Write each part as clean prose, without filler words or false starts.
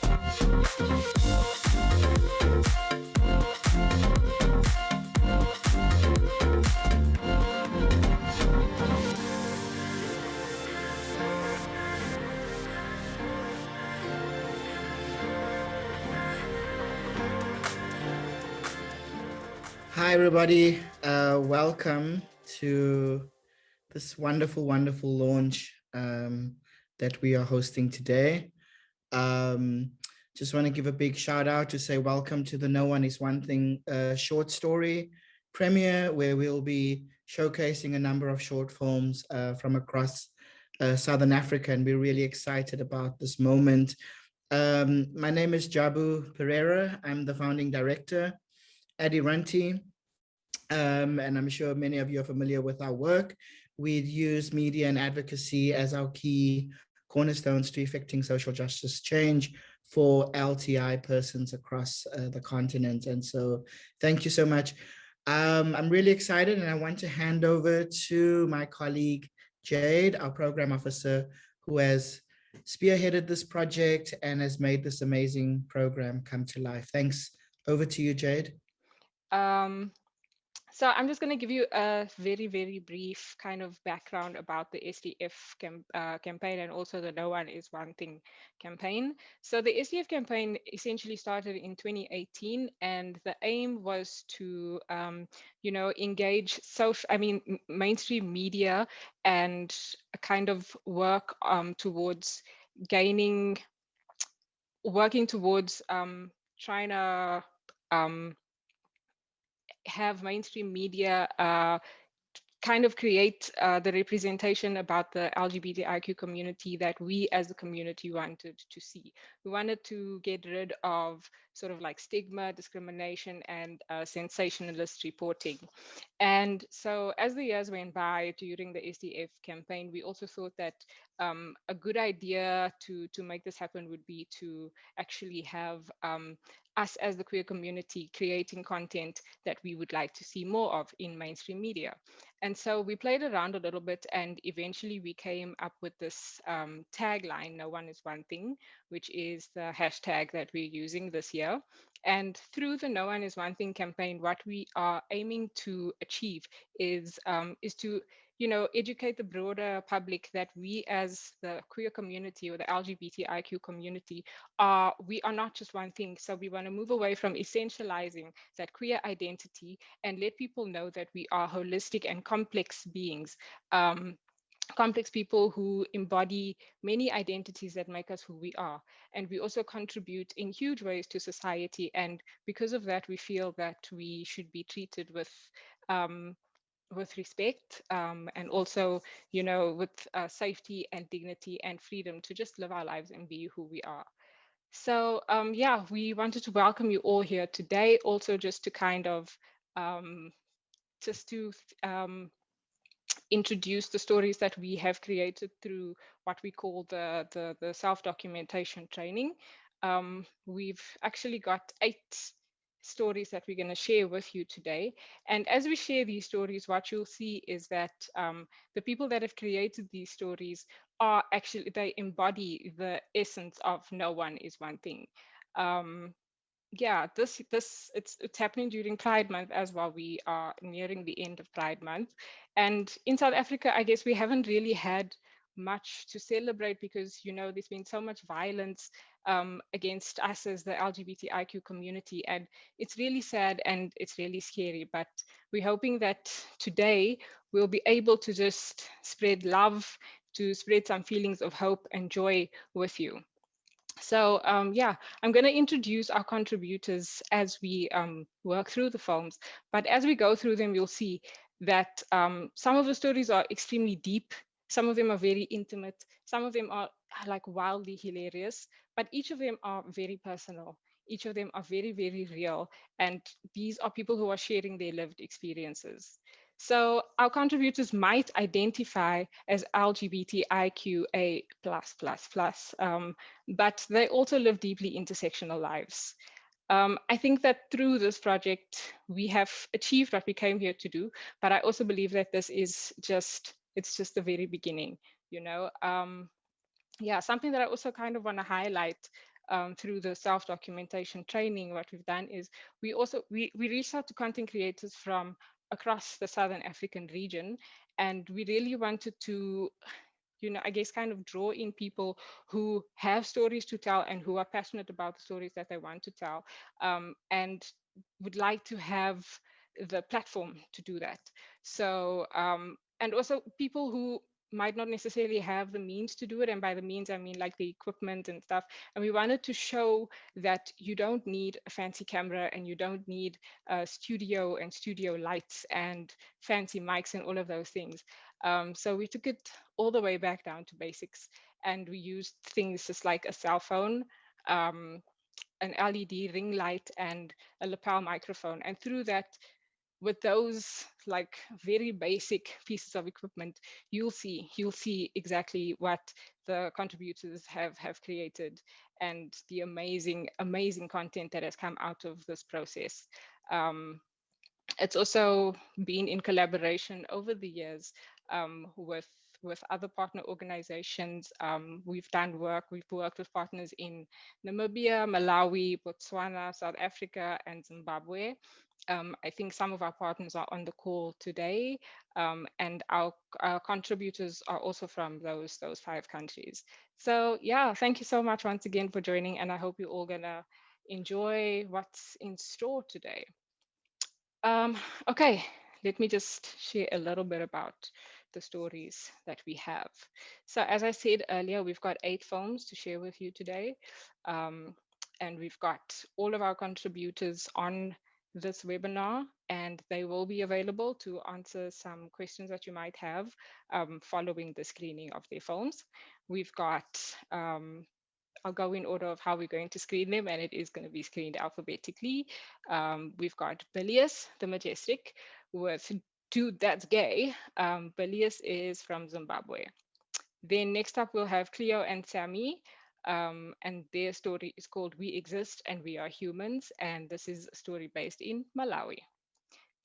Hi, everybody. Welcome to this wonderful, wonderful launch that we are hosting today. Just want to give a big shout out to say welcome to the No One Is One Thing short story premiere, where we'll be showcasing a number of short films from across Southern Africa, and we're really excited about this moment. My name is Jabu Pereira. I'm the founding director at Iranti. And I'm sure many of you are familiar with our work. We use media and advocacy as our key cornerstones to effecting social justice change for LTI persons across the continent. And so thank you so much. I'm really excited, and I want to hand over to my colleague, Jade, our program officer, who has spearheaded this project and has made this amazing program come to life. Thanks. Over to you, Jade. So I'm just going to give you a very, very brief kind of background about the SDF campaign, and also the No One Is One Thing campaign. So the SDF campaign essentially started in 2018, and the aim was to, engage mainstream media and kind of work towards working towards trying to have mainstream media kind of create the representation about the LGBTIQ community that we as a community wanted to see. We wanted to get rid of sort of like stigma, discrimination, and sensationalist reporting. And so as the years went by during the SDF campaign, we also thought that a good idea to make this happen would be to actually have us as the queer community creating content that we would like to see more of in mainstream media. And so we played around a little bit, and eventually we came up with this tagline, No One Is One Thing, which is the hashtag that we're using this year. And through the No One Is One Thing campaign, what we are aiming to achieve is to educate the broader public that we as the queer community or the LGBTIQ community we are not just one thing. So we want to move away from essentializing that queer identity and let people know that we are holistic and complex beings. Complex people who embody many identities that make us who we are. And we also contribute in huge ways to society. And because of that, we feel that we should be treated with respect, and also, with safety and dignity and freedom to just live our lives and be who we are. So yeah, we wanted to welcome you all here today, also just to kind of introduce the stories that we have created through what we call the self-documentation training. We've actually got 8 stories that we're going to share with you today. And as we share these stories, what you'll see is that the people that have created these stories are actually, they embody the essence of No One Is One Thing. Yeah, it's happening during Pride Month as well. We are nearing the end of Pride Month, and in South Africa, I guess we haven't really had much to celebrate because there's been so much violence against us as the LGBTIQ community, and it's really sad and it's really scary. But we're hoping that today we'll be able to just spread love, to spread some feelings of hope and joy with you. So yeah, I'm going to introduce our contributors as we work through the films. But as we go through them, you'll see that some of the stories are extremely deep. Some of them are very intimate. Some of them are like wildly hilarious, but each of them are very personal. Each of them are very, very real. And these are people who are sharing their lived experiences. So our contributors might identify as LGBTIQA+++, but they also live deeply intersectional lives. I think that through this project, we have achieved what we came here to do, but I also believe that this is it's just the very beginning, Yeah, something that I also kind of want to highlight through the self-documentation training, what we've done is we reached out to content creators from across the Southern African region, and we really wanted to, I guess, kind of draw in people who have stories to tell and who are passionate about the stories that they want to tell, and would like to have the platform to do that. So, and also people who might not necessarily have the means to do it. And by the means, I mean like the equipment and stuff. And we wanted to show that you don't need a fancy camera and you don't need a studio and studio lights and fancy mics and all of those things. So we took it all the way back down to basics, and we used things just like a cell phone, um, an LED ring light, and a lapel microphone. And through that, with those like very basic pieces of equipment, you'll see exactly what the contributors have created, and the amazing content that has come out of this process. Um, it's also been in collaboration over the years, with other partner organizations. We've worked with partners in Namibia, Malawi, Botswana, South Africa, and Zimbabwe. I think some of our partners are on the call today, and our contributors are also from those 5 countries. So yeah, thank you so much once again for joining, and I hope you're all gonna enjoy what's in store today. Okay, let me just share a little bit about the stories that we have. So as I said earlier, we've got 8 films to share with you today. Um, and we've got all of our contributors on this webinar, and they will be available to answer some questions that you might have following the screening of their films. We've got I'll go in order of how we're going to screen them, and it is going to be screened alphabetically. We've got Bilius the Majestic with Dude That's Gay. Bilius is from Zimbabwe. Then next up, we'll have Cleo and Sammy, and their story is called We Exist and We Are Humans, and this is a story based in Malawi.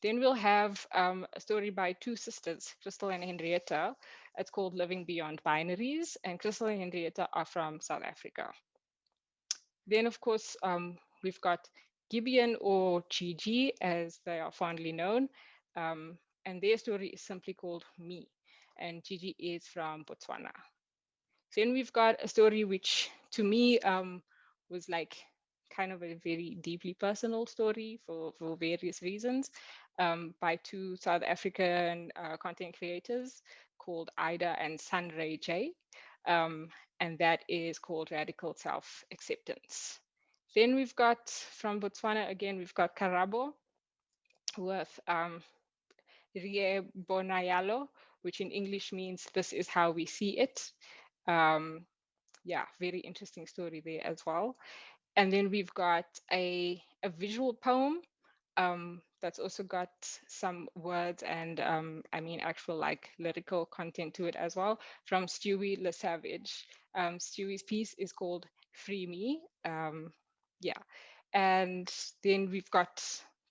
Then we'll have a story by 2 sisters, Crystal and Henrietta. It's called Living Beyond Binaries, and Crystal and Henrietta are from South Africa. Then, of course, we've got Gibeon or Gigi, as they are fondly known, and their story is simply called Me, and Gigi is from Botswana. Then we've got a story which, to me, was like kind of a very deeply personal story for various reasons, by 2 South African content creators called Ida and Sunray J. Um, and that is called Radical Self-Acceptance. Then we've got, from Botswana again, we've got Karabo with Rie Bonayalo, which in English means this is how we see it. Yeah, very interesting story there as well. And then we've got a visual poem that's also got some words and I mean actual like lyrical content to it as well, from Stewie Le Savage. Stewie's piece is called Free Me. Yeah, and then we've got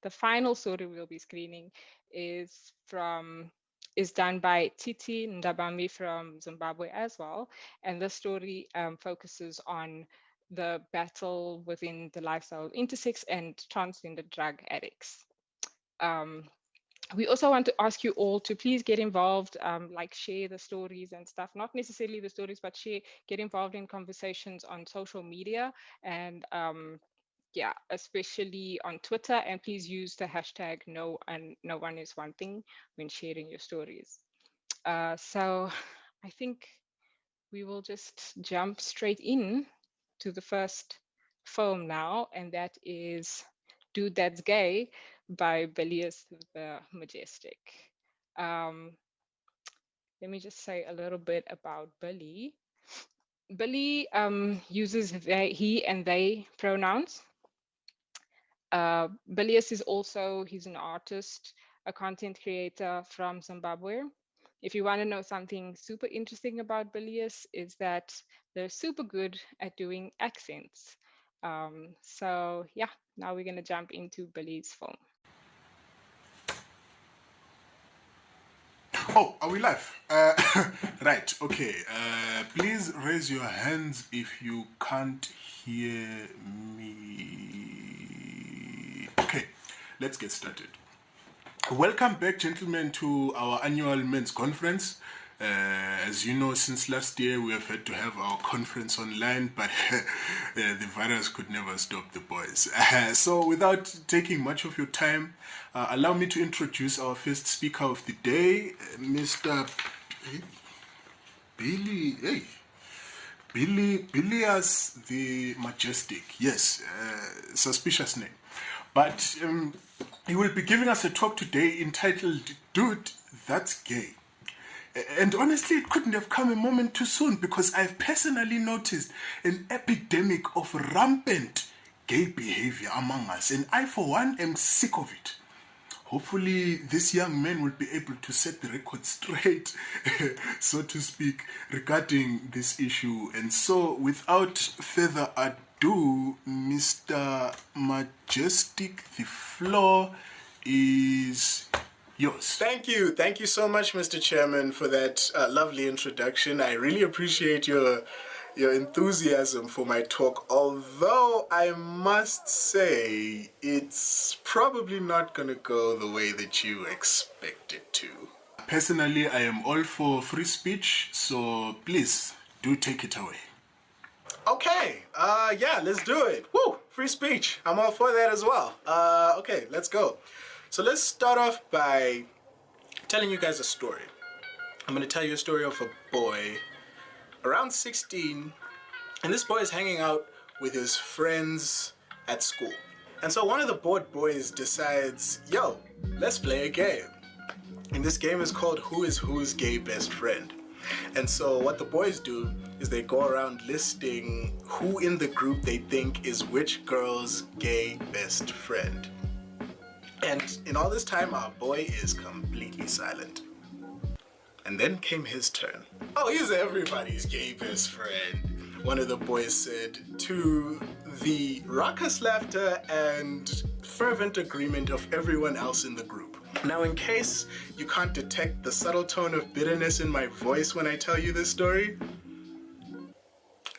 the final story we'll be screening is done by Titi Ndabambi from Zimbabwe as well. And this story focuses on the battle within the lifestyle of intersex and transgender drug addicts. Um, we also want to ask you all to please get involved, like share the stories and stuff, not necessarily the stories, but get involved in conversations on social media, and yeah, especially on Twitter, and please use the hashtag no one is one thing when sharing your stories. So I think we will just jump straight in to the first film now, and that is Dude That's Gay by Bilius the Majestic. Um, let me just say a little bit about Billy. Billy uses he and they pronouns. Bilius is also, he's an artist, a content creator from Zimbabwe. If you want to know something super interesting about Bilius, is that they're super good at doing accents. So yeah, now we're gonna jump into Billy's film. Oh, are we live? Right, okay. Please raise your hands if you can't hear me. Okay, let's get started. Welcome back, gentlemen, to our annual men's conference. As you know, since last year we have had to have our conference online, but the virus could never stop the boys. So without taking much of your time, allow me to introduce our first speaker of the day, Mr. Bilias the Majestic. Yes, suspicious name. But he will be giving us a talk today entitled, Dude, That's Gay. And honestly, it couldn't have come a moment too soon because I've personally noticed an epidemic of rampant gay behavior among us. And I, for one, am sick of it. Hopefully, this young man will be able to set the record straight, so to speak, regarding this issue. And so, without further ado, Mr. Majestic, the floor is yours. Thank you so much, Mr. Chairman, for that lovely introduction. I really appreciate your enthusiasm for my talk, although I must say it's probably not going to go the way that you expect it to. Personally, I am all for free speech, so please do take it away. Okay, yeah, let's do it. Woo, free speech. I'm all for that as well. Okay, let's go. So let's start off by telling you guys a story. I'm going to tell you a story of a boy around 16, and this boy is hanging out with his friends at school. And so one of the bored boys decides, yo, let's play a game. And this game is called Who is Who's Gay Best Friend. And so what the boys do is they go around listing who in the group they think is which girl's gay best friend. And in all this time, our boy is completely silent. And then came his turn. Oh, he's everybody's gay best friend, one of the boys said, to the raucous laughter and fervent agreement of everyone else in the group. Now, in case you can't detect the subtle tone of bitterness in my voice when I tell you this story,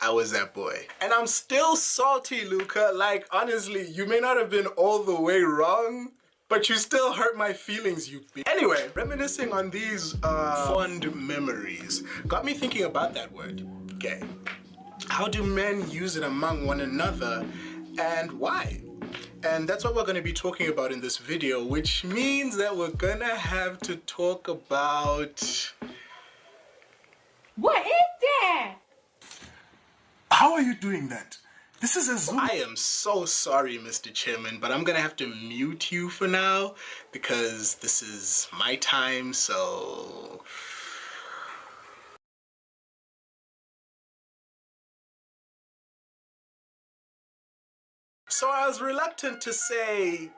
I was that boy. And I'm still salty, Luca. Like, honestly, you may not have been all the way wrong, but you still hurt my feelings, you bitch. Anyway, reminiscing on these fond memories got me thinking about that word, gay. How do men use it among one another, and why? And that's what we're going to be talking about in this video, which means that we're gonna have to talk about... What is that? How are you doing that? This is a Zoom. I am so sorry, Mr. Chairman, but I'm gonna have to mute you for now because this is my time, so... So I was reluctant to say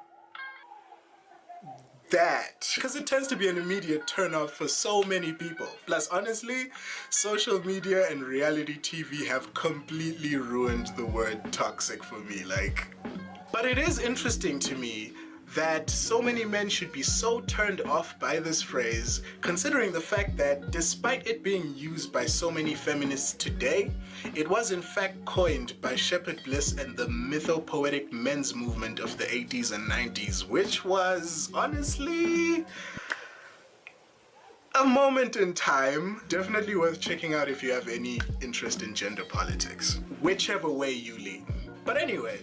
that because it tends to be an immediate turn-off for so many people. Plus, honestly, social media and reality TV have completely ruined the word toxic for me, like. But it is interesting to me that so many men should be so turned off by this phrase, considering the fact that despite it being used by so many feminists today, it was in fact coined by Shepherd Bliss and the mythopoetic men's movement of the 80s and 90s, which was honestly a moment in time. Definitely worth checking out if you have any interest in gender politics, whichever way you lean. But anyway,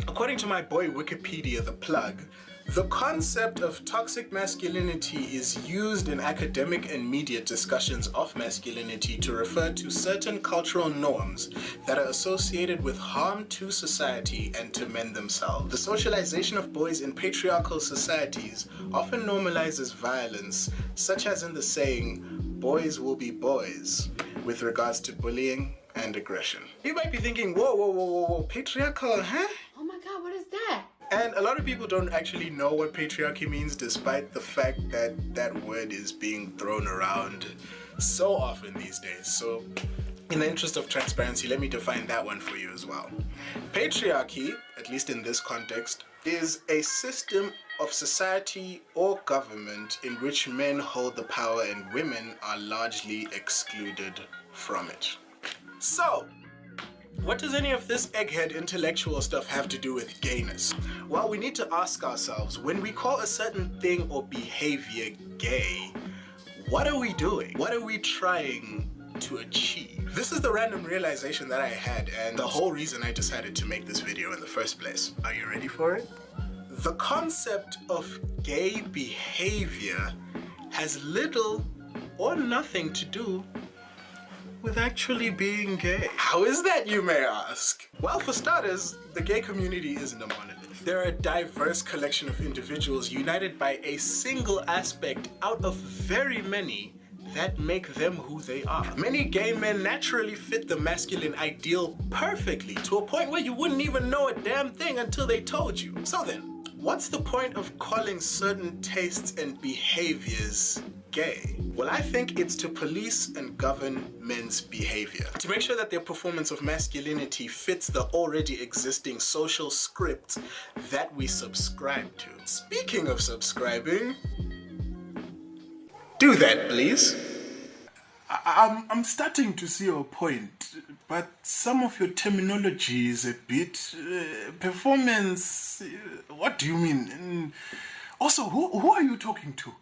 according to my boy Wikipedia, the plug, the concept of toxic masculinity is used in academic and media discussions of masculinity to refer to certain cultural norms that are associated with harm to society and to men themselves. The socialization of boys in patriarchal societies often normalizes violence, such as in the saying, boys will be boys, with regards to bullying and aggression. You might be thinking, whoa, patriarchal, huh? Oh my God, what is that? And a lot of people don't actually know what patriarchy means, despite the fact that that word is being thrown around so often these days. So in the interest of transparency, let me define that one for you as well. Patriarchy, at least in this context, is a system of society or government in which men hold the power and women are largely excluded from it. So, what does any of this egghead intellectual stuff have to do with gayness? Well, we need to ask ourselves, when we call a certain thing or behavior gay, what are we doing? What are we trying to achieve? This is the random realization that I had and the whole reason I decided to make this video in the first place. Are you ready for it? The concept of gay behavior has little or nothing to do with actually being gay. How is that, you may ask? Well, for starters, the gay community isn't a monolith. They're a diverse collection of individuals united by a single aspect out of very many that make them who they are. Many gay men naturally fit the masculine ideal perfectly, to a point where you wouldn't even know a damn thing until they told you. So then, what's the point of calling certain tastes and behaviors gay? Well, I think it's to police and govern men's behavior, to make sure that their performance of masculinity fits the already existing social script that we subscribe to. Speaking of subscribing, do that, please. I'm starting to see your point, but some of your terminology is a bit performance. What do you mean? And also, who are you talking to?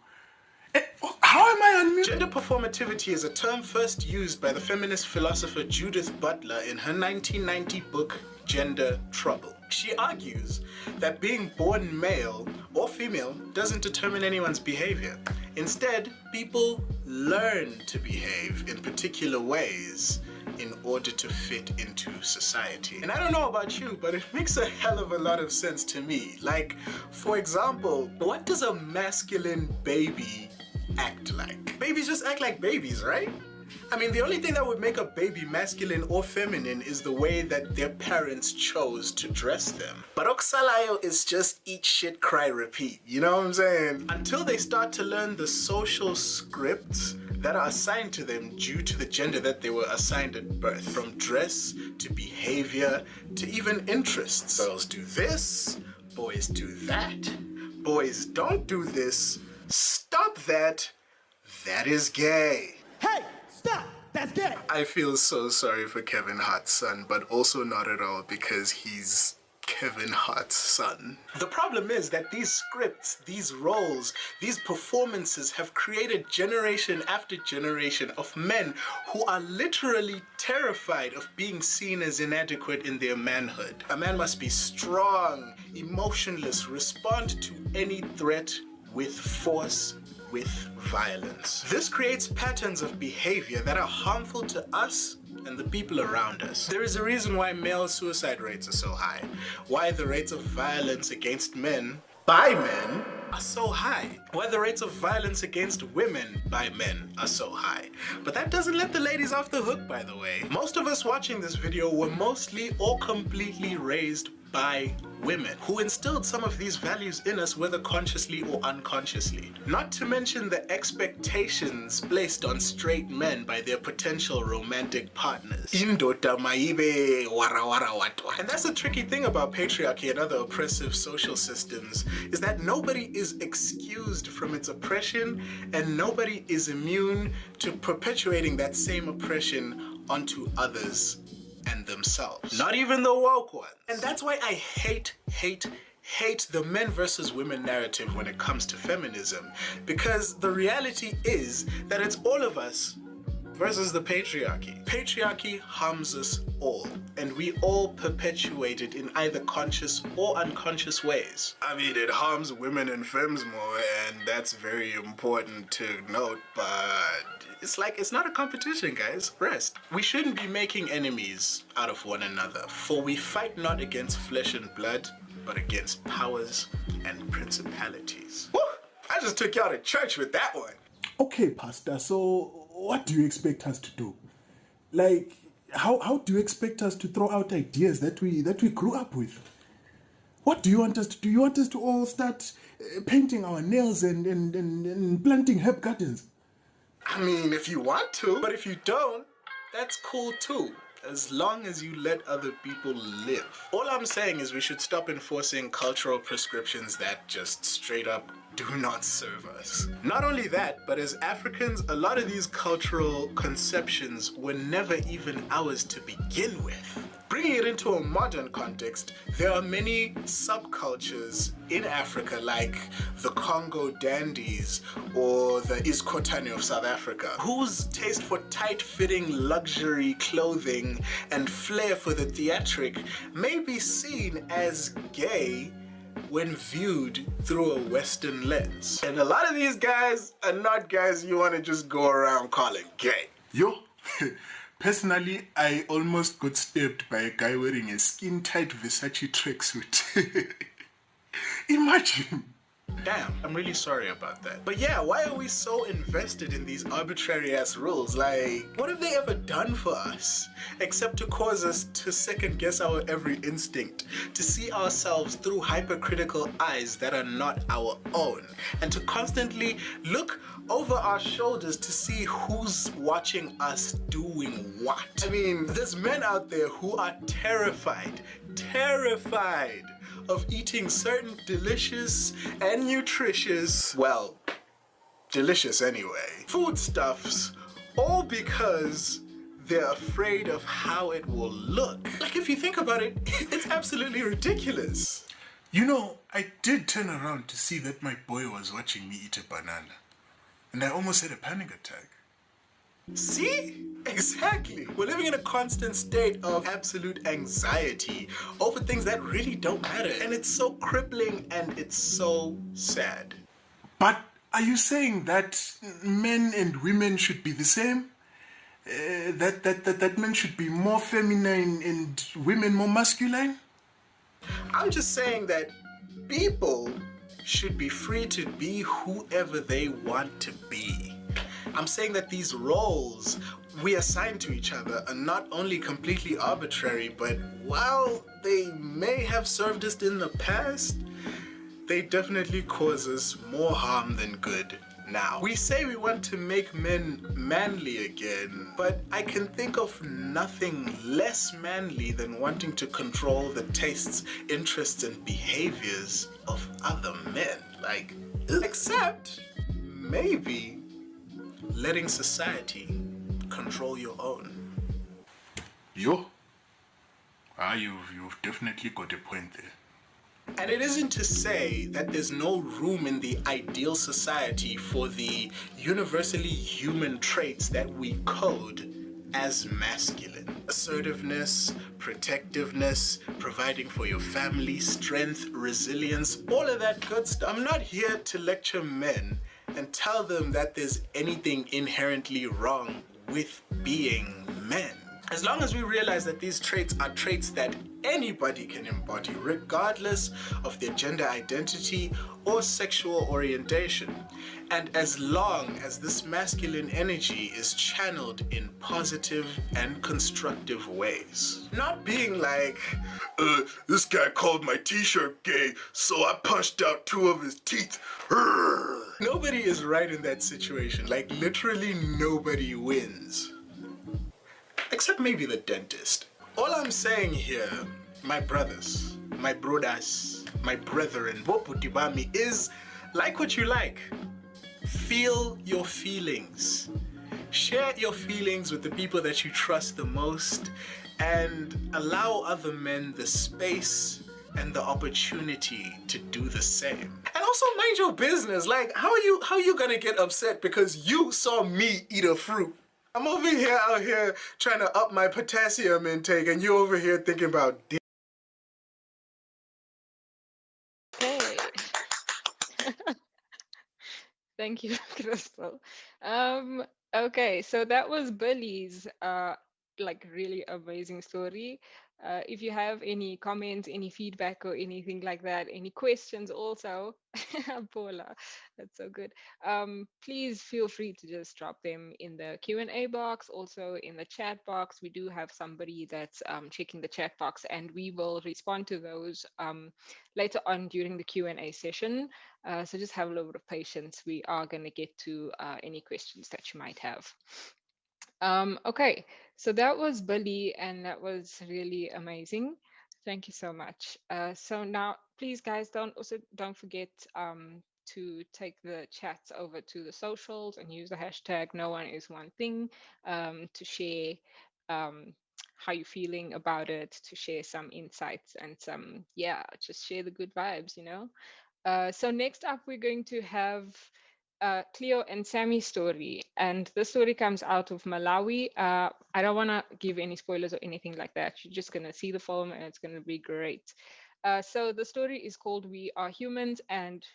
How am I unmuted? Gender performativity is a term first used by the feminist philosopher Judith Butler in her 1990 book, Gender Trouble. She argues that being born male or female doesn't determine anyone's behavior. Instead, people learn to behave in particular ways in order to fit into society. And I don't know about you, but it makes a hell of a lot of sense to me. Like, for example, what does a masculine baby act like? Babies just act like babies, right? I mean, the only thing that would make a baby masculine or feminine is the way that their parents chose to dress them. But okusalayo is just eat, shit, cry, repeat. You know what I'm saying? Until they start to learn the social scripts that are assigned to them due to the gender that they were assigned at birth. From dress to behavior to even interests. Girls do this, boys do that. Boys don't do this. Stop that. That is gay. Hey, stop! That's gay! I feel so sorry for Kevin Hart's son, but also not at all, because he's Kevin Hart's son. The problem is that these scripts, these roles, these performances have created generation after generation of men who are literally terrified of being seen as inadequate in their manhood. A man must be strong, emotionless, respond to any threat with force, with violence. This creates patterns of behavior that are harmful to us and the people around us. There is a reason why male suicide rates are so high, why the rates of violence against men by men are so high, why the rates of violence against women by men are so high. But that doesn't let the ladies off the hook, by the way. Most of us watching this video were mostly or completely raised by women who instilled some of these values in us, whether consciously or unconsciously. Not to mention the expectations placed on straight men by their potential romantic partners. Indota maibe wara wara watwa. And that's the tricky thing about patriarchy and other oppressive social systems, is that nobody is excused from its oppression and nobody is immune to perpetuating that same oppression onto others and themselves. Not even the woke ones. And that's why I hate the men versus women narrative when it comes to feminism. Because the reality is that it's all of us versus the patriarchy. Patriarchy harms us all, and we all perpetuate it in either conscious or unconscious ways. I mean, it harms women and femmes more, and that's very important to note, but it's not a competition, guys. Rest. We shouldn't be making enemies out of one another, for we fight not against flesh and blood, but against powers and principalities. Woo! I just took y'all to church with that one. Okay, Pastor, so what do you expect us to do? Like, how do you expect us to throw out ideas that we grew up with? What do you want us to do? You want us to all start painting our nails and planting herb gardens? I mean, if you want to, but if you don't, that's cool too. as long as you let other people live. All I'm saying is we should stop enforcing cultural prescriptions that just straight up do not serve us. Not only that, but as Africans, a lot of these cultural conceptions were never even ours to begin with. Bringing it into a modern context, there are many subcultures in Africa like the Congo dandies or the Iskotani of South Africa, whose taste for tight-fitting luxury clothing and flair for the theatric may be seen as gay when viewed through a Western lens. And a lot of these guys are not guys you want to just go around calling gay. Yo, personally, I almost got stabbed by a guy wearing a skin-tight Versace tracksuit. Imagine. Damn, I'm really sorry about that. But yeah, why are we so invested in these arbitrary ass rules? Like, what have they ever done for us? Except to cause us to second guess our every instinct, to see ourselves through hypercritical eyes that are not our own, and to constantly look over our shoulders to see who's watching us doing what. I mean, there's men out there who are terrified of eating certain delicious and nutritious, well, delicious anyway, foodstuffs, all because they're afraid of how it will look. Like, if you think about it, it's absolutely ridiculous. You know, I did turn around to see that my boy was watching me eat a banana, and I almost had a panic attack. See? Exactly. We're living in a constant state of absolute anxiety over things that really don't matter. And it's so crippling and it's so sad. But are you saying that men and women should be the same? That men should be more feminine and women more masculine? I'm just saying that people should be free to be whoever they want to be. I'm saying that these roles we assign to each other are not only completely arbitrary, but while they may have served us in the past, they definitely cause us more harm than good now. We say we want to make men manly again, but I can think of nothing less manly than wanting to control the tastes, interests, and behaviors of other men. Like, except maybe letting society control your own. Yo, you've definitely got a point there. And it isn't to say that there's no room in the ideal society for the universally human traits that we code as masculine. Assertiveness, protectiveness, providing for your family, strength, resilience, all of that good stuff. I'm not here to lecture men and tell them that there's anything inherently wrong with being men. As long as we realize that these traits are traits that anybody can embody, regardless of their gender identity or sexual orientation, and as long as this masculine energy is channeled in positive and constructive ways. Not being like, this guy called my t-shirt gay, so I punched out 2 of his teeth. Nobody is right in that situation. Like, literally nobody wins. Except maybe the dentist. All I'm saying here, my brothers, my brethren, Boputibami, is like what you like. Feel your feelings. Share your feelings with the people that you trust the most, and allow other men the space and the opportunity to do the same. And also mind your business. Like, how are you gonna get upset because you saw me eat a fruit? I'm over here out here trying to up my potassium intake, and you over here thinking about Hey. Thank you, Crystal. Okay, so that was Billy's like really amazing story. If you have any comments, any feedback or anything like that, any questions also, Paula, that's so good. Please feel free to just drop them in the Q&A box, also in the chat box. We do have somebody that's checking the chat box, and we will respond to those later on during the Q&A session. So just have a little bit of patience. We are going to get to any questions that you might have. Okay, So that was Billy, and that was really amazing. Thank you so much. So now, please, guys, don't forget to take the chats over to the socials and use the hashtag No One Is One Thing to share um, how you're feeling about it, to share some insights and some, yeah, just share the good vibes, you know. So next up, we're going to have Cleo and Sammy's story, and the story comes out of Malawi. I don't want to give any spoilers or anything like that. You're just going to see the film, and it's going to be great. So the story is called "We Are Humans," and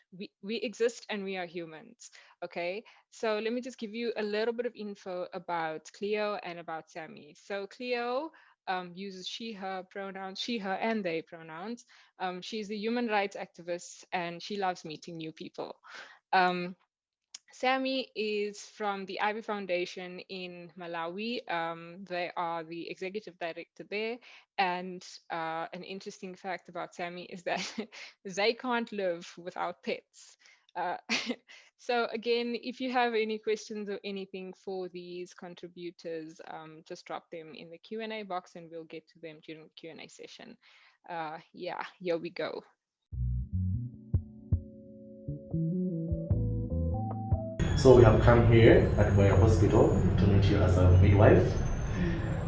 we exist, and we are humans. Okay, so let me just give you a little bit of info about Cleo and about Sammy. So Cleo uses she/her pronouns, she/her, and they pronouns. She's a human rights activist, and she loves meeting new people. Um, Sammy is from the Ivy Foundation in Malawi. They are the executive director there. And an interesting fact about Sammy is that they can't live without pets. Uh, so again, if you have any questions or anything for these contributors, just drop them in the Q&A box and we'll get to them during the Q&A session. Yeah, here we go. So we have come here at my hospital to meet you as a midwife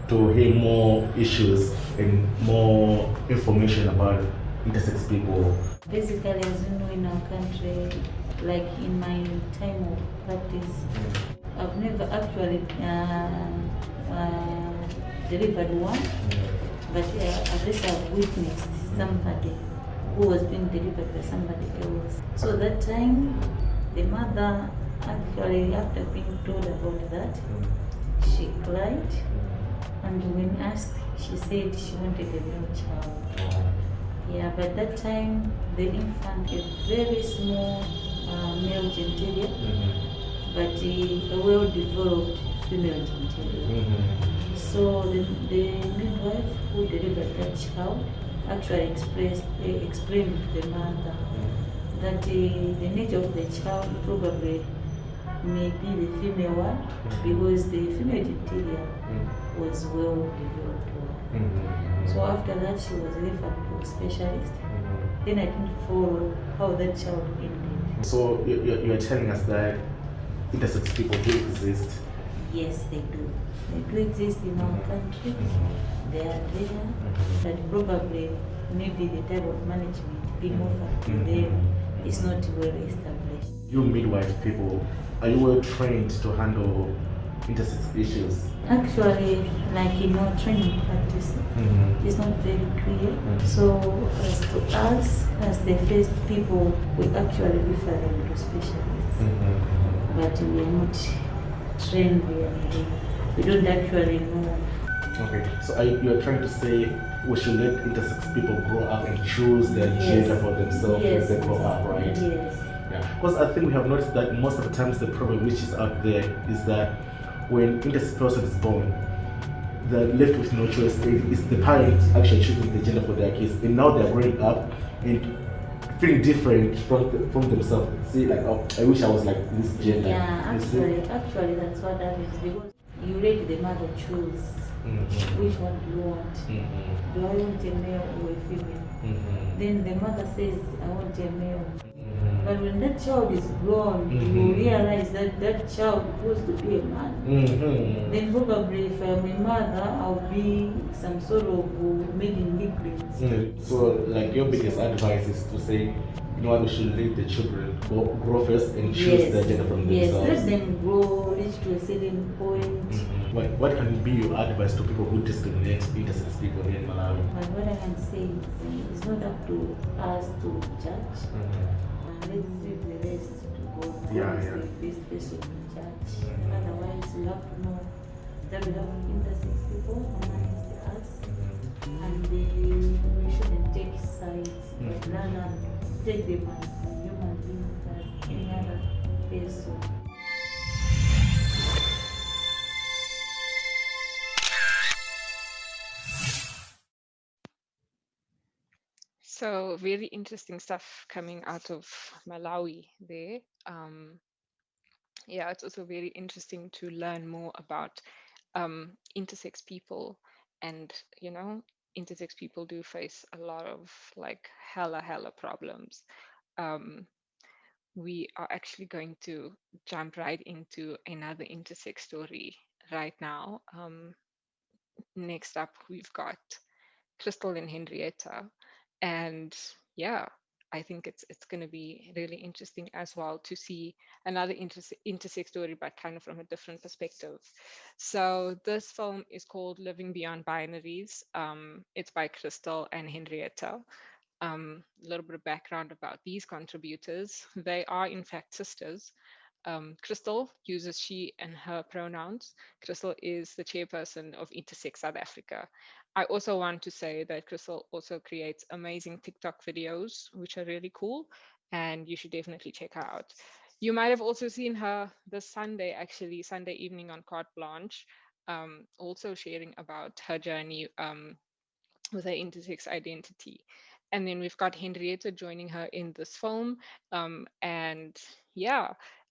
to hear more issues and more information about intersex people. Basically, as you know, in our country, like in my time of practice, I've never actually delivered one, but at least I've witnessed somebody who was being delivered by somebody else. So that time, the mother actually, after being told about that, she cried, and when asked, she said she wanted a male child. Yeah, but that time the infant, a very small male genitalia, but a well-developed female genitalia. So the midwife who delivered that child actually explained to the mother that the nature of the child probably may be the female one, because the female genitalia was well developed. So after that, she was referred to a specialist. Then I didn't follow how that child ended. So you're telling us that intersex people do exist? Yes, they do. They do exist in our country. They are there, but probably maybe the type of management being offered to them is not well established. You midwife people, are you well trained to handle intersex issues? Actually, like in our training practice, it's not very clear. So as to us, as the first people, we actually refer them to specialists. But we are not trained really. We don't actually know. Okay, so you're trying to say we should let intersex people grow up and choose their gender for themselves as they grow up, right? Yes. Yeah, because I think we have noticed that most of the times the problem which is out there is that when intersex person is born, they're left with no choice. It's the parents actually choosing the gender for their kids, and now they're growing up and feeling different from themselves. See, like, oh, I wish I was like this gender. Yeah, actually that's what happens, because you let the mother choose which one do you want. Do I want a male or a female? Then the mother says, I want a male. But when that child is grown, you realize that that child supposed to be a man. Then probably if I'm a mother, I'll be some sort of making neglect. So, like, your biggest advice is to say, you know what, we should let the children grow first and choose their gender from themselves. Yes, let them grow, reach to a certain point. What can be your advice to people who discriminate intersex people here in Malawi? But what I can say is it's not up to us to judge. Let's leave the rest to God. Yeah. The best person to judge. Otherwise, we have to know that we have intersex people amongst us, and we shouldn't take sides, but rather take them as human beings, as any other person. So very interesting stuff coming out of Malawi there. Yeah, it's also very interesting to learn more about intersex people. And, you know, intersex people do face a lot of like hella problems. We are actually going to jump right into another intersex story right now. Next up, we've got Crystal and Henrietta. And yeah, I think it's going to be really interesting as well to see another intersex story, but kind of from a different perspective. So this film is called Living Beyond Binaries. It's by Crystal and Henrietta. A little bit of background about these contributors. They are in fact sisters. Crystal uses she and her pronouns. Crystal is the chairperson of Intersex South Africa. I also want to say that Crystal also creates amazing TikTok videos, which are really cool, and you should definitely check her out. You might have also seen her this Sunday, actually, Sunday evening on Carte Blanche, also sharing about her journey with her intersex identity. And then we've got Henrietta joining her in this film. And yeah,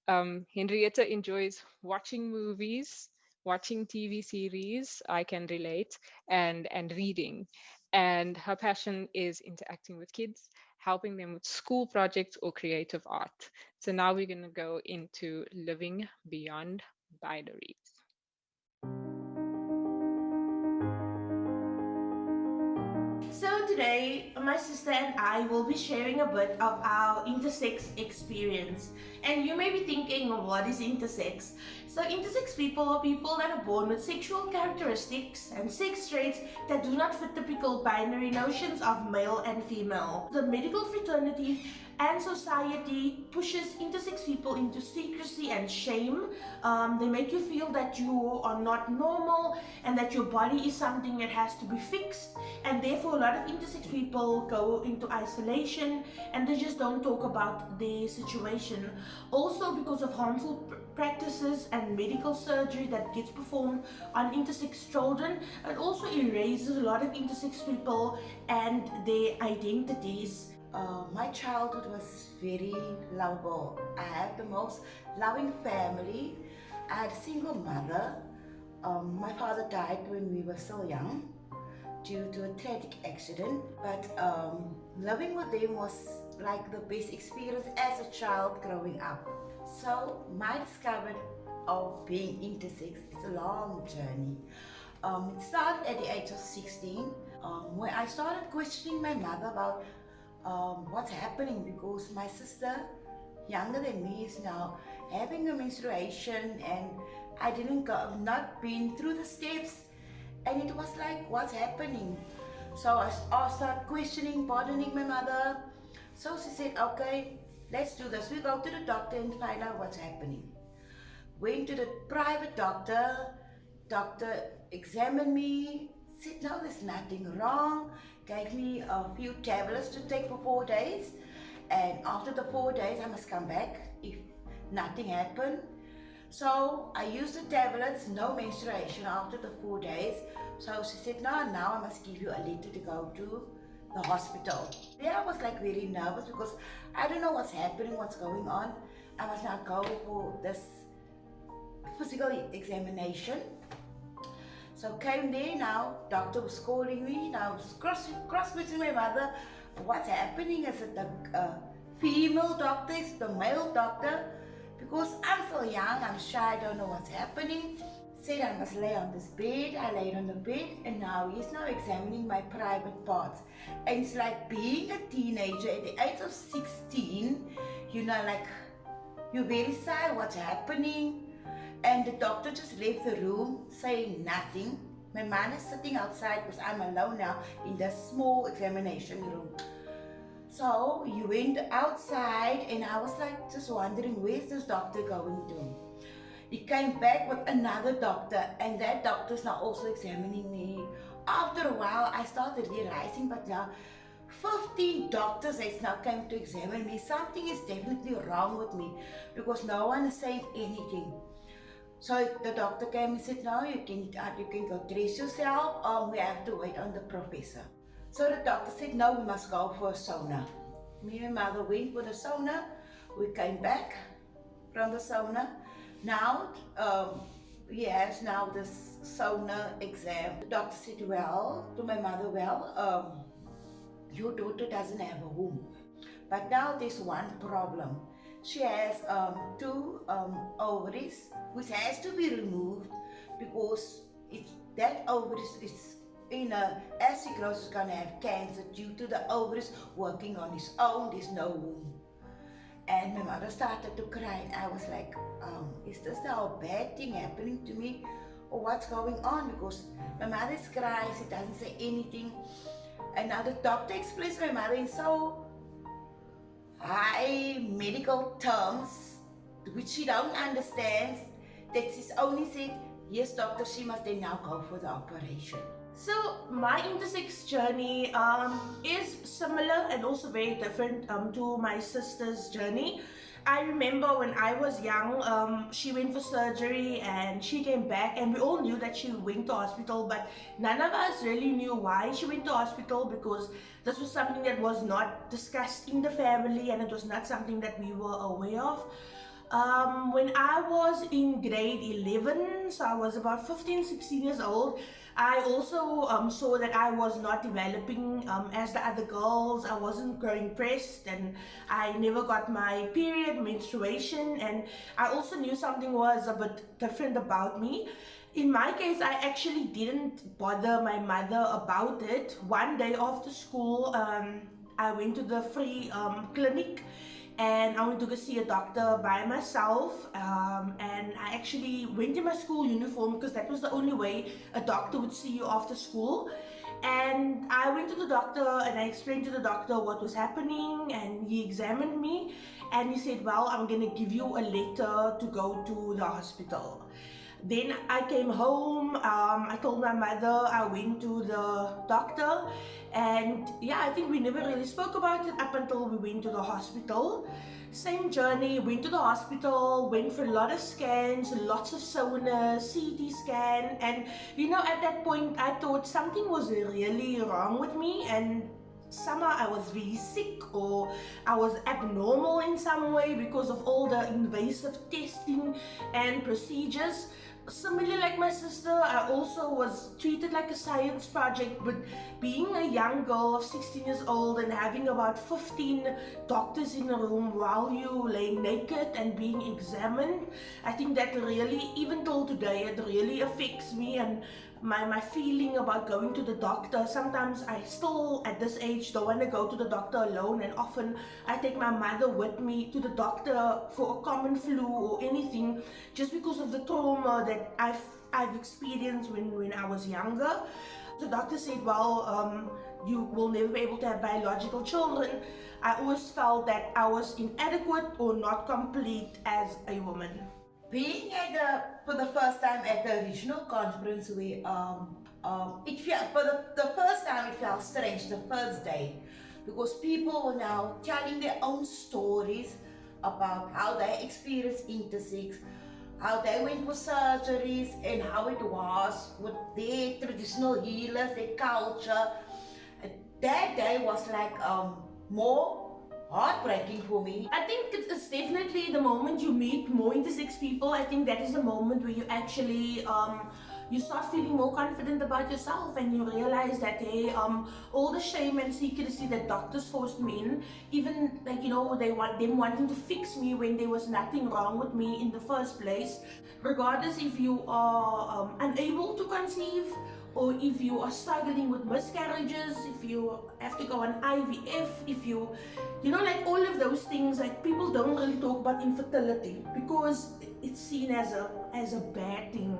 Henrietta enjoys watching movies, watching TV series, I can relate, and reading. And her passion is interacting with kids, helping them with school projects or creative art. So now we're going to go into Living Beyond Binaries. So today, my sister and I will be sharing a bit of our intersex experience. And you may be thinking, what is intersex? So intersex people are people that are born with sexual characteristics and sex traits that do not fit typical binary notions of male and female. The medical fraternity and society pushes intersex people into secrecy and shame. They make you feel that you are not normal and that your body is something that has to be fixed, and therefore a lot of intersex people go into isolation and they just don't talk about their situation. Also because of harmful practices and medical surgery that gets performed on intersex children, it also erases a lot of intersex people and their identities. My childhood was very lovable. I had the most loving family. I had a single mother. My father died when we were still young due to a tragic accident. But living with them was like the best experience as a child growing up. So my discovery of being intersex is a long journey. It started at the age of 16 when I started questioning my mother about what's happening, because my sister, younger than me, is now having a menstruation and I not been through the steps, and it was like, what's happening? So I started questioning, bothering my mother. So she said, okay, let's do this. We go to the doctor and find out what's happening. Went to the private doctor. Doctor examined me, said no, there's nothing wrong. Gave me a few tablets to take for 4 days, and after the 4 days I must come back if nothing happened. So I used the tablets, no menstruation after the 4 days. So she said, no, now I must give you a letter to go to the hospital. There I was like very nervous because I don't know what's happening, what's going on. I must now go for this physical examination. So came there, now doctor was calling me, now I was cross-questioning my mother, what's happening? Is it the female doctor, is it the male doctor? Because I'm still young, I'm shy, I don't know what's happening. Said I must lay on this bed. I laid on the bed, and now he's now examining my private parts. And it's like being a teenager at the age of 16, you know, like you're very shy, what's happening? And the doctor just left the room saying nothing. My man is sitting outside because I'm alone now in the small examination room. So he went outside and I was like just wondering, where's this doctor going to? He came back with another doctor, and that doctor's now also examining me. After a while I started realizing, but now 15 doctors has now come to examine me. Something is definitely wrong with me because no one is saying anything. So the doctor came and said, no, you can go dress yourself, we have to wait on the professor. So the doctor said, no, we must go for a sauna. Me and my mother went for the sauna. We came back from the sauna. Now, he has now this sonar exam. The doctor said, well, to my mother, well, your daughter doesn't have a womb. But now there's one problem. She has two ovaries which has to be removed because that ovaries is as she grows, she's gonna have cancer due to the ovaries working on its own. There's no womb. And my mother started to cry, and I was like, is this a bad thing happening to me? Or what's going on? Because my mother cries, she doesn't say anything. And now the doctor explains to my mother in so high medical terms, which she don't understand, that she's only said, yes doctor, she must then now go for the operation. So my intersex journey is similar and also very different to my sister's journey. I remember when I was young, she went for surgery and she came back, and we all knew that she went to hospital, but none of us really knew why she went to hospital, because this was something that was not discussed in the family and it was not something that we were aware of. When I was in grade 11, so I was about 15, 16 years old, I also saw that I was not developing as the other girls. I wasn't growing breast, and I never got my period, menstruation, and I also knew something was a bit different about me. In my case, I actually didn't bother my mother about it. One day after school, I went to the free clinic, and I went to go see a doctor by myself, and I actually went in my school uniform because that was the only way a doctor would see you after school. And I went to the doctor and I explained to the doctor what was happening, and he examined me and he said, well, I'm gonna give you a letter to go to the hospital. Then I came home, I told my mother, I went to the doctor, and yeah, I think we never really spoke about it up until we went to the hospital. Same journey, went to the hospital, went for a lot of scans, lots of sonars, CT scan, and at that point I thought something was really wrong with me, and somehow I was really sick, or I was abnormal in some way because of all the invasive testing and procedures. Similarly, like my sister, I also was treated like a science project, but being a young girl of 16 years old and having about 15 doctors in a room while you lay naked and being examined, I think that really, even till today, it really affects me and my feeling about going to the doctor. Sometimes I still, at this age, don't want to go to the doctor alone, and often I take my mother with me to the doctor for a common flu or anything, just because of the trauma that I've experienced when I was younger. The doctor said, well, you will never be able to have biological children. I always felt that I was inadequate or not complete as a woman. Being for the first time at the regional conference, we it felt for the first time it felt strange the first day, because people were now telling their own stories about how they experienced intersex, how they went for surgeries, and how it was with their traditional healers, their culture. That day was like more heartbreaking for me. I think it's definitely the moment you meet more intersex people. I think that is the moment where you actually you start feeling more confident about yourself, and you realize that hey, all the shame and secrecy that doctors forced me in, even like they wanting to fix me when there was nothing wrong with me in the first place, regardless if you are unable to conceive, or if you are struggling with miscarriages, if you have to go on IVF, if you like all of those things. Like, people don't really talk about infertility because it's seen as a bad thing.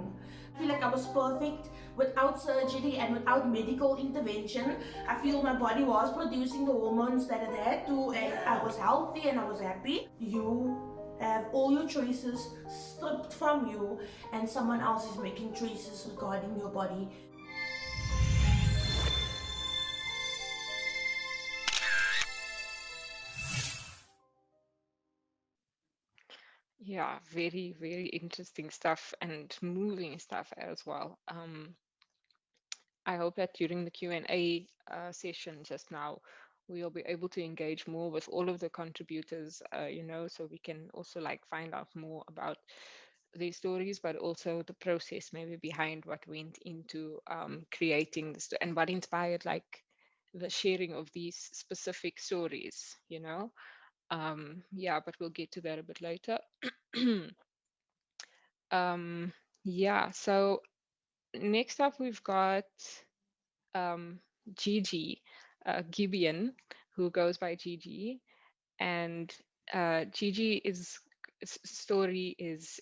I feel like I was perfect without surgery and without medical intervention. I feel my body was producing the hormones that it had to, and I was healthy and I was happy. You have all your choices stripped from you, and someone else is making choices regarding your body. Yeah, very, very interesting stuff and moving stuff as well. I hope that during the Q&A session just now, we'll be able to engage more with all of the contributors, so we can also find out more about their stories, but also the process maybe behind what went into creating this and what inspired like the sharing of these specific stories, you know. Yeah, but we'll get to that a bit later. Yeah, so next up we've got Gigi Gibeon, who goes by Gigi, and Gigi story is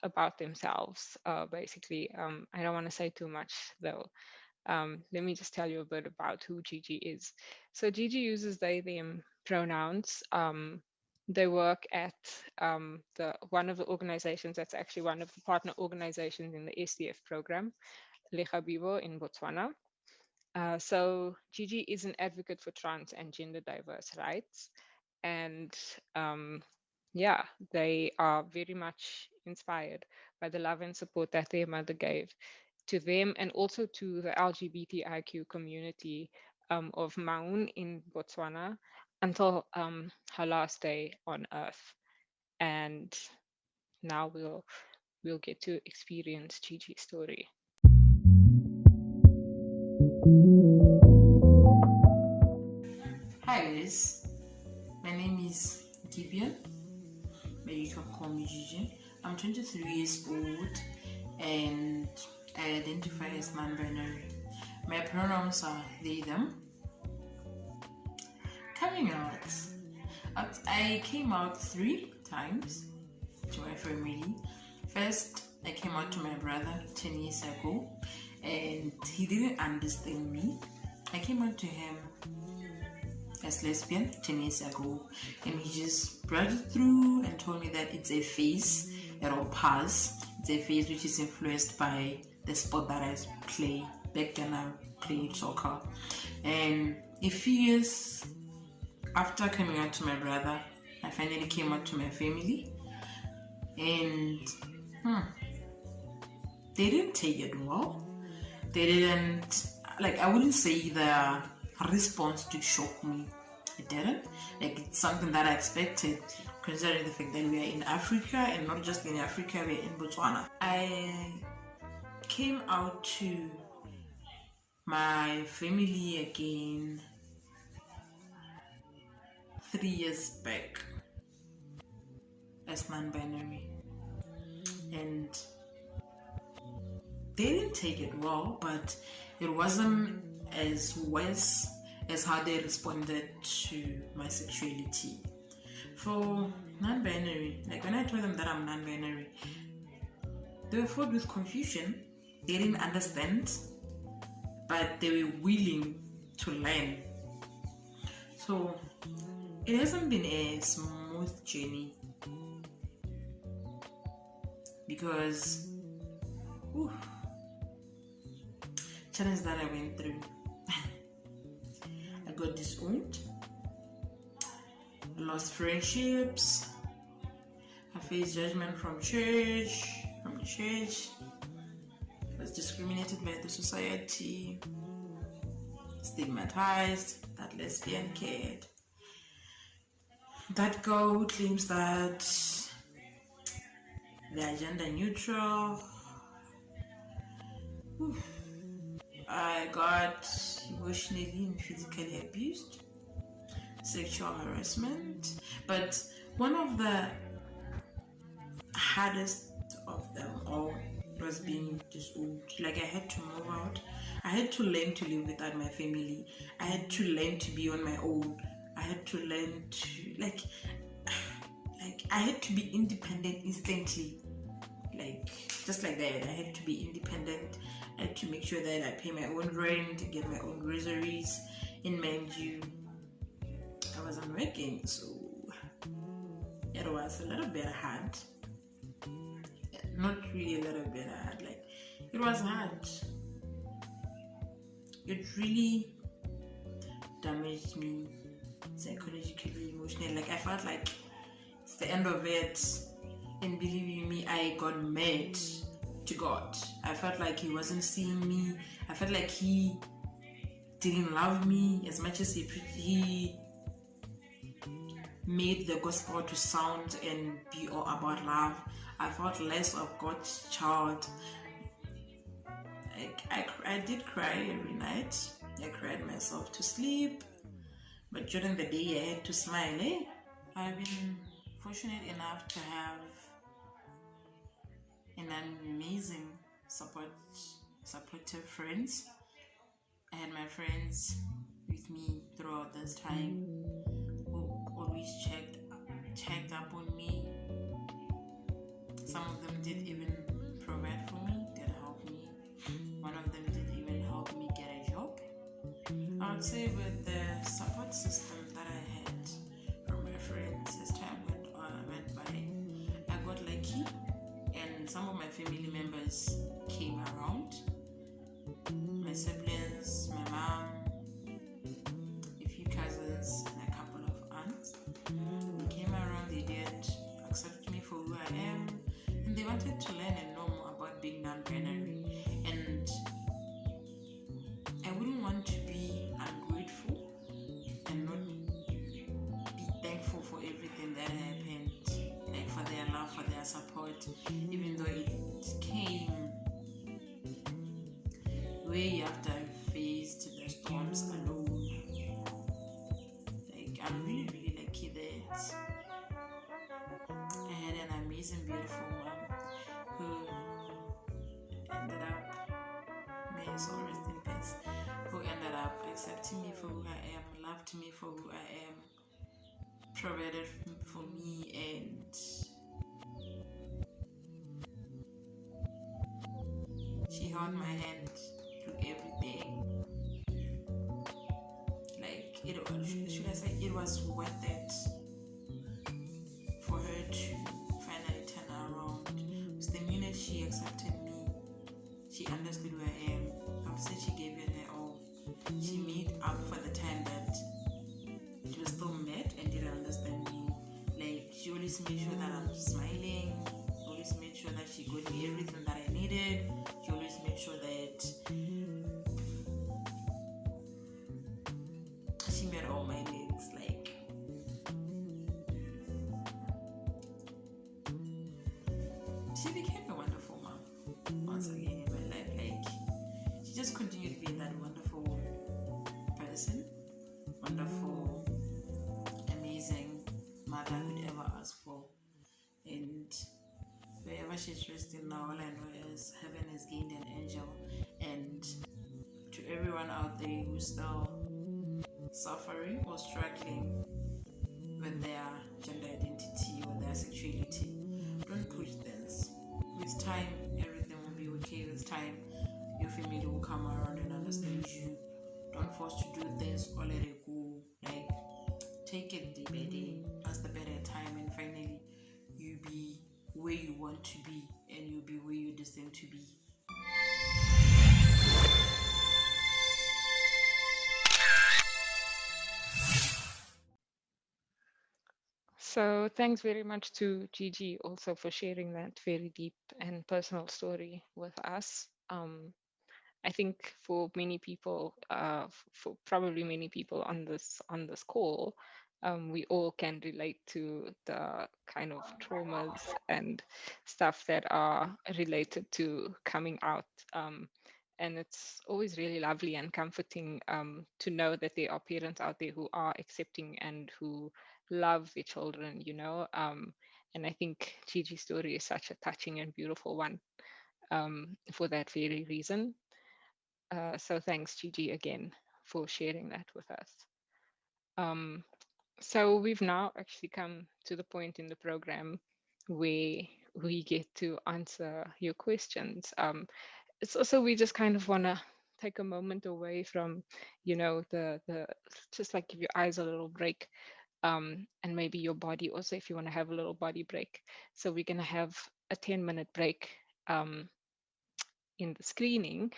about themselves basically. I don't want to say too much though. Let me just tell you a bit about who Gigi is. So Gigi uses they them pronouns. They work at the one of the organizations that's actually one of the partner organizations in the SDF program, LEGABIBO in Botswana. So Gigi is an advocate for trans and gender diverse rights. And yeah, they are very much inspired by the love and support that their mother gave to them and also to the LGBTIQ community of Maun in Botswana until her last day on earth. And now we'll get to experience Gigi's story. Hi guys, my name is Gibeon, but you can call me Gigi. I'm 23 years old and I identify as non-binary. My pronouns are they, them. Coming out, I came out 3 times to my family. First, I came out to my brother 10 years ago and he didn't understand me. I came out to him as lesbian 10 years ago and he just brought it through and told me that it's a phase, it'll pass. It's a phase which is influenced by the sport that I play. Back then I played soccer, and a few years after coming out to my brother, I finally came out to my family, and they didn't take it well. They didn't, like, I wouldn't say the response did shock me. It didn't. Like, it's something that I expected, considering the fact that we are in Africa, and not just in Africa, we're in Botswana. I came out to my family again 3 years back as non-binary, and they didn't take it well, but it wasn't as worse as how they responded to my sexuality. For non-binary, like when I told them that I'm non-binary, they were filled with confusion. They didn't understand, but they were willing to learn. So it hasn't been a smooth journey because challenge that I went through. I got disowned, I lost friendships, I faced judgment from the church, I was discriminated by the society, stigmatized, that lesbian kid, that girl who claims that they are gender neutral. I got emotionally and physically abused, sexual harassment, but one of the hardest of them all was being disowned. Like, I had to move out. I had to learn to live without my family. I had to learn to be on my own. I had to learn to like I had to be independent instantly. Like, just like that, I had to be independent. I had to make sure that I pay my own rent, get my own groceries. And mind you, I wasn't working, so it was a little bit hard. Not really a little bit hard, like, it was hard. It really damaged me psychologically, emotionally. Like, I felt like it's the end of it. And believe me, I got mad to God. I felt like he wasn't seeing me. I felt like he didn't love me as much as he made the gospel to sound and be all about love. I felt less of God's child. I did cry every night. I cried myself to sleep, but during the day I had to smile. I've been fortunate enough to have an amazing supportive friends. I had my friends with me throughout this time who always checked up on me. Some of them did even provide for me, did help me. One of them did even help me get a job. I would say with the support system that I had from my friends as time went by, I got lucky, and some of my family members came around. My siblings, my mom, a few cousins, and a couple of aunts. They came around, they did accept me for who I am, and they wanted to learn and know more about being non-binary. And I wouldn't want to be ungrateful and not be thankful for everything that happened, like for their love, for their support, even though it came way after I faced the storms alone. Like, I'm really, really lucky that I had an amazing, beautiful mom who ended up, may his soul rest in peace, who ended up accepting me for who I am, loved me for who I am, provided for me, and she held my hand through everything. Like, should I say, it was worth it for her to finally turn around. Because the minute she accepted me, she understood who I am. I would say she gave it her all. She made up for the time that she was still mad and didn't understand me. Like, she always made sure that I'm smiling. She always made sure that she got me everything that I needed. She always made sure that she met all my needs. Like, she became a wonderful mom once again in my life. Like, she just continued to be that wonderful person, wonderful, amazing mother I could ever ask for. And wherever she's resting now, all I know is heaven has gained an angel. And to everyone out there who's still suffering or struggling with their gender identity or their sexuality, don't push things. With time, everything will be okay. With time, your family will come around and understand you. Don't force to do things or let it go. Like, take it day by day, as the better time, and finally you be where you want to be, and you'll be where you're destined to be. So thanks very much to Gigi also for sharing that very deep and personal story with us. I think for many people, for probably many people on this call, we all can relate to the kind of traumas and stuff that are related to coming out. And it's always really lovely and comforting to know that there are parents out there who are accepting and who love their children, you know. And I think Gigi's story is such a touching and beautiful one for that very reason. So thanks, Gigi, again for sharing that with us. So we've now actually come to the point in the program where we get to answer your questions. It's also, we just kind of want to take a moment away from, you know, the just like give your eyes a little break, and maybe your body also, if you want to have a little body break. So we're going to have a 10-minute break in the screening,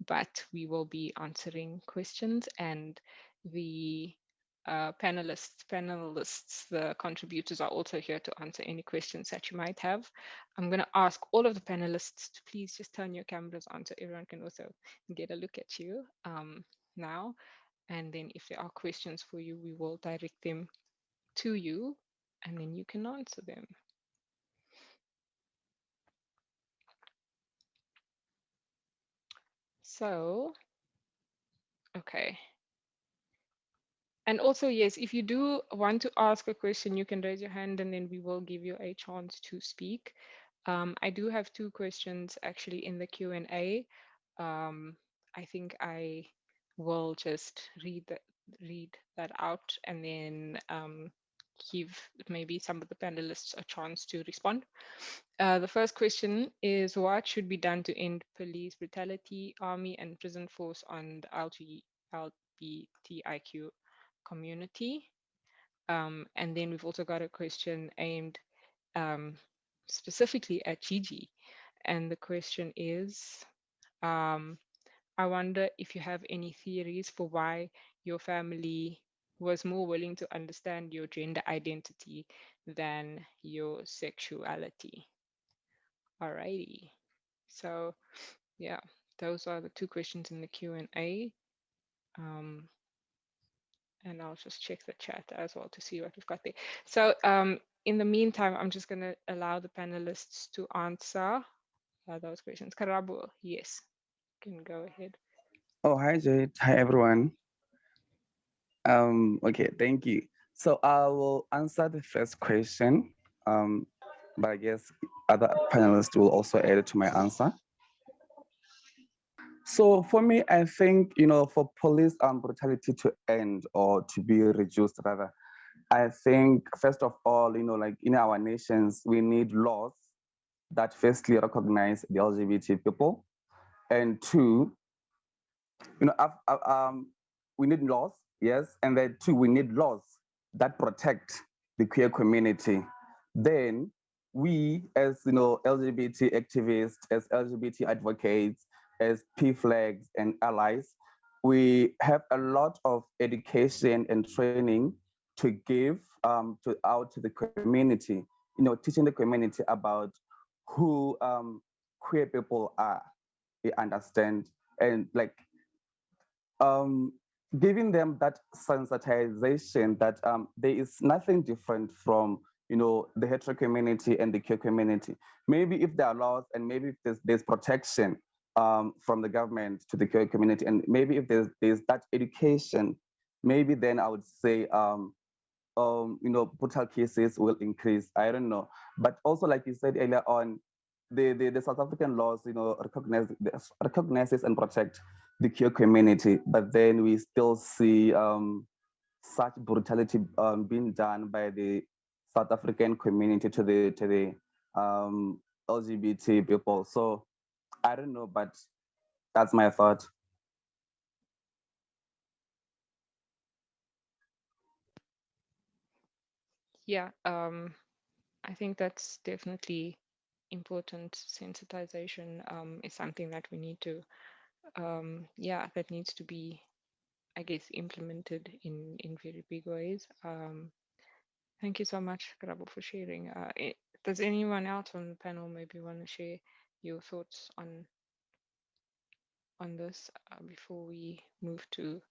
but we will be answering questions, and the panelists, the contributors are also here to answer any questions that you might have. I'm going to ask all of the panelists to please just turn your cameras on so everyone can also get a look at you now. And then if there are questions for you, we will direct them to you, and then you can answer them. So, okay. And also, yes, if you do want to ask a question, you can raise your hand and then we will give you a chance to speak. I do have two questions actually in the Q&A. I think I will just read that out and then give maybe some of the panelists a chance to respond. The first question is, what should be done to end police brutality, army and prison force on the LGBTIQ community? And then we've also got a question aimed specifically at Gigi. And the question is, I wonder if you have any theories for why your family was more willing to understand your gender identity than your sexuality. Alrighty. So yeah, those are the two questions in the Q&A. And I'll just check the chat as well to see what we've got there. So in the meantime, I'm just going to allow the panelists to answer those questions. Karabo, yes, you can go ahead. Oh, hi, Jade. Hi, everyone. Okay, thank you. So I will answer the first question, but I guess other panelists will also add to my answer. So for me, I think, for police brutality to end or to be reduced rather, I think, first of all, like in our nations, we need laws that firstly recognize the LGBT people. And two, we need laws, yes. And then two, we need laws that protect the queer community. Then we, as LGBT activists, as LGBT advocates, as PFLAGs and allies, we have a lot of education and training to give to the community, teaching the community about who queer people are, they understand, and like giving them that sensitization that there is nothing different from the hetero community and the queer community. Maybe if there are laws and maybe if there's protection from the government to the queer community, and maybe if there's that education, maybe then I would say brutal cases will increase. I don't know, but also like you said earlier on, the South African laws, recognizes and protect the queer community, but then we still see such brutality being done by the South African community to the LGBT people. So I don't know, but that's my thought. Yeah, I think that's definitely important. Sensitization is something that we need to, that needs to be, I guess, implemented in very big ways. Thank you so much, Grabo, for sharing. Does anyone else on the panel maybe want to share your thoughts on this before we move to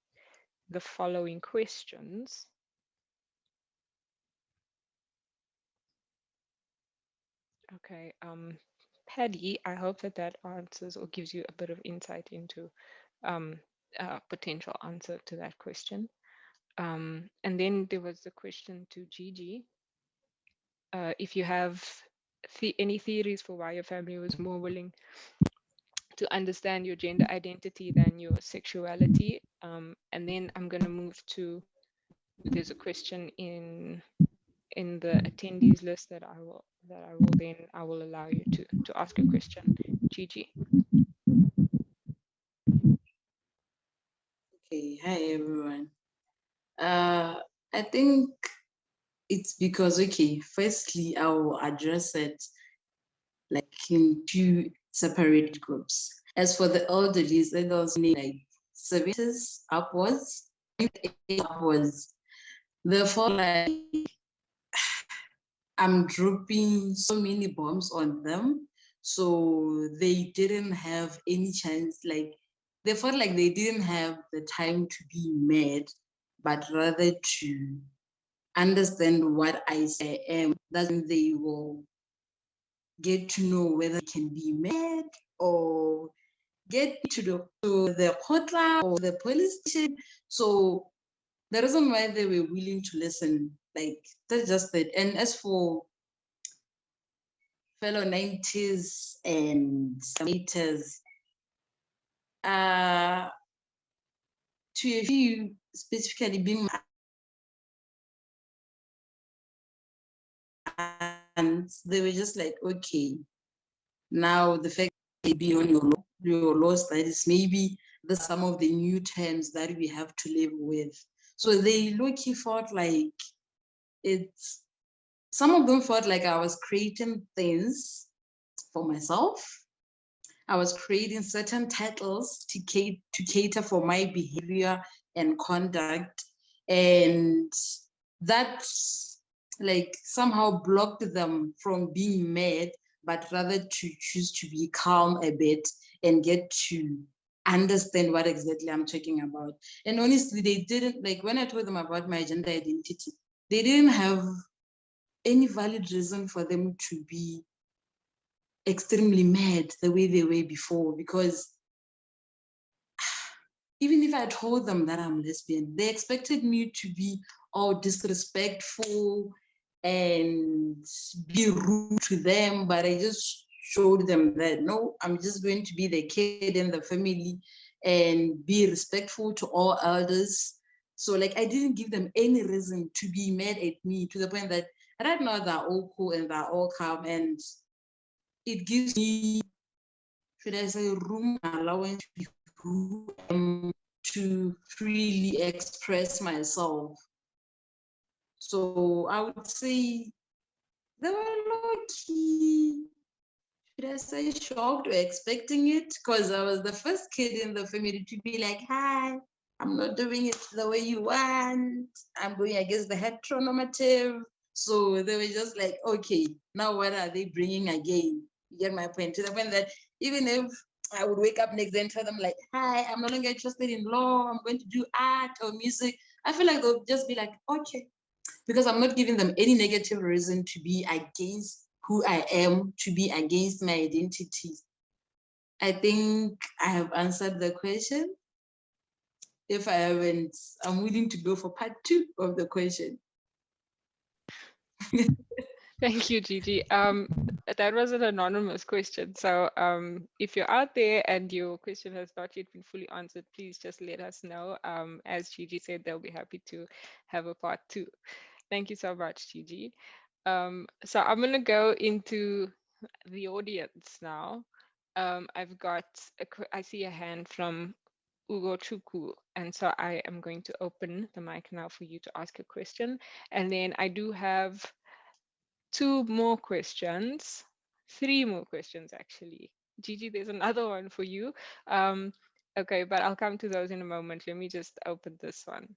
the following questions? Okay, Paddy, I hope that answers or gives you a bit of insight into a potential answer to that question. And then there was the question to Gigi. If you have any theories for why your family was more willing to understand your gender identity than your sexuality. And then I'm going to move to, there's a question in the attendees list that I will allow you to ask a question. Gigi. Okay, hi everyone. I think it's because, okay, firstly, I will address it like in two separate groups. As for the elderly, they also need like 70s upwards, upwards. Therefore, like I'm dropping so many bombs on them, so they didn't have any chance. Like they felt like they didn't have the time to be mad, but rather to understand what I say am. That's when they will get to know whether they can be mad or get to the hotline or the police station. So the reason why they were willing to listen, like that's just it. And as for fellow 90s and 80s, to a few specifically being and they were just like, okay, now the fact may be on your law studies, maybe the some of the new terms that we have to live with. So they low-key felt like some of them felt like I was creating things for myself. I was creating certain titles to cater for my behavior and conduct. And that like somehow blocked them from being mad, but rather to choose to be calm a bit and get to understand what exactly I'm talking about. And honestly, they didn't, like when I told them about my gender identity, they didn't have any valid reason for them to be extremely mad the way they were before, because even if I told them that I'm lesbian, they expected me to be all disrespectful and be rude to them, but I just showed them that no, I'm just going to be the kid in the family and be respectful to all elders. So like I didn't give them any reason to be mad at me, to the point that right now they're all cool and they're all calm, and it gives me, should I say, room and allowance to be who I am, to freely express myself. So I would say they were lucky. Should I say shocked or expecting it? Because I was the first kid in the family to be like, hi, I'm not doing it the way you want. I'm going against the heteronormative. So they were just like, okay, now what are they bringing again? You get my point? To the point that even if I would wake up next day and tell them like, hi, I'm no longer interested in law, I'm going to do art or music, I feel like they'll just be like, okay, because I'm not giving them any negative reason to be against who I am, to be against my identity. I think I have answered the question. If I haven't, I'm willing to go for part 2 of the question. Thank you, Gigi. That was an anonymous question. So if you're out there and your question has not yet been fully answered, please just let us know. As Gigi said, they'll be happy to have a part 2. Thank you so much, Gigi. So I'm going to go into the audience now. I've got, I see a hand from Ugo Chuku, and so I am going to open the mic now for you to ask a question. And then I do have 2 more questions, 3 more questions actually. Gigi, there's another one for you. Okay, but I'll come to those in a moment. Let me just open this one.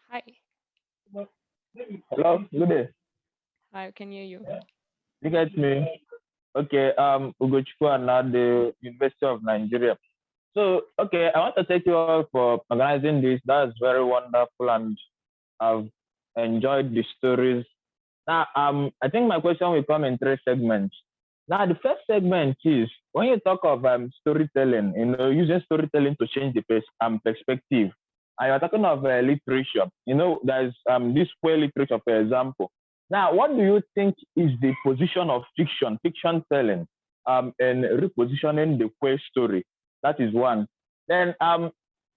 Hi. Hello, good day. I can hear you. You get me? Okay, Ugo Chukwu and now the University of Nigeria. So, okay, I want to thank you all for organizing this. That's very wonderful, and I've enjoyed the stories. Now, I think my question will come in 3 segments. Now, the first segment is when you talk of storytelling, using storytelling to change the perspective. And you're talking of literature. There's this queer literature, for example. Now, what do you think is the position of fiction telling, and repositioning the queer story? That is one. Then,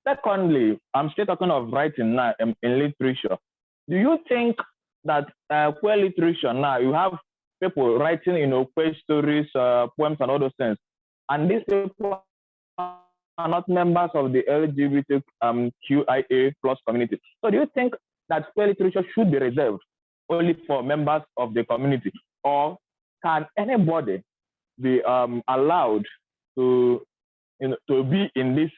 secondly, I'm still talking of writing now in literature. Do you think that queer literature now, you have people writing, queer stories, poems, and all those things, and these people are not members of the LGBTQIA plus community? So, do you think that queer literature should be reserved only for members of the community, or can anybody be allowed to be in this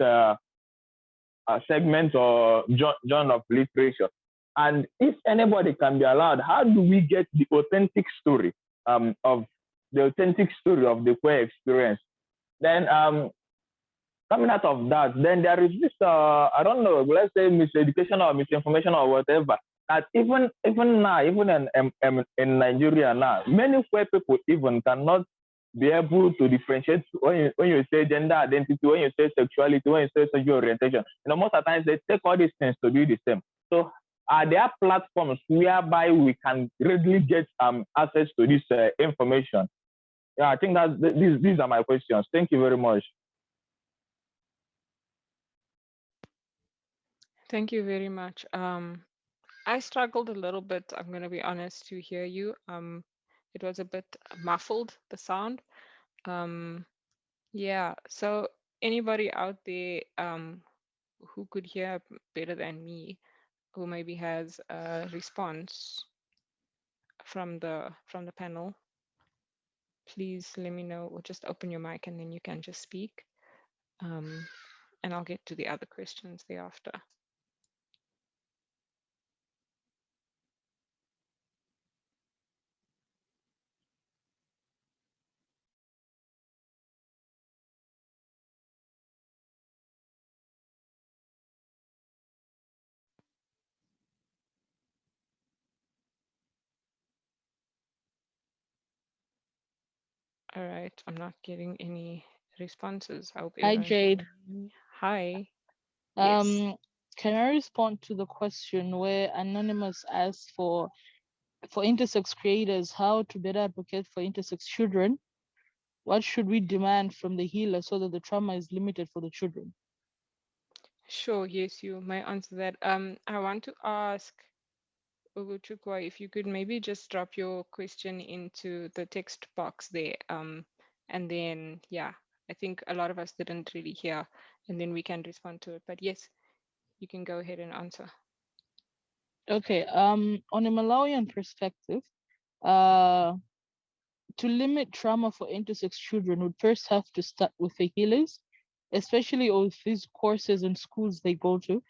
segment or genre of literature? And if anybody can be allowed, how do we get the authentic story of the queer experience? Then coming out of that, then there is this I don't know, let's say miseducation or misinformation or whatever, that even now, even in Nigeria now, many queer people even cannot be able to differentiate when you say gender identity, when you say sexuality, when you say sexual orientation. Most of the times they take all these things to do the same. So are there platforms whereby we can readily get access to this information? Yeah, I think that these are my questions. Thank you very much. Thank you very much. I struggled a little bit, I'm going to be honest, to hear you. It was a bit muffled, the sound. Yeah, so anybody out there who could hear better than me, who maybe has a response from the panel, please let me know, or just open your mic and then you can just speak. And I'll get to the other questions thereafter. All right, I'm not getting any responses. I hope Hi, everyone Jade. can hear me. Hi. Yes. Can I respond to the question where Anonymous asked for intersex creators how to better advocate for intersex children? What should we demand from the healer so that the trauma is limited for the children? Sure, yes, you may answer that. I want to ask Ugochukwu if you could maybe just drop your question into the text box there. And then, yeah, I think a lot of us didn't really hear, and then we can respond to it. But yes, you can go ahead and answer. Okay, on a Malawian perspective, to limit trauma for intersex children would first have to start with the healers, especially with these courses and schools they go to.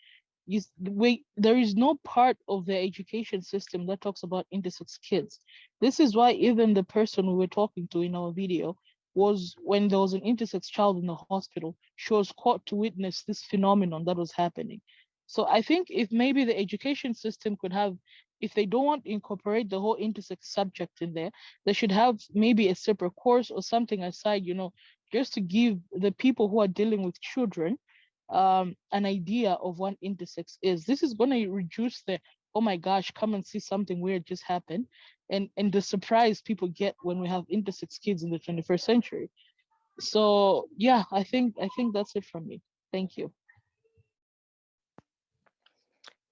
There is no part of the education system that talks about intersex kids. This is why even the person we were talking to in our video was, when there was an intersex child in the hospital, she was caught to witness this phenomenon that was happening. So I think if maybe the education system could have, if they don't want to incorporate the whole intersex subject in there, they should have maybe a separate course or something aside, just to give the people who are dealing with children an idea of what intersex is. This is going to reduce the, oh my gosh, come and see something weird just happened, and the surprise people get when we have intersex kids in the 21st century. So yeah, I think that's it from me. Thank you.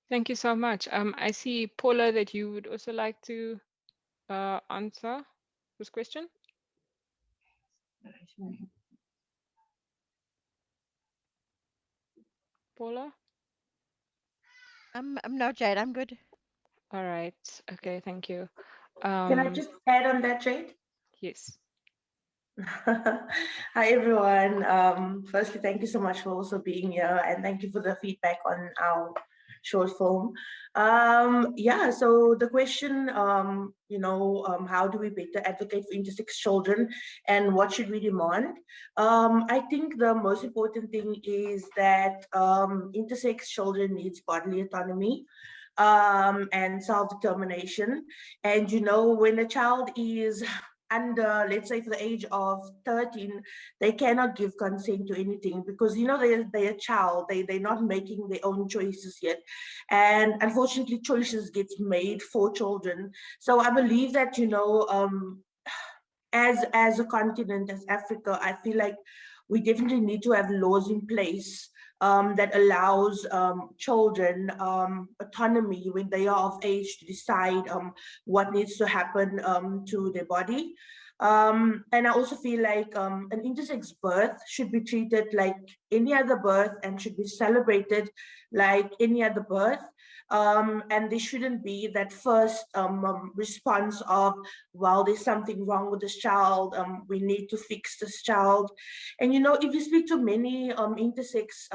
Thank you so much. I see, Paula, that you would also like to answer this question. Paula? I'm no, Jade, I'm good. All right. Okay, thank you. Can I just add on that, Jade? Yes. Hi, everyone. Firstly, thank you so much for also being here, and thank you for the feedback on our short film. Yeah, so the question, how do we better advocate for intersex children and what should we demand? I think the most important thing is that intersex children needs bodily autonomy and self-determination. And, when a child is under, let's say, for the age of 13, they cannot give consent to anything because they're a child. They're not making their own choices yet, and unfortunately choices get made for children. So I believe that as a continent, as Africa, I feel like we definitely need to have laws in place that allows children autonomy when they are of age to decide what needs to happen to their body. And I also feel like an intersex birth should be treated like any other birth and should be celebrated like any other birth. And there shouldn't be that first response of, well, there's something wrong with this child, we need to fix this child. And if you speak to many intersex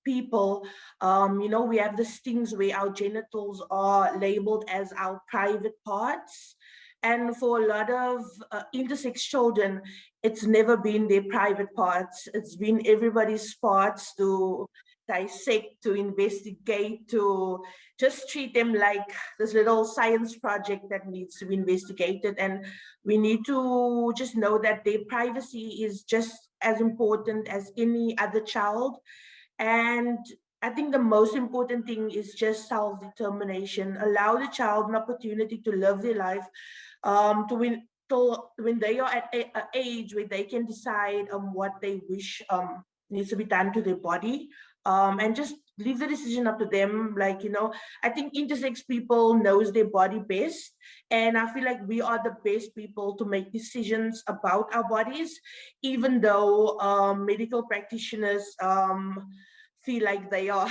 people, we have these things where our genitals are labeled as our private parts. And for a lot of intersex children, it's never been their private parts. It's been everybody's parts to dissect, to investigate, to just treat them like this little science project that needs to be investigated. And we need to just know that their privacy is just as important as any other child. And I think the most important thing is just self-determination. Allow the child an opportunity to live their life, to when they are at an age where they can decide what they wish needs to be done to their body, and just leave the decision up to them. Like, you know, I think intersex people knows their body best, and I feel like we are the best people to make decisions about our bodies, even though medical practitioners feel like they are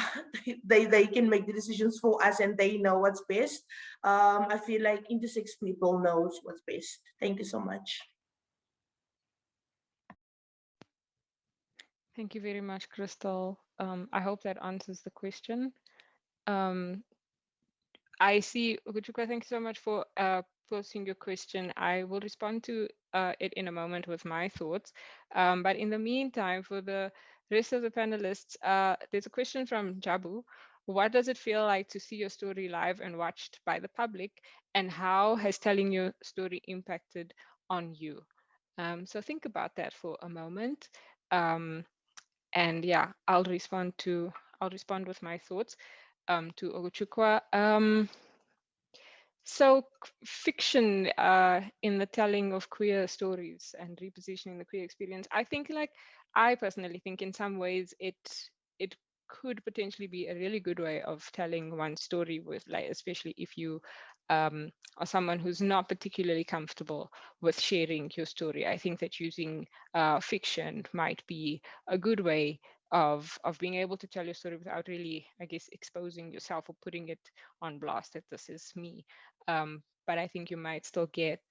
they can make the decisions for us and they know what's best. I feel like intersex people knows what's best. Thank you so much. Thank you very much, Crystal. I hope that answers the question. I see, Ugochukwu, thank you so much for posting your question. I will respond to it in a moment with my thoughts. But in the meantime, for the rest of the panelists, there's a question from Jabu. What does it feel like to see your story live and watched by the public? And how has telling your story impacted on you? So think about that for a moment. And yeah, I'll respond with my thoughts to Ogochukwu. So fiction in the telling of queer stories and repositioning the queer experience, I personally think in some ways it could potentially be a really good way of telling one story with, like, especially if you are someone who's not particularly comfortable with sharing your story. I think that using fiction might be a good way of being able to tell your story without really, I guess, exposing yourself or putting it on blast that this is me. But I think you might still get,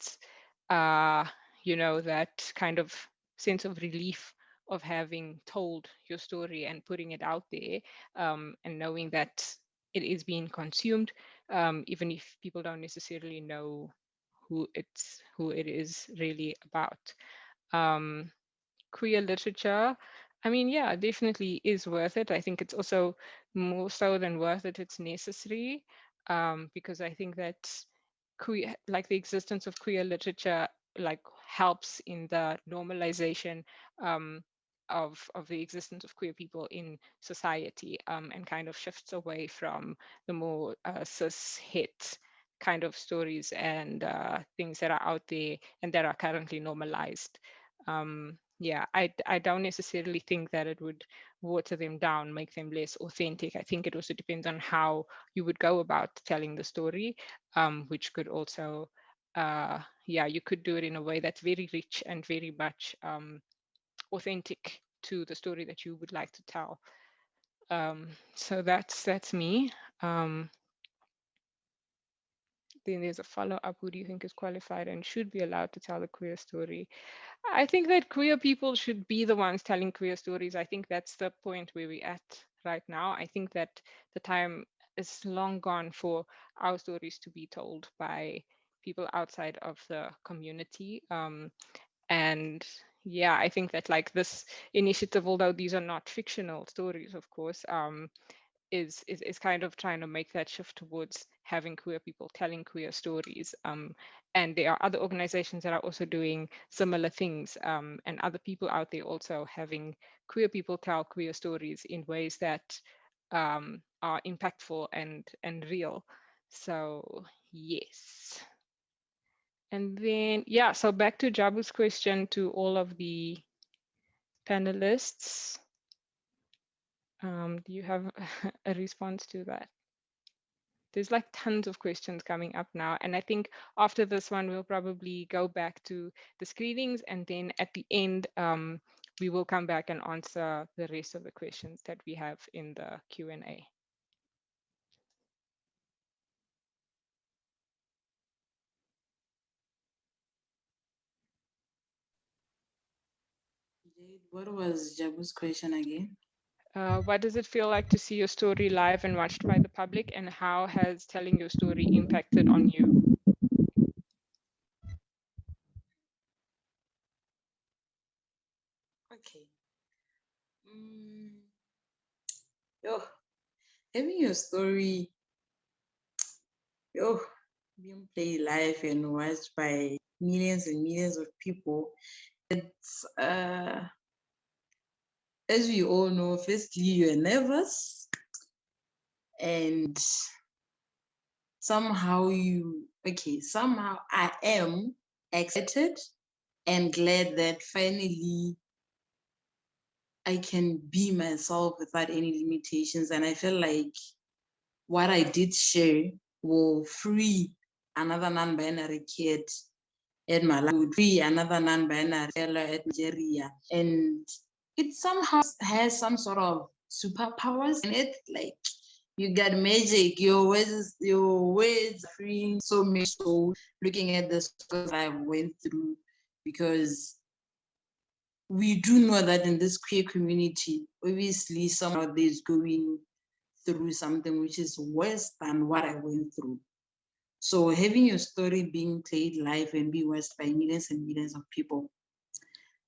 that kind of sense of relief of having told your story and putting it out there, and knowing that it is being consumed, even if people don't necessarily know who it is really about. Queer literature, I mean, yeah, definitely is worth it. I think it's also more so than worth it, it's necessary, because I think that queer, like the existence of queer literature, like helps in the normalization of the existence of queer people in society, and kind of shifts away from the more cis het kind of stories and things that are out there and that are currently normalized. Yeah, I don't necessarily think that it would water them down, make them less authentic. I think it also depends on how you would go about telling the story, which could also, you could do it in a way that's very rich and very much authentic to the story that you would like to tell. So that's me. Then there's a follow-up. Who do you think is qualified and should be allowed to tell a queer story? I think that queer people should be the ones telling queer stories. I think that's the point where we're at right now. I think that the time is long gone for our stories to be told by people outside of the community. And yeah, I think that, like, this initiative, although these are not fictional stories, of course, is kind of trying to make that shift towards having queer people telling queer stories. And there are other organizations that are also doing similar things, and other people out there also having queer people tell queer stories in ways that are impactful and real. So yes. And then, yeah, so back to Jabu's question to all of the panelists. Do you have a response to that? There's like tons of questions coming up now. And I think after this one, we'll probably go back to the screenings. And then at the end, we will come back and answer the rest of the questions that we have in the Q&A. What was Jabu's question again? What does it feel like to see your story live and watched by the public, and how has telling your story impacted on you? Okay. Yo, having your story, being played live and watched by millions and millions of people, it's as we all know, firstly you're nervous, and somehow I am excited and glad that finally I can be myself without any limitations. And I feel like what I did share will free another non-binary kid at Malawi, would free another non-binary fellow at Nigeria. And it somehow has some sort of superpowers in it. Like, you got magic, your words freeing so many souls looking at the struggles I went through, because we do know that in this queer community, obviously someone out there is going through something which is worse than what I went through. So having your story being played live and be watched by millions and millions of people,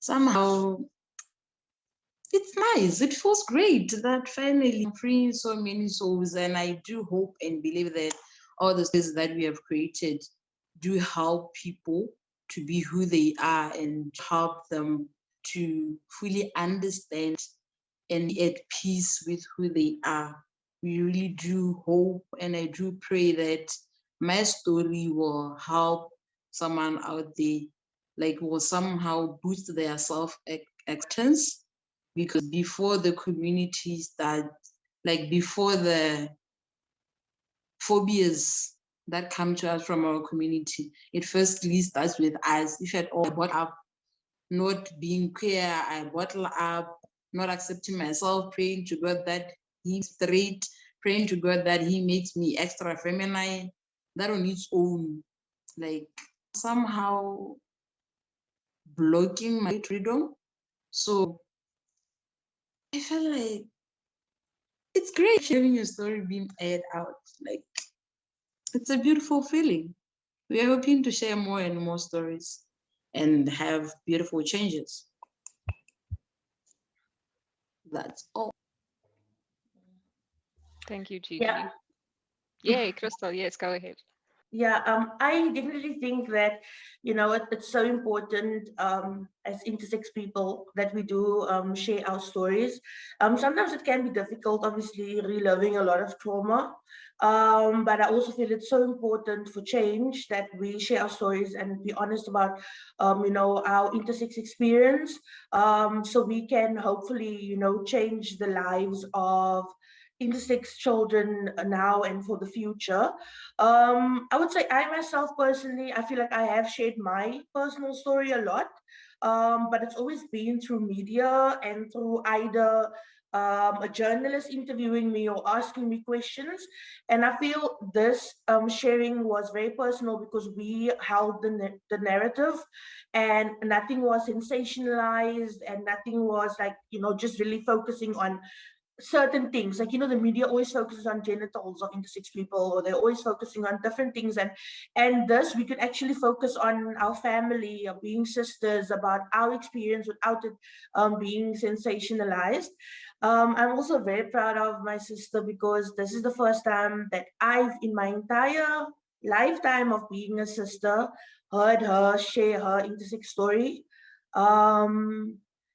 somehow it's nice. It feels great that finally I'm freeing so many souls. And I do hope and believe that all the things that we have created do help people to be who they are and help them to fully understand and be at peace with who they are. We really do hope, and I do pray that my story will help someone out there, like will somehow boost their self-acceptance, because before the community starts, like before the phobias that come to us from our community, it firstly starts with us. If at all I brought up not being queer, I bottle up, not accepting myself, praying to God that He's straight, praying to God that He makes me extra feminine, that on its own, like somehow blocking my freedom. So I feel like it's great having your story being aired out. Like, it's a beautiful feeling. We are hoping to share more and more stories and have beautiful changes. That's all. Thank you, Gigi. Yeah. Yay, Crystal, yes, go ahead. Yeah, I definitely think that, it's so important as intersex people that we do share our stories. Sometimes it can be difficult, obviously, reliving a lot of trauma. But I also feel it's so important for change that we share our stories and be honest about, our intersex experience, so we can hopefully, change the lives of intersex children now and for the future. I would say I myself personally, I feel like I have shared my personal story a lot, but it's always been through media and through either a journalist interviewing me or asking me questions. And I feel this sharing was very personal because we held the narrative, and nothing was sensationalized, and nothing was like, just really focusing on certain things. Like, the media always focuses on genitals of intersex people, or they're always focusing on different things, and thus we could actually focus on our family, being sisters, about our experience without it being sensationalized. I'm also very proud of my sister because this is the first time that I've, in my entire lifetime of being a sister, heard her share her intersex story.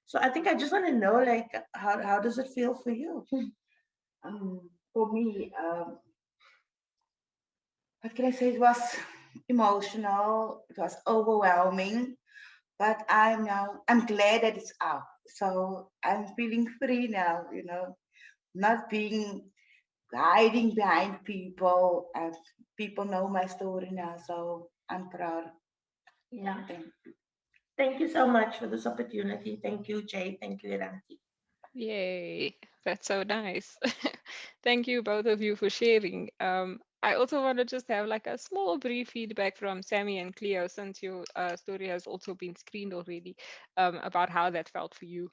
So I think I just want to know, like, how does it feel for you? For me, what can I say? It was emotional. It was overwhelming, but I'm glad that it's out. So I'm feeling free now. Not being hiding behind people, and people know my story now. So I'm proud. Yeah. Thank you so much for this opportunity. Thank you, Jay. Thank you, Iranti. Yay, that's so nice. Thank you both of you for sharing. I also want to just have like a small brief feedback from Sammy and Cleo, since your story has also been screened already, about how that felt for you.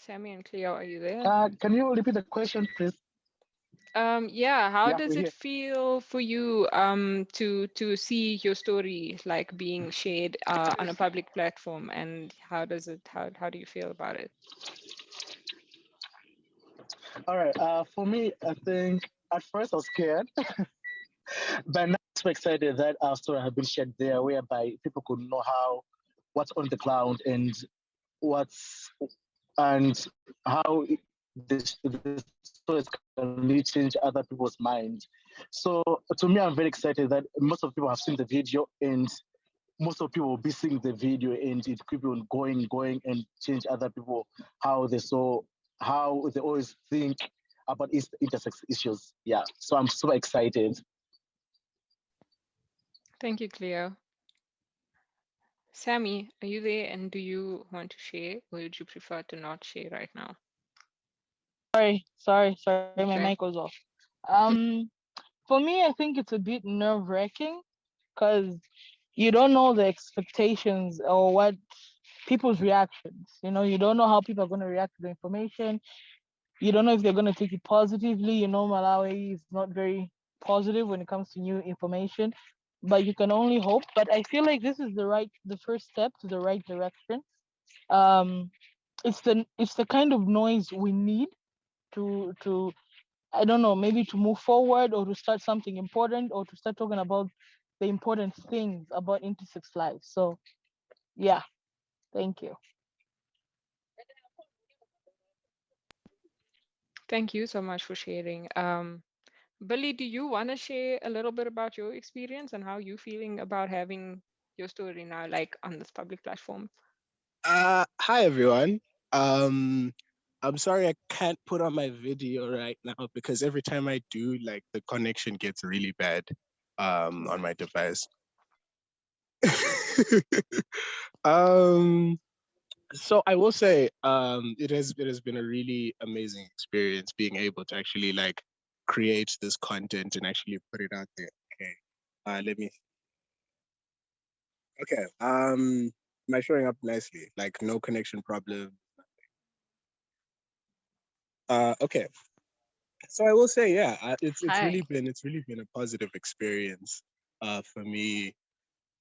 Sammy and Cleo, are you there? Can you repeat the question, please? Yeah, how Yeah, does we're it here. feel for you to see your story like being shared on a public platform, and how do you feel about it? All right. For me, I think at first I was scared, but now I'm so excited that our story has been shared there, whereby people could know what's on the ground what's and how the stories can really change other people's minds. So to me, I'm very excited that most of people have seen the video, and most of people will be seeing the video, and it keep on going, and change other people how they always think about intersex issues. Yeah, so I'm super excited. Thank you, Cleo. Sammy, are you there, and do you want to share, or would you prefer to not share right now? Sorry, my Okay. mic was off. Um, for me, I think it's a bit nerve-wracking because you don't know the expectations or what people's reactions. You don't know how people are going to react to the information. You don't know if they're going to take it positively. Malawi is not very positive when it comes to new information, but you can only hope. But I feel like this is the first step to the right direction. Um, it's the kind of noise we need to I don't know, maybe to move forward or to start something important or to start talking about the important things about intersex life. So yeah, thank you. Thank you so much for sharing. Billy, do you want to share a little bit about your experience and how you feeling about having your story now, like on this public platform? Hi everyone. I'm sorry I can't put on my video right now because every time I do, like the connection gets really bad on my device. um so I will say it has been a really amazing experience being able to actually like create this content and actually put it out there. Okay. Let me okay. Am I showing up nicely? Like no connection problem. Okay. So I will say, yeah, it's Hi. really been a positive experience for me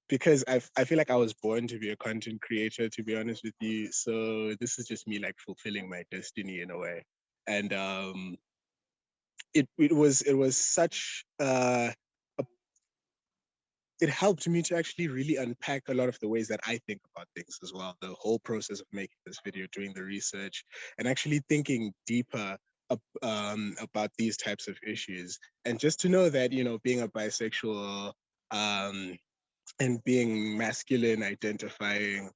because I feel like I was born to be a content creator, to be honest with you. So this is just me like fulfilling my destiny in a way. And it was such it helped me to actually really unpack a lot of the ways that I think about things as well. The whole process of making this video, doing the research, and actually thinking deeper about these types of issues. And just to know that, being a bisexual and being masculine identifying,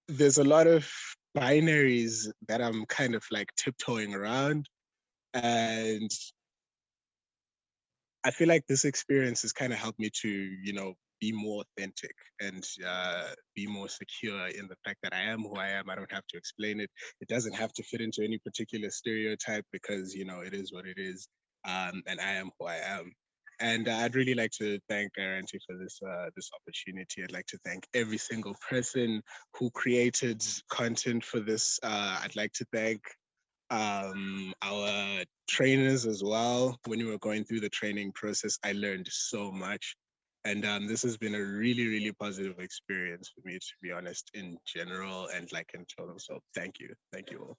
there's a lot of binaries that I'm kind of like tiptoeing around. And I feel like this experience has kind of helped me to, be more authentic and be more secure in the fact that I am who I am. I don't have to explain it. It doesn't have to fit into any particular stereotype because, it is what it is. And I am who I am. And I'd really like to thank Iranti for this opportunity. I'd like to thank every single person who created content for this. I'd like to thank our trainers as well. When we were going through the training process, I learned so much. And this has been a really, really positive experience for me, to be honest, in general and like in total. So thank you. Thank you all.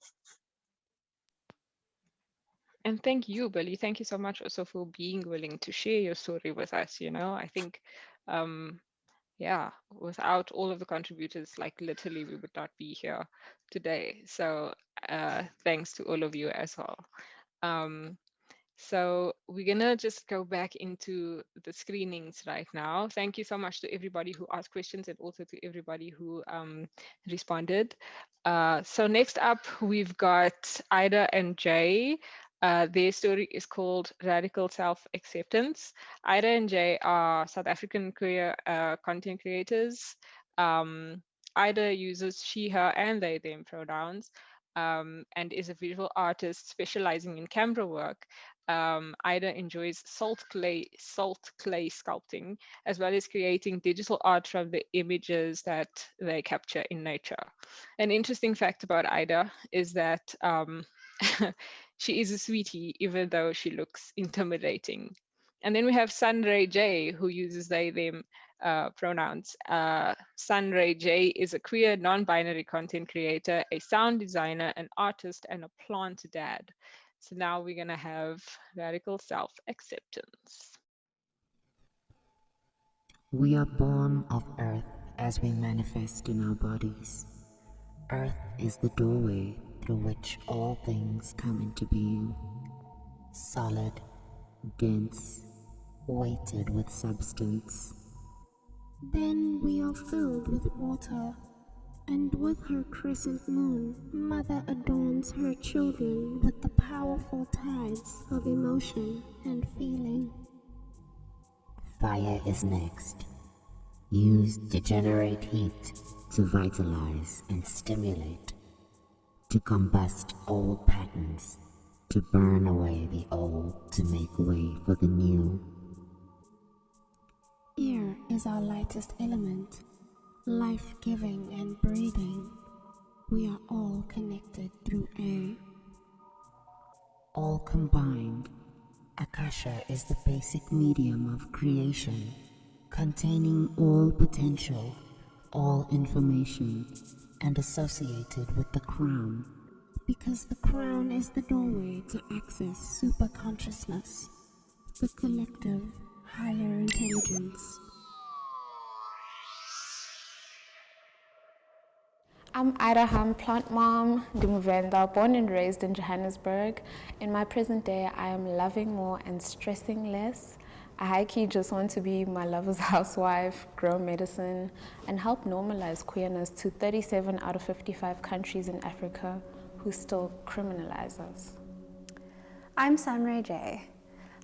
And thank you, Billy. Thank you so much also for being willing to share your story with us. I think, yeah, without all of the contributors, like literally we would not be here today. So thanks to all of you as well. So we're gonna just go back into the screenings right now. Thank you so much to everybody who asked questions and also to everybody who responded. So next up, we've got Ida and Jay. Their story is called Radical Self-Acceptance. Ida and Jay are South African queer content creators. Ida uses she, her, and they, them pronouns. And is a visual artist specializing in camera work. Ida enjoys salt clay sculpting, as well as creating digital art from the images that they capture in nature. An interesting fact about Ida is that She is a sweetie, even though she looks intimidating. And then we have Sunray J, who uses they, them pronouns. Sunray J is a queer, non-binary content creator, a sound designer, an artist, and a plant dad. So now we're going to have radical self-acceptance. We are born of earth as we manifest in our bodies. Earth is the doorway through which all things come into being. Solid, dense, weighted with substance. Then we are filled with water, and with her crescent moon, Mother adorns her children with the powerful tides of emotion and feeling. Fire is next, used to generate heat, to vitalize and stimulate, to combust old patterns, to burn away the old, to make way for the new. Air is our lightest element, life-giving and breathing. We are all connected through air. All combined, Akasha is the basic medium of creation, containing all potential, all information, and associated with the crown, because the crown is the doorway to access superconsciousness, the collective higher intelligence. I'm Ida Ham, plant mom, Dumuvenda, born and raised in Johannesburg. In my present day, I am loving more and stressing less. I high-key just want to be my lover's housewife, grow medicine, and help normalize queerness to 37 out of 55 countries in Africa who still criminalize us. I'm Sunray J.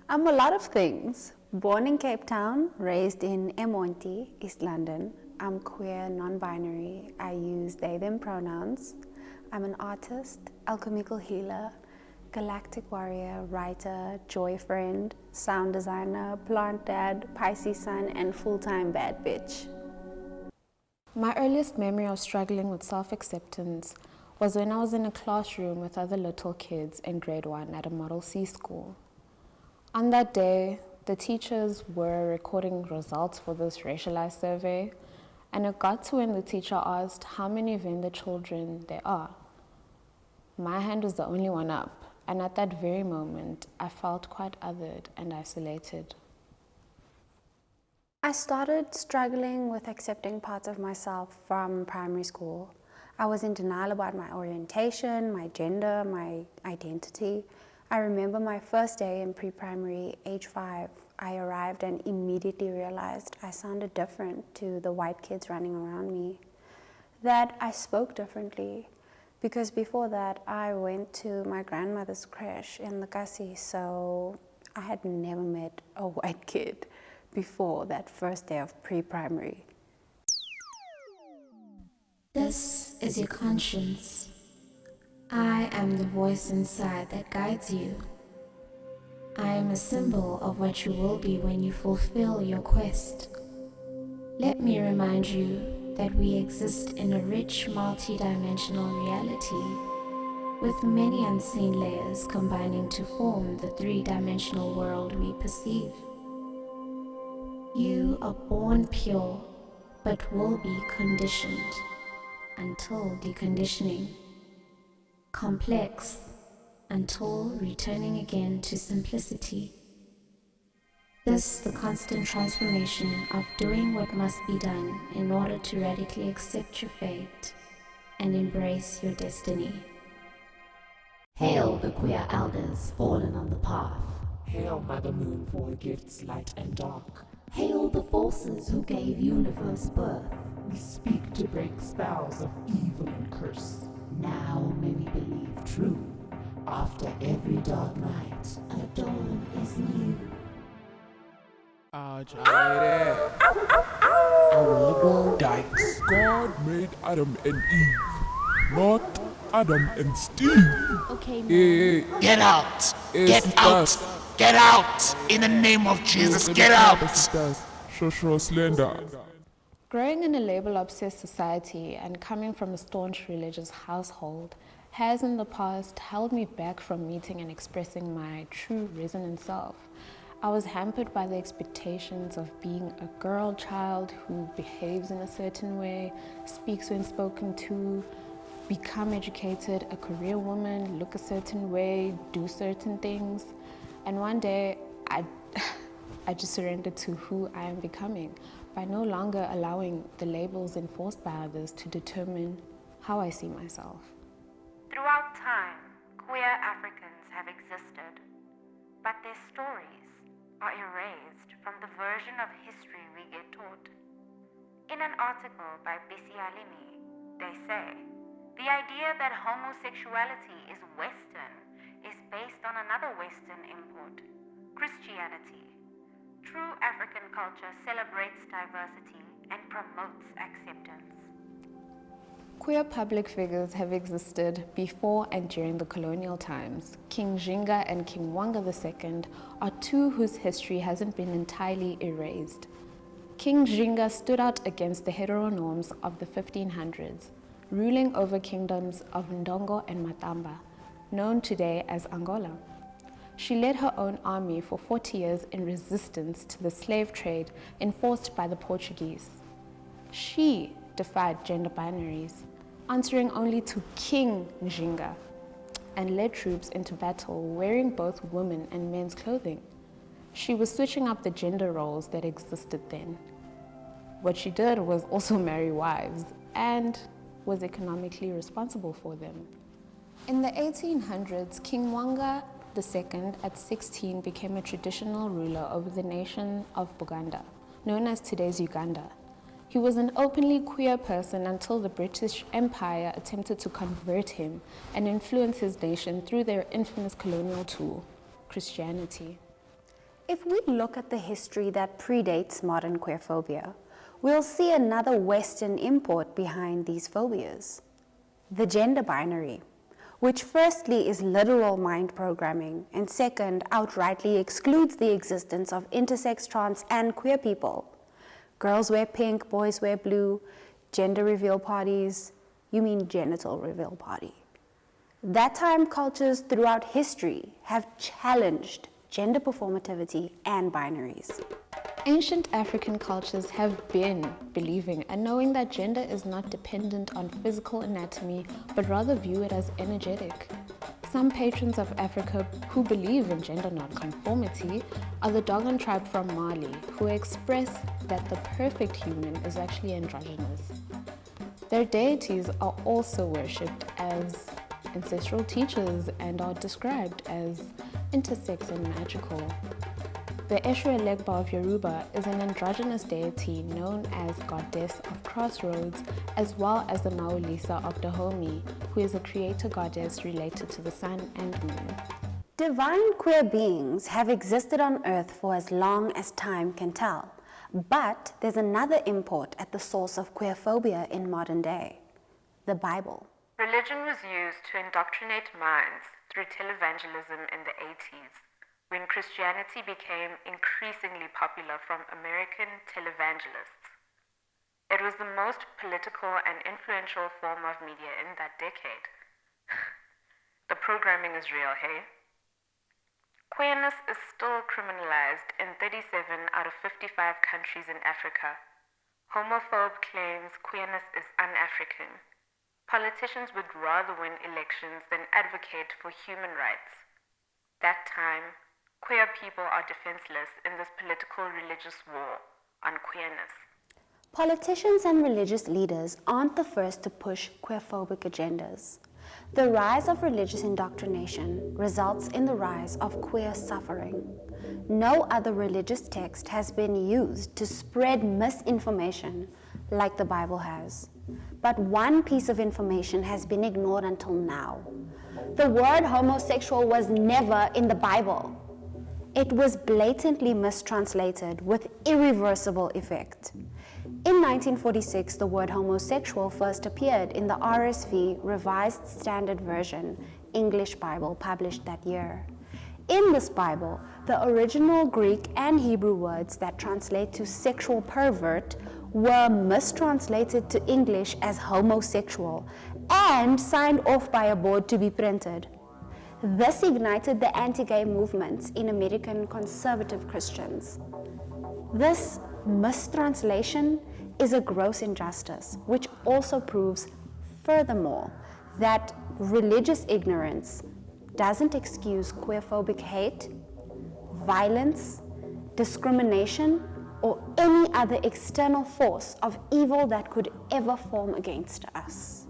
I'm a lot of things. Born in Cape Town, raised in Emonti, East London. I'm queer, non-binary. I use they, them pronouns. I'm an artist, alchemical healer, galactic warrior, writer, joy friend, sound designer, plant dad, Pisces sun, and full-time bad bitch. My earliest memory of struggling with self-acceptance was when I was in a classroom with other little kids in grade 1 at a Model C school. On that day, the teachers were recording results for this racialized survey, and it got to when the teacher asked how many Venda children there are. My hand was the only one up, and at that very moment, I felt quite othered and isolated. I started struggling with accepting parts of myself from primary school. I was in denial about my orientation, my gender, my identity. I remember my first day in pre-primary, age 5. I arrived and immediately realized I sounded different to the white kids running around me. That I spoke differently, because before that I went to my grandmother's creche in Lekasi, so I had never met a white kid before that first day of pre-primary. This is your conscience. I am the voice inside that guides you. I am a symbol of what you will be when you fulfill your quest. Let me remind you that we exist in a rich, multi-dimensional reality, with many unseen layers combining to form the three-dimensional world we perceive. You are born pure, but will be conditioned until deconditioning. Complex until returning again to simplicity. This the constant transformation of doing what must be done in order to radically accept your fate and embrace your destiny. Hail the queer elders fallen on the path. Hail Mother Moon for gifts light and dark. Hail the forces who gave universe birth. We speak to break spells of evil and curse. Now may we believe true. After every dark night, a dawn is new. Dykes. God made Adam and Eve, not Adam and Steve. Okay, Hey, get out! Get out! Get out! In the name of Jesus, get out! Shosho Slender. Growing in a label-obsessed society and coming from a staunch religious household, has in the past held me back from meeting and expressing my true resonant self. I was hampered by the expectations of being a girl child who behaves in a certain way, speaks when spoken to, become educated, a career woman, look a certain way, do certain things. And one day, I just surrendered to who I am becoming by no longer allowing the labels enforced by others to determine how I see myself. Throughout time, queer Africans have existed, but their stories are erased from the version of history we get taught. In an article by Bisi Alimi, they say, the idea that homosexuality is Western is based on another Western import, Christianity. True African culture celebrates diversity and promotes acceptance. Queer public figures have existed before and during the colonial times. King Jinga and King Mwanga II are two whose history hasn't been entirely erased. King Jinga stood out against the heteronorms of the 1500s, ruling over kingdoms of Ndongo and Matamba, known today as Angola. She led her own army for 40 years in resistance to the slave trade enforced by the Portuguese. She defied gender binaries, answering only to King Njinga, and led troops into battle wearing both women and men's clothing. She was switching up the gender roles that existed then. What she did was also marry wives and was economically responsible for them. In the 1800s, King Mwanga II at 16 became a traditional ruler over the nation of Buganda, known as today's Uganda. He was an openly queer person until the British Empire attempted to convert him and influence his nation through their infamous colonial tool, Christianity. If we look at the history that predates modern queerphobia, we'll see another Western import behind these phobias, the gender binary, which firstly is literal mind programming, and second, outrightly excludes the existence of intersex, trans, and queer people. Girls wear pink, boys wear blue, gender reveal parties, you mean genital reveal party. That time cultures throughout history have challenged gender performativity and binaries. Ancient African cultures have been believing and knowing that gender is not dependent on physical anatomy, but rather view it as energetic. Some patrons of Africa who believe in gender nonconformity are the Dogon tribe from Mali, who express that the perfect human is actually androgynous. Their deities are also worshipped as ancestral teachers and are described as intersex and magical. The Eshu Elegba of Yoruba is an androgynous deity known as Goddess of Crossroads, as well as the Maulisa of Dahomey, who is a creator goddess related to the sun and moon. Divine queer beings have existed on Earth for as long as time can tell, but there's another import at the source of queerphobia in modern day, the Bible. Religion was used to indoctrinate minds through televangelism in the 80s, when Christianity became increasingly popular from American televangelists. It was the most political and influential form of media in that decade. The programming is real, hey? Queerness is still criminalized in 37 out of 55 countries in Africa. Homophobe claims queerness is un-African. Politicians would rather win elections than advocate for human rights. That time, queer people are defenseless in this political religious war on queerness. Politicians and religious leaders aren't the first to push queerphobic agendas. The rise of religious indoctrination results in the rise of queer suffering. No other religious text has been used to spread misinformation like the Bible has. But one piece of information has been ignored until now. The word homosexual was never in the Bible. It was blatantly mistranslated with irreversible effect. In 1946, the word homosexual first appeared in the RSV Revised Standard Version English Bible published that year. In this Bible, the original Greek and Hebrew words that translate to sexual pervert were mistranslated to English as homosexual and signed off by a board to be printed. This ignited the anti-gay movement in American conservative Christians. This mistranslation is a gross injustice, which also proves, furthermore, that religious ignorance doesn't excuse queerphobic hate, violence, discrimination, or any other external force of evil that could ever form against us.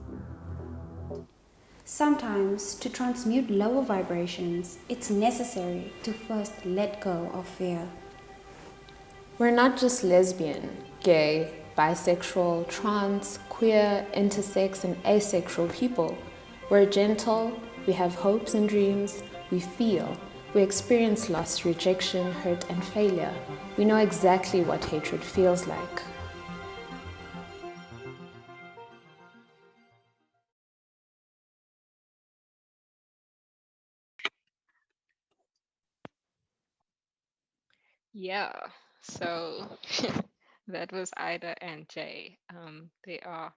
Sometimes, to transmute lower vibrations, it's necessary to first let go of fear. We're not just lesbian, gay, bisexual, trans, queer, intersex, and asexual people. We're gentle, we have hopes and dreams, we feel, we experience loss, rejection, hurt, and failure. We know exactly what hatred feels like. Yeah, so that was Ida and Jay. There are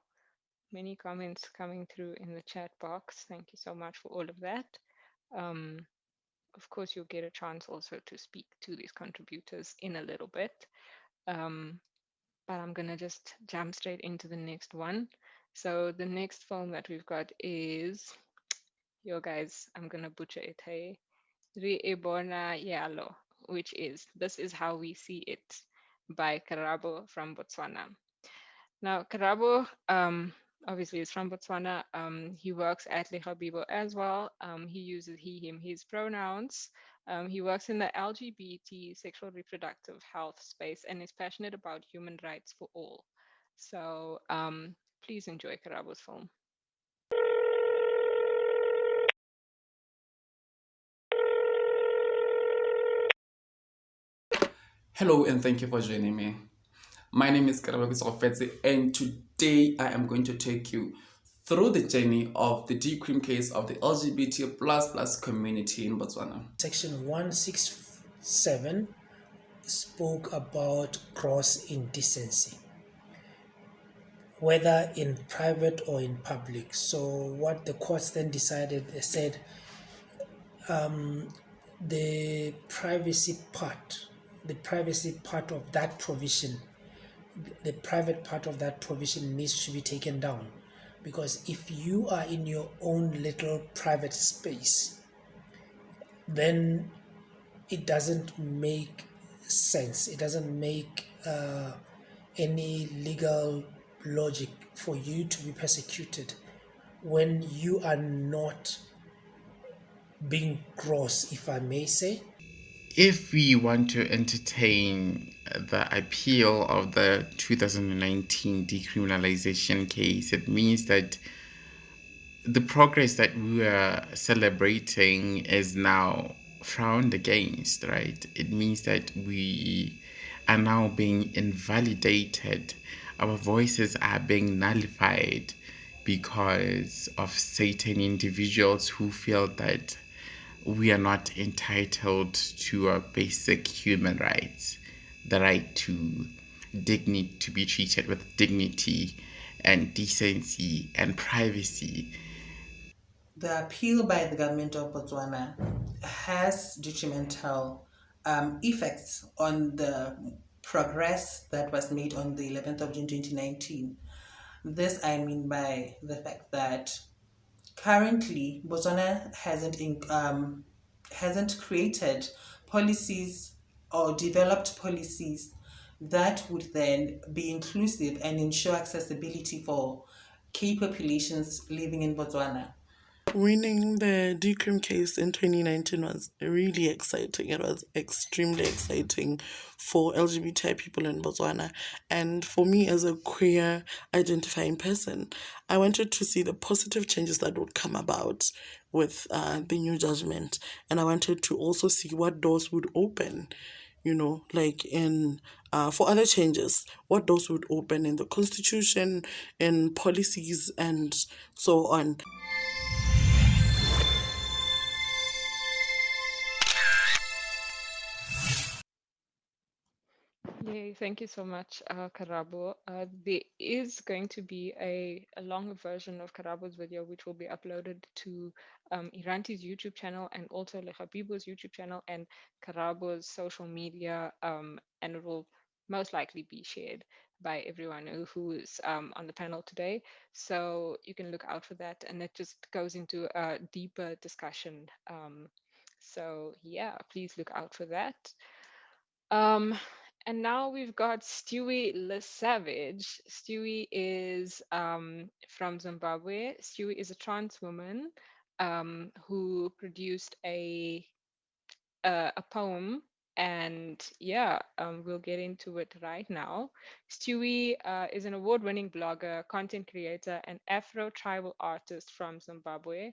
many comments coming through in the chat box. Thank you so much for all of that. Of course, you'll get a chance also to speak to these contributors in a little bit. But I'm gonna just jump straight into the next one. So the next film that we've got is, yo guys, I'm gonna butcher it, hey. Re Ebona Yalo, which is This Is How We See It by Karabo from Botswana. Now, Karabo obviously is from Botswana. He works at LEGABIBO as well. He uses he, him, his pronouns. He works in the LGBT sexual reproductive health space and is passionate about human rights for all. So please enjoy Karabo's film. Hello and thank you for joining me. My name is Karabakis Ofetsi, and today I am going to take you through the journey of the decrim case of the LGBT++ community in Botswana. Section 167 spoke about gross indecency, whether in private or in public. So what the courts then decided, they said the privacy part of that provision, the private part of that provision needs to be taken down, because if you are in your own little private space, then it doesn't make sense. It doesn't make any legal logic for you to be persecuted when you are not being gross, if I may say. If we want to entertain the appeal of the 2019 decriminalization case, it means that the progress that we are celebrating is now frowned against, right? It means that we are now being invalidated. Our voices are being nullified because of certain individuals who feel that we are not entitled to our basic human rights, the right to dignity, to be treated with dignity and decency and privacy. The appeal by the government of Botswana has detrimental effects on the progress that was made on the 11th of June 2019. This I mean by the fact that currently Botswana hasn't created policies or developed policies that would then be inclusive and ensure accessibility for key populations living in Botswana. Winning the decrim case in 2019 was really exciting. It was extremely exciting for LGBTI people in Botswana. And for me as a queer identifying person, I wanted to see the positive changes that would come about with the new judgment. And I wanted to also see what doors would open, you know, like in for other changes, what doors would open in the constitution, in policies, and so on. Yay, thank you so much, Karabo. There is going to be a longer version of Karabo's video, which will be uploaded to Iranti's YouTube channel and also LEGABIBO's YouTube channel and Karabo's social media, and it will most likely be shared by everyone who is on the panel today. So you can look out for that, and it just goes into a deeper discussion. So yeah, please look out for that. Um, and now we've got Stewie LeSavage. Stewie is from Zimbabwe. Stewie is a trans woman who produced a poem, and yeah, we'll get into it right now. Stewie is an award-winning blogger, content creator, and Afro-tribal artist from Zimbabwe.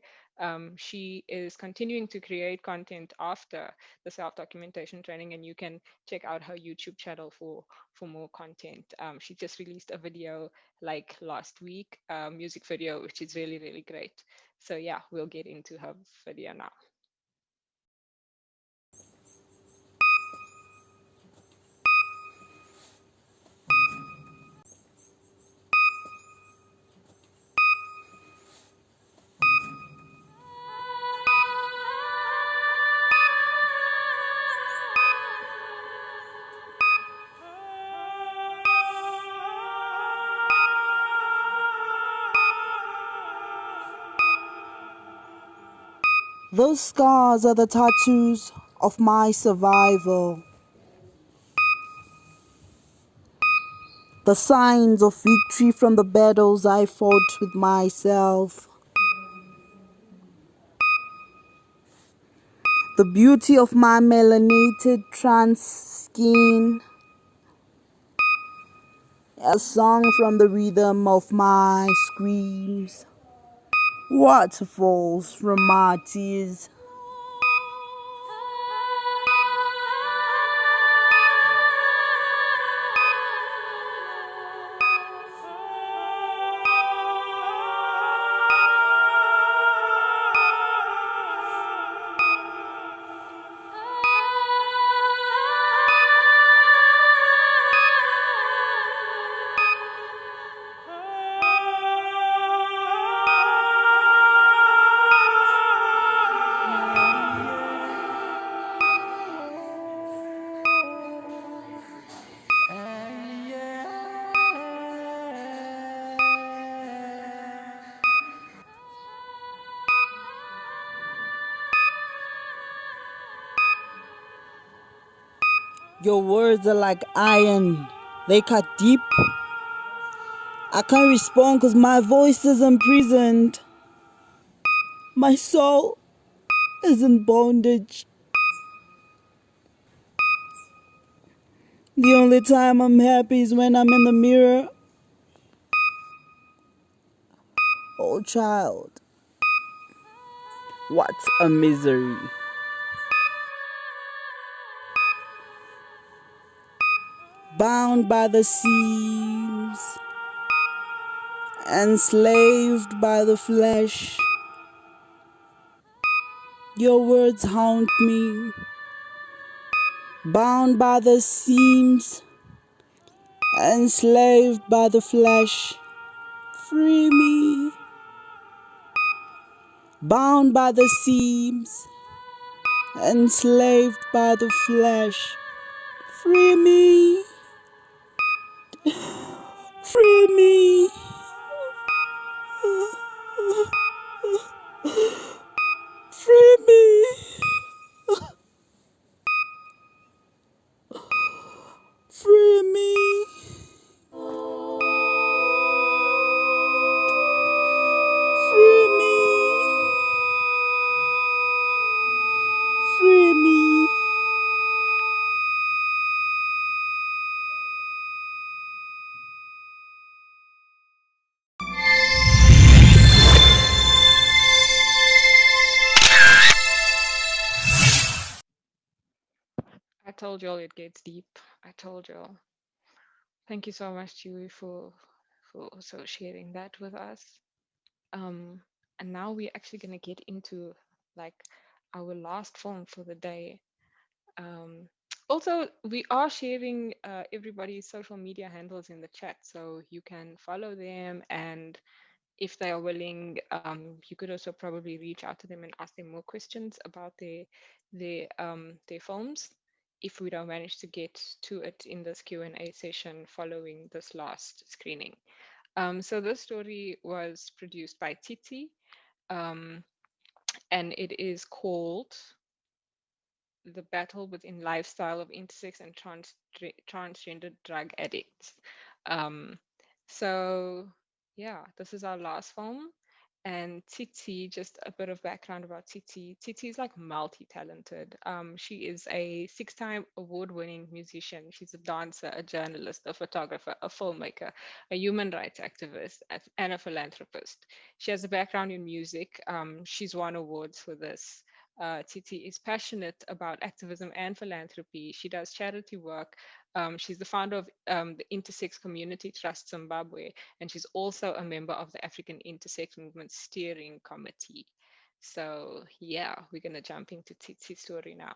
She is continuing to create content after the self-documentation training, and you can check out her YouTube channel for more content. She just released a video like last week, a music video, which is really, really great. So yeah, we'll get into her video now. Those scars are the tattoos of my survival. The signs of victory from the battles I fought with myself. The beauty of my melanated trans skin. A song from the rhythm of my screams. Waterfalls from my tears. Your words are like iron. They cut deep. I can't respond because my voice is imprisoned. My soul is in bondage. The only time I'm happy is when I'm in the mirror. Oh child, what a misery. Bound by the seams, enslaved by the flesh. Your words haunt me. Bound by the seams, enslaved by the flesh. Free me. Bound by the seams, enslaved by the flesh. Free me. Free me. Free me. Free me. Free me. Free me. I told y'all it gets deep. I told y'all. Thank you so much, Chewy, for also sharing that with us. And now we're actually gonna get into like our last film for the day. Also, we are sharing everybody's social media handles in the chat, so you can follow them, and if they are willing, you could also probably reach out to them and ask them more questions about their films if we don't manage to get to it in this Q&A session following this last screening. So this story was produced by Titi, and it is called The Battle Within Lifestyle of Intersex and Transgender Drug Addicts. So yeah, this is our last film. And Titi, just a bit of background about Titi. Titi is like multi-talented. She is a 6-time award-winning musician. She's a dancer, a journalist, a photographer, a filmmaker, a human rights activist, and a philanthropist. She has a background in music. She's won awards for this. Titi is passionate about activism and philanthropy. She does charity work. She's the founder of the Intersex Community Trust Zimbabwe, and she's also a member of the African Intersex Movement Steering Committee. So yeah, we're gonna jump into Titi's story now.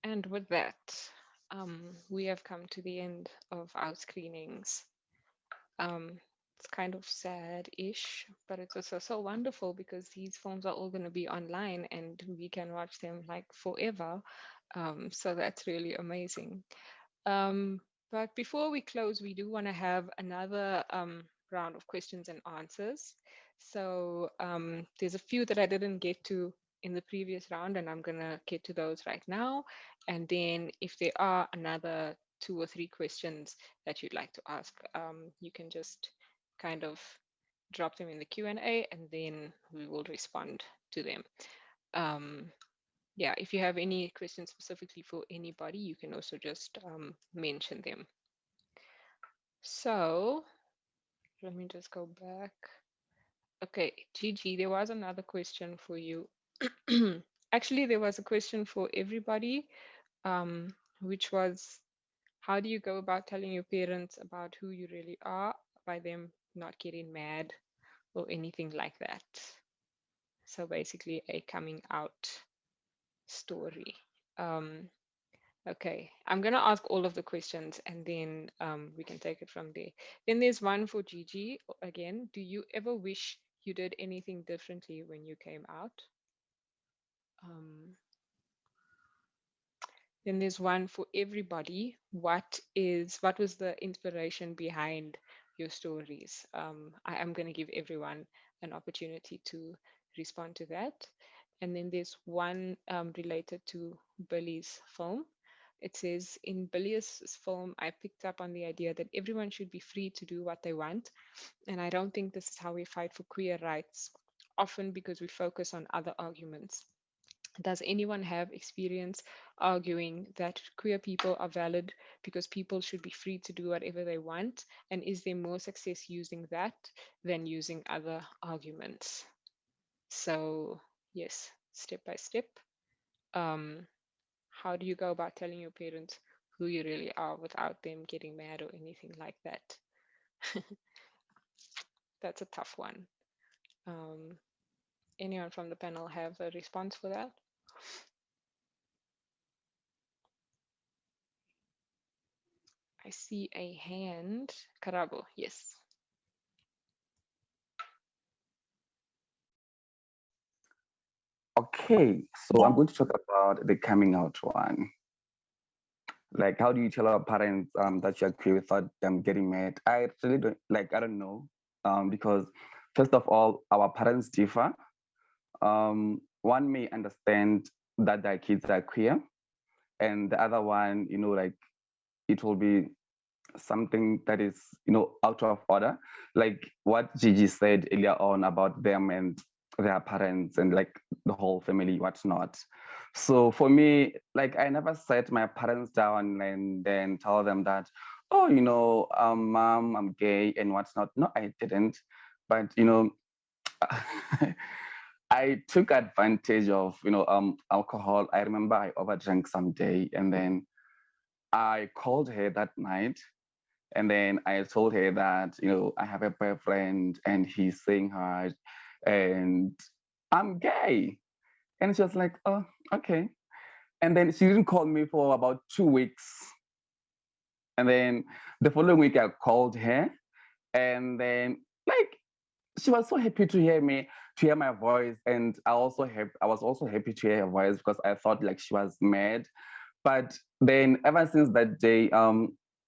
And with that, we have come to the end of our screenings. It's kind of sad-ish, but it's also so wonderful because these films are all going to be online and we can watch them like forever. So that's really amazing. But before we close, we do want to have another round of questions and answers. So there's a few that I didn't get to in the previous round, and I'm going to get to those right now. And then if there are another 2 or 3 questions that you'd like to ask, you can just kind of drop them in the Q&A and then we will respond to them. Yeah, if you have any questions specifically for anybody, you can also just mention them. So let me just go back. Okay, Gigi, there was another question for you. Actually, there was a question for everybody, which was, how do you go about telling your parents about who you really are by them not getting mad or anything like that? So basically a coming out story. Okay, I'm going to ask all of the questions and then we can take it from there. Then there's one for Gigi again. Do you ever wish you did anything differently when you came out? Then there's one for everybody. What was the inspiration behind your stories? I am going to give everyone an opportunity to respond to that. And then there's one related to Billy's film. It says, in Billy's film, I picked up on the idea that everyone should be free to do what they want. And I don't think this is how we fight for queer rights, often because we focus on other arguments. Does anyone have experience arguing that queer people are valid because people should be free to do whatever they want? And is there more success using that than using other arguments? So yes, step by step. How do you go about telling your parents who you really are without them getting mad or anything like that? That's a tough one. Anyone from the panel have a response for that? I see a hand. Karabo, yes. Okay, so I'm going to talk about the coming out one. Like, how do you tell our parents that you're queer without them getting mad? I really don't, like, I don't know. Because first of all, our parents differ. One may understand that their kids are queer, and the other one, like, it will be something that is, out of order. Like what Gigi said earlier on about them and their parents and like the whole family, what's not. So for me, like I never sat my parents down and then tell them that, oh, mom, I'm gay and what's not. No, I didn't. But I took advantage of, alcohol. I remember I overdrank someday and then I called her that night and then I told her that, I have a boyfriend and he's saying hard and I'm gay. And she was like, oh, okay. And then she didn't call me for about 2 weeks. And then the following week I called her and then like she was so happy to hear me, to hear my voice. And I was also happy to hear her voice because I thought like she was mad. But then ever since that day,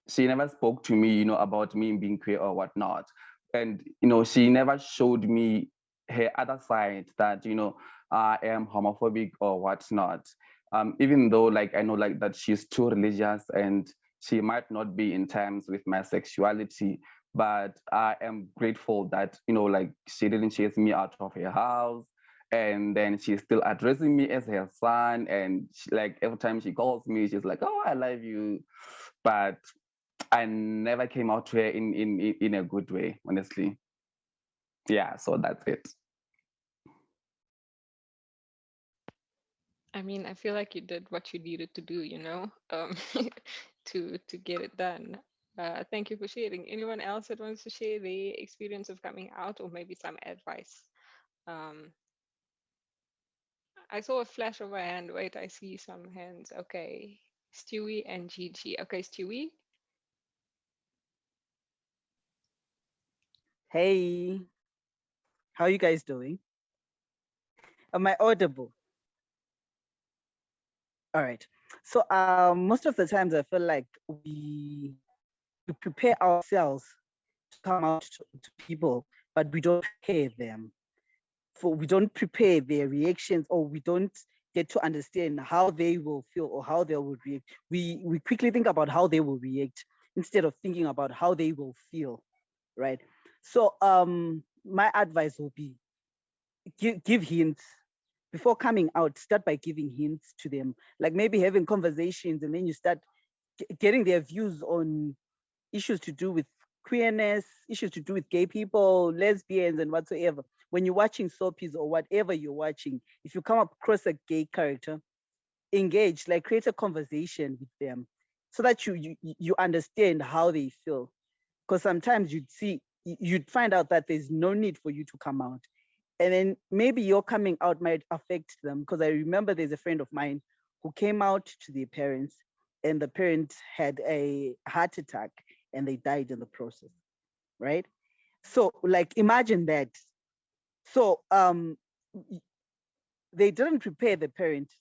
she never spoke to me, about me being queer or whatnot. And, she never showed me her other side that, I am homophobic or whatnot. Even though like I know like that she's too religious and she might not be in terms with my sexuality, but I am grateful that, like she didn't chase me out of her house. And then she's still addressing me as her son. And like every time she calls me, she's like, oh, I love you. But I never came out to her in a good way, honestly. Yeah, so that's it. I mean, I feel like you did what you needed to do, to get it done. Thank you for sharing. Anyone else that wants to share their experience of coming out or maybe some advice? I saw a flash of a hand. Wait, I see some hands. Okay. Stewie and Gigi. Okay, Stewie. Hey, how you guys doing? Am I audible? All right. So most of the times I feel like we prepare ourselves to come out to people, but we don't prepare them. We don't prepare their reactions, or we don't get to understand how they will feel or how they will react. We quickly think about how they will react instead of thinking about how they will feel, right? So my advice will be give hints before coming out. Start by giving hints to them, like maybe having conversations, and then you start getting their views on issues to do with queerness, issues to do with gay people, lesbians, and whatsoever. When you're watching soapies or whatever you're watching, if you come across a gay character, engage, like create a conversation with them so that you understand how they feel. Because sometimes you'd find out that there's no need for you to come out. And then maybe your coming out might affect them. Because I remember there's a friend of mine who came out to their parents, and the parents had a heart attack and they died in the process, right? So like imagine that. So they didn't prepare the parent,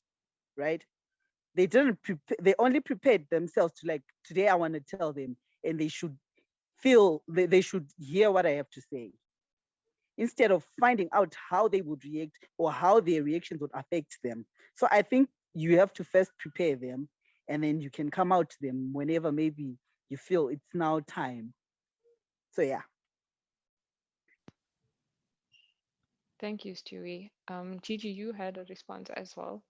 right? They didn't prepare, they only prepared themselves to, like, today I want to tell them, and they should feel, they should hear what I have to say, instead of finding out how they would react or how their reactions would affect them. So I think you have to first prepare them, and then you can come out to them whenever maybe you feel it's now time. So yeah. Thank you, Stewie. Gigi, you had a response as well.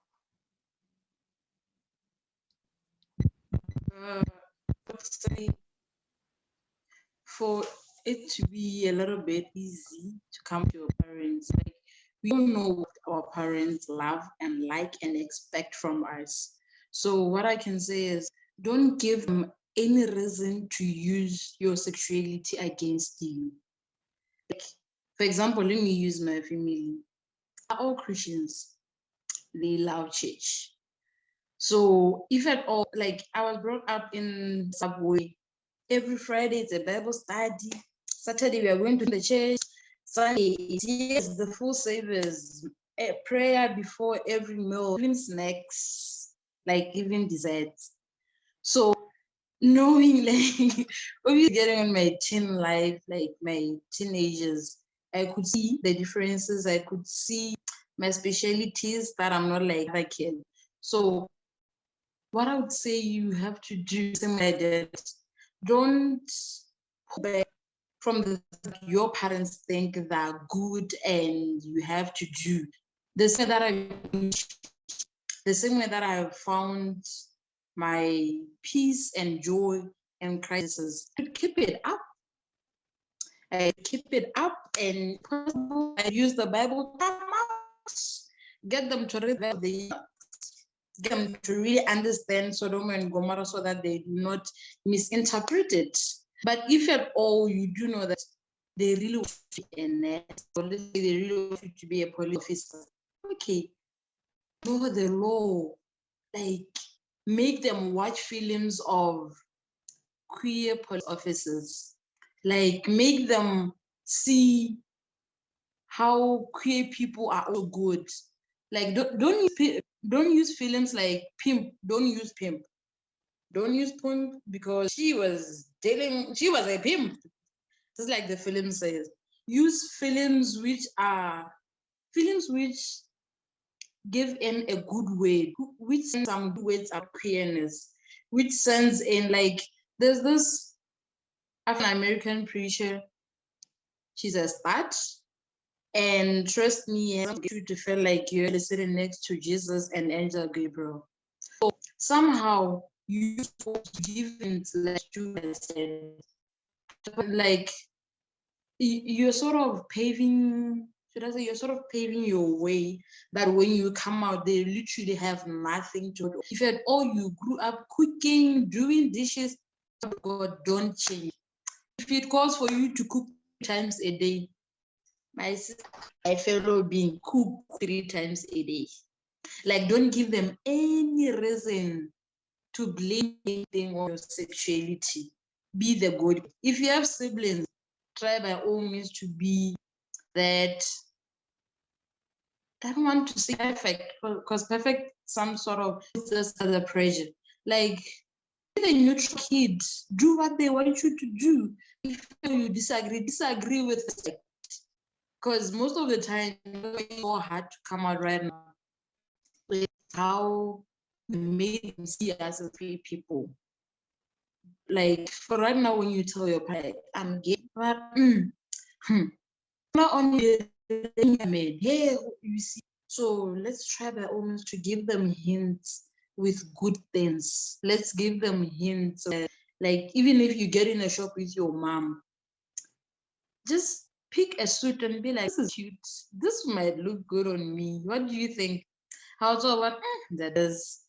I would say for it to be a little bit easy to come to your parents, like we don't know what our parents love and like and expect from us. So what I can say is don't give them any reason to use your sexuality against you. Like, for example, let me use my family. They're all Christians. They love church. So if at all, like I was brought up in Zimbabwe, every Friday it's a Bible study. Saturday we are going to the church. Sunday it's the full service, a prayer before every meal, even snacks, like even desserts. So knowing, like obviously getting on my teen life, like my teenagers, I could see the differences. I could see my specialties that I'm not like other kids. So what I would say you have to do something like that. Don't pull back from the your parents think they're good and you have to do. The same way that I found my peace and joy and crisis. Keep it up. I keep it up, and I use the Bible. Get them to read the get them to really understand Sodom and Gomorrah so that they do not misinterpret it. But if at all you do know that they really want to be a nurse, or let's say they really want you to be a police officer, okay, know the law. Like, make them watch films of queer police officers. Like, make them see how queer people are all good. Like, don't use films like Pimp. Don't use Pimp. Don't use Pimp because she was a pimp. Just like the film says. Use films which give in a good way, which sends some good words of queerness, which sends in, like, there's this African American preacher. She's a stud. And trust me, I want you to feel like you're sitting next to Jesus and Angel Gabriel. So somehow you give into like you're sort of paving, you're sort of paving your way that when you come out, they literally have nothing to do. If at all you grew up cooking, doing dishes, God, don't change. If it calls for you to cook 3 times a day, my fellow being, cook 3 times a day. Like, don't give them any reason to blame anything on your sexuality. Be the good. If you have siblings, try by all means to be that. I don't want to say perfect, because perfect some sort of puts us under pressure. Like, be the neutral kid. Do what they want you to do. If you disagree with it. Because most of the time, it's so hard to come out right now with how we made them see us as gay people. Like, for right now, when you tell your parent, I'm gay, but not only I made, hey, you see. So let's try by all means to give them hints with good things. Let's give them hints. Like, even if you get in a shop with your mom, just pick a suit and be like, this is cute. This might look good on me. What do you think? How so? What? That is.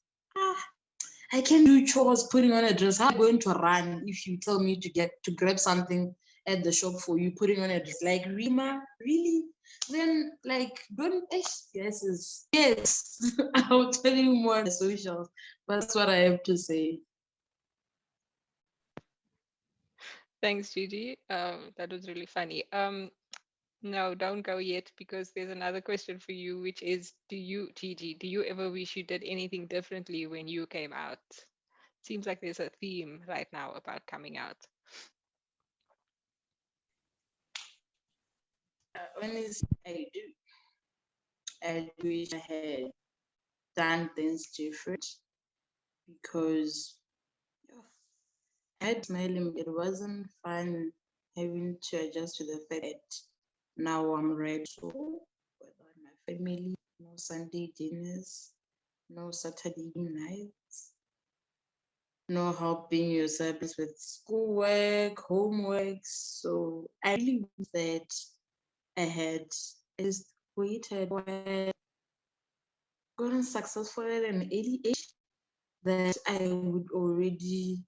I can do chores putting on a dress. How am I going to run if you tell me to grab something at the shop for you, putting on a dress? Like, Rima, really? Then, like, don't. Yes. I'll tell you more on the socials. But that's what I have to say. Thanks, Gigi. That was really funny. No, don't go yet, because there's another question for you, which is, Gigi, do you ever wish you did anything differently when you came out? Seems like there's a theme right now about coming out. Honestly, I wish I had done things different, because I had smiling. It wasn't fun having to adjust to the fact that now I'm ready. So without my family, no Sunday dinners, no Saturday nights, no helping yourself with schoolwork, homework. So I really wish that I had just waited, gotten successful at an early age, that I would already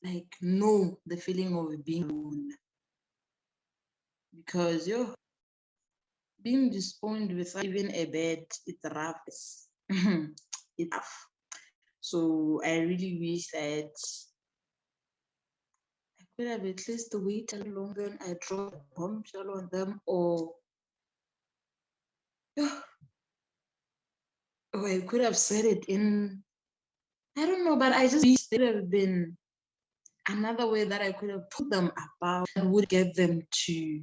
like know the feeling of being alone. Because being disowned without even a bed, it's rough. It's tough. So I really wish that I could have at least waited a little longer and I dropped a bombshell on them, or I could have said it in, I don't know, but I just wish there have been another way that I could have told them about that would get them to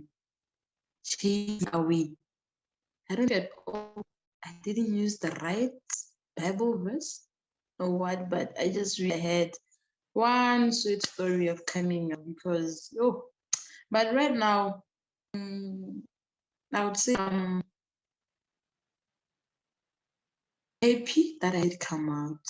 change away. I don't get all, I didn't use the right Bible verse or what, but I just really had one sweet story of coming up, because but right now, I would say I'm happy that I did come out.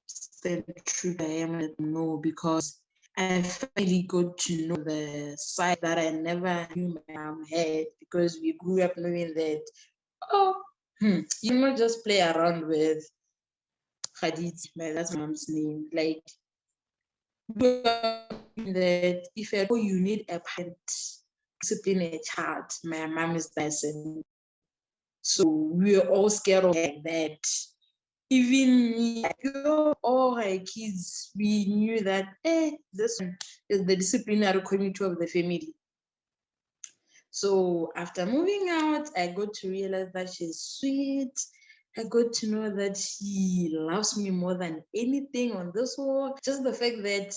Staying true to I am, no, because I finally got to know the side that I never knew my mom had, because we grew up knowing that, you not just play around with Khadid, that's my mom's name. Like, that if at all you need a parent discipline a child, my mom is the person. So we were all scared of that. Even me, all her kids, we knew that this one is the disciplinary committee of the family. So after moving out, I got to realize that she's sweet. I got to know that she loves me more than anything on this world. Just the fact that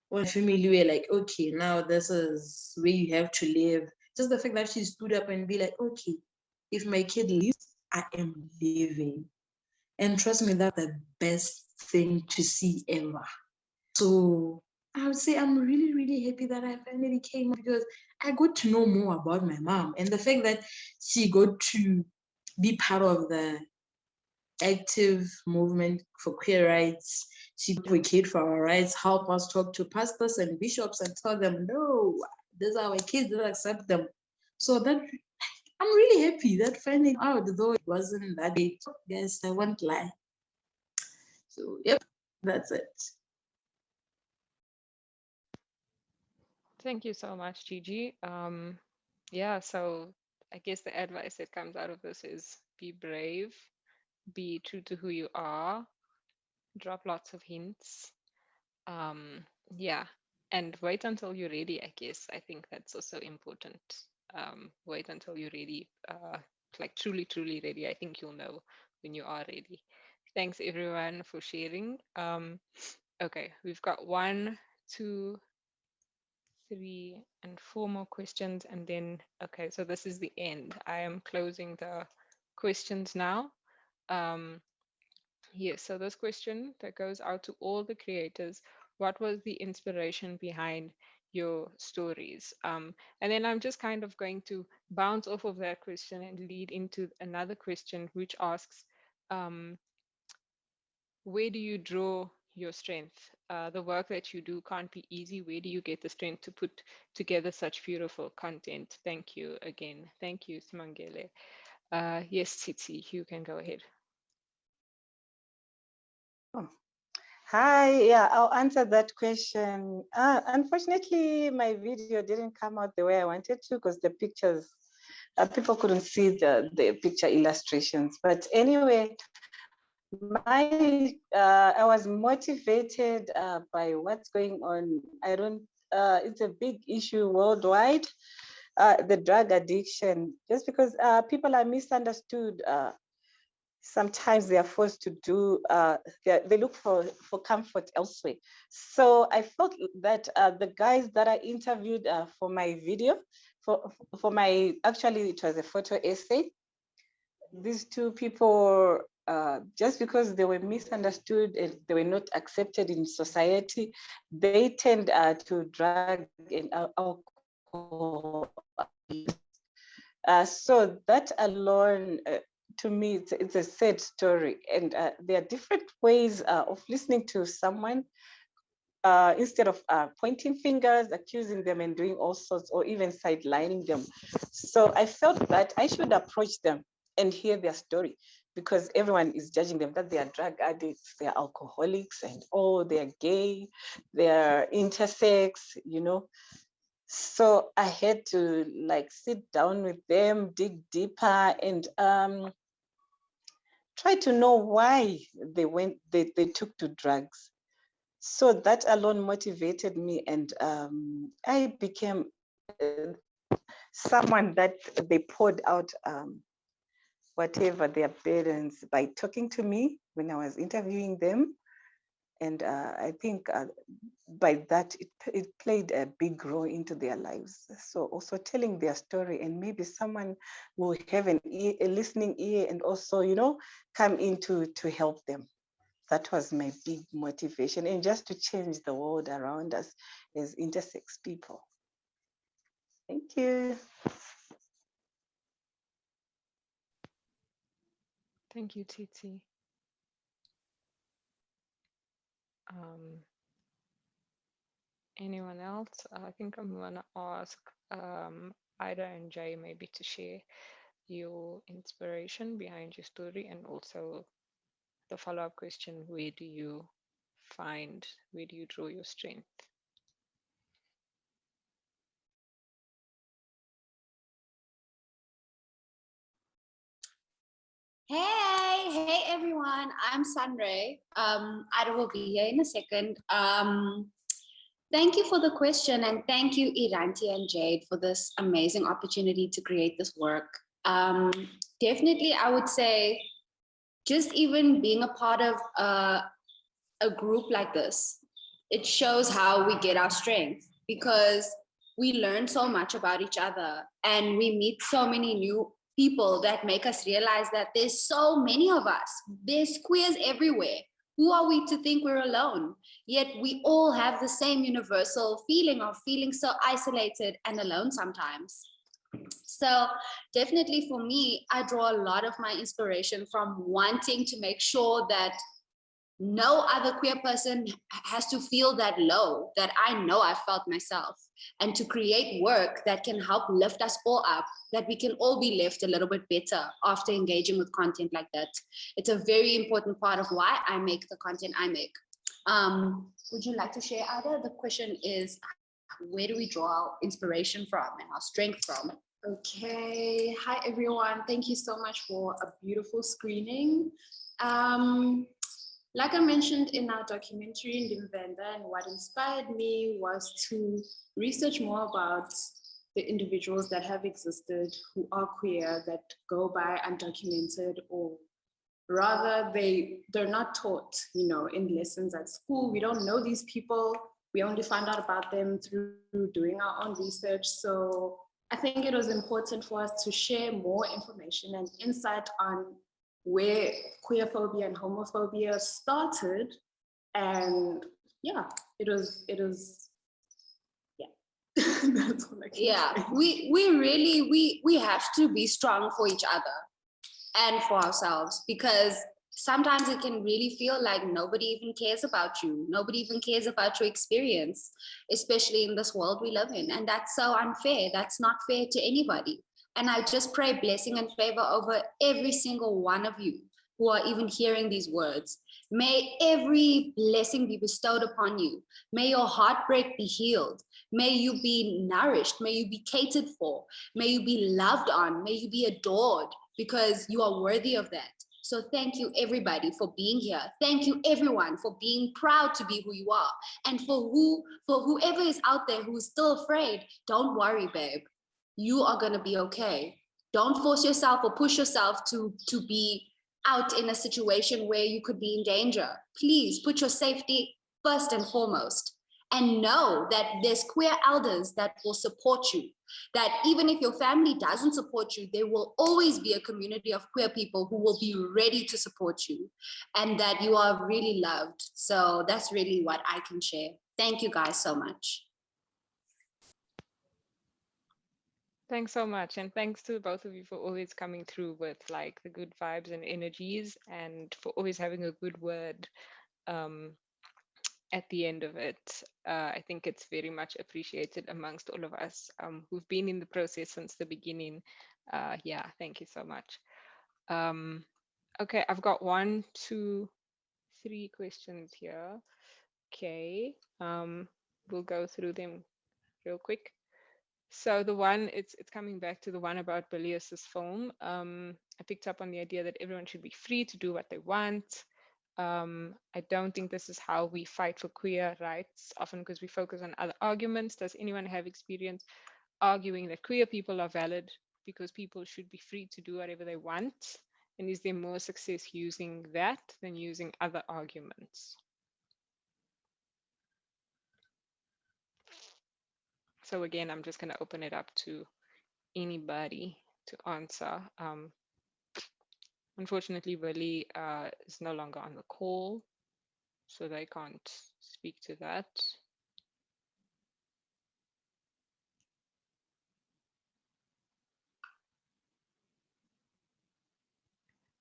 when family were like, okay, now this is where you have to live. Just the fact that she stood up and be like, okay, if my kid leaves, I am leaving. And trust me, that's the best thing to see ever. So I would say I'm really, really happy that I finally came out, because I got to know more about my mom. And the fact that she got to be part of the active movement for queer rights, she advocated for our rights, help us talk to pastors and bishops and tell them, no, these are our kids, don't accept them. So that I'm really happy that finding out, though it wasn't that big. Yes, I won't lie. So yep, that's it. Thank you so much, Gigi. yeah, so I guess the advice that comes out of this is be brave, be true to who you are, drop lots of hints. Um, yeah, and wait until you're ready, I guess. I think that's also important. Wait until you're ready, like truly, truly ready. I think you'll know when you are ready. Thanks everyone for sharing. Okay, we've got 1, 2, 3, and 4 more questions, and then, okay, so this is the end. I am closing the questions now. Yes, so this question that goes out to all the creators, what was the inspiration behind your stories? And then I'm just kind of going to bounce off of that question and lead into another question, which asks, where do you draw your strength? The work that you do can't be easy. Where do you get the strength to put together such beautiful content? Thank you again. Thank you, Simangele. Yes, Tsitsi, you can go ahead. Hi, yeah, I'll answer that question. Unfortunately, my video didn't come out the way I wanted to because the pictures, people couldn't see the picture illustrations. But anyway, I was motivated by what's going on. It's a big issue worldwide, the drug addiction, just because people are misunderstood. Sometimes they are forced to do, they look for comfort elsewhere. So I felt that the guys that I interviewed for my video, for my, actually it was a photo essay, these two people, just because they were misunderstood and they were not accepted in society, they tend to drug and alcohol. So that alone, to me, it's a sad story. And there are different ways of listening to someone instead of pointing fingers, accusing them and doing all sorts, or even sidelining them. So I felt that I should approach them and hear their story, because everyone is judging them that they are drug addicts, they are alcoholics, and oh, they're gay, they're intersex, you know. So I had to like sit down with them, dig deeper, and try to know why they took to drugs. So that alone motivated me, and I became someone that they poured out whatever their burdens by talking to me when I was interviewing them. And I think by that, it played a big role into their lives. So also telling their story, and maybe someone will have a listening ear, and also, you know, come in to help them. That was my big motivation, and just to change the world around us as intersex people. Thank you. Thank you, Titi. Anyone else? I think I'm gonna ask Ida and Jay maybe to share your inspiration behind your story, and also the follow-up question, where do you draw your strength? Hey everyone, I'm Sunray. Ida will be here in a second. Thank you for the question, and thank you Iranti and Jade for this amazing opportunity to create this work. Definitely, I would say just even being a part of a group like this, it shows how we get our strength, because we learn so much about each other and we meet so many new people that make us realize that there's so many of us. There's queers everywhere. Who are we to think we're alone? Yet we all have the same universal feeling of feeling so isolated and alone sometimes. So definitely for me, I draw a lot of my inspiration from wanting to make sure that no other queer person has to feel that low that I know I felt myself, and to create work that can help lift us all up, that we can all be left a little bit better after engaging with content like that. It's a very important part of why I make the content I make. Would you like to share, Ada? The question is, where do we draw our inspiration from and our strength from? Okay. Hi, everyone. Thank you so much for a beautiful screening. Like I mentioned in our documentary in Limvenda, and what inspired me was to research more about the individuals that have existed who are queer, that go by undocumented, or rather they're not taught, in lessons at school. We don't know these people. We only found out about them through doing our own research. So I think it was important for us to share more information and insight on where queerphobia and homophobia started. And yeah, it was yeah. That's all I can say. we really we have to be strong for each other and for ourselves, because sometimes it can really feel like nobody even cares about you. Nobody even cares about your experience, especially in this world we live in. And that's so unfair. That's not fair to anybody. And I just pray blessing and favor over every single one of you who are even hearing these words. May every blessing be bestowed upon you. May your heartbreak be healed. May you be nourished. May you be catered for. May you be loved on. May you be adored, because you are worthy of that. So thank you, everybody, for being here. Thank you, everyone, for being proud to be who you are. And for whoever is out there who is still afraid, don't worry, babe. You are gonna be okay. Don't force yourself or push yourself to be out in a situation where you could be in danger. Please put your safety first and foremost. And know that there's queer elders that will support you. That even if your family doesn't support you, there will always be a community of queer people who will be ready to support you, and that you are really loved. So that's really what I can share. Thank you guys so much. Thanks so much. And thanks to both of you for always coming through with like the good vibes and energies, and for always having a good word at the end of it. I think it's very much appreciated amongst all of us who've been in the process since the beginning. Yeah, thank you so much. Okay, I've got 1, 2, 3 questions here. Okay, we'll go through them real quick. So the one, it's coming back to the one about Bilius's film. I picked up on the idea that everyone should be free to do what they want. I don't think this is how we fight for queer rights, often because we focus on other arguments. Does anyone have experience arguing that queer people are valid because people should be free to do whatever they want? And is there more success using that than using other arguments? So again, I'm just going to open it up to anybody to answer. Unfortunately, Willie is no longer on the call, so they can't speak to that.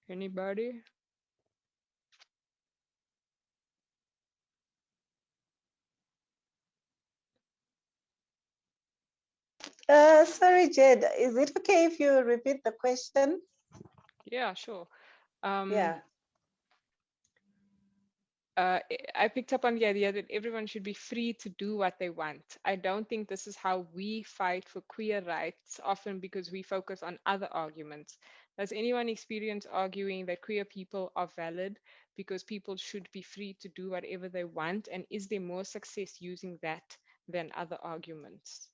Anybody? Sorry, Jed, is it okay if you repeat the question? Yeah, sure. Yeah. I picked up on the idea that everyone should be free to do what they want. I don't think this is how we fight for queer rights, often because we focus on other arguments. Does anyone experience arguing that queer people are valid because people should be free to do whatever they want? And is there more success using that than other arguments?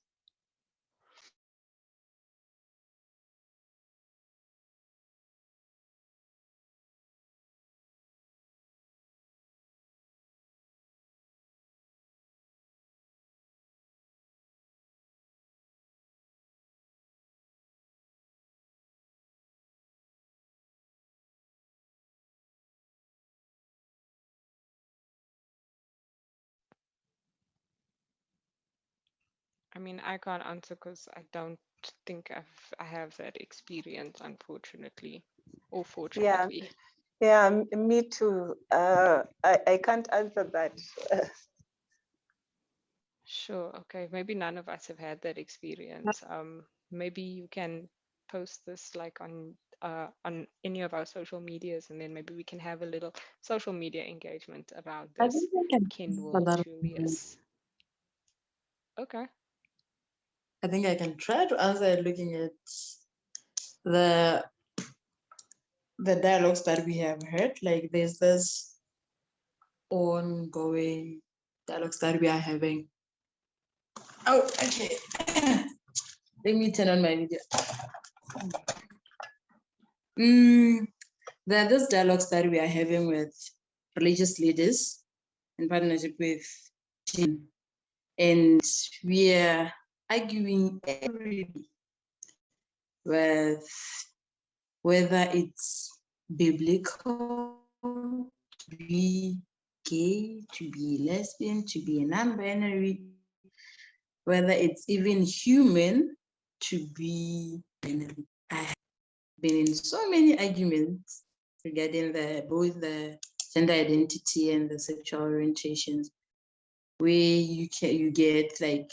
I mean, I can't answer because I don't think I have that experience, unfortunately, or Yeah, fortunately. yeah, me too. I can't answer that. Sure. Okay. Maybe none of us have had that experience. Maybe you can post this like on any of our social medias, and then maybe we can have a little social media engagement around I this. think I can answer Kenwell that. Julius. Okay. I think I can try to answer it looking at the dialogues that we have heard. Like there's this ongoing dialogues that we are having. Oh, okay. Let me turn on my video. There are those dialogues that we are having with religious leaders in partnership with team, and we are arguing every day with whether it's biblical to be gay, to be lesbian, to be non-binary, whether it's even human to be binary. I have been in so many arguments regarding both the gender identity and the sexual orientations, where you get like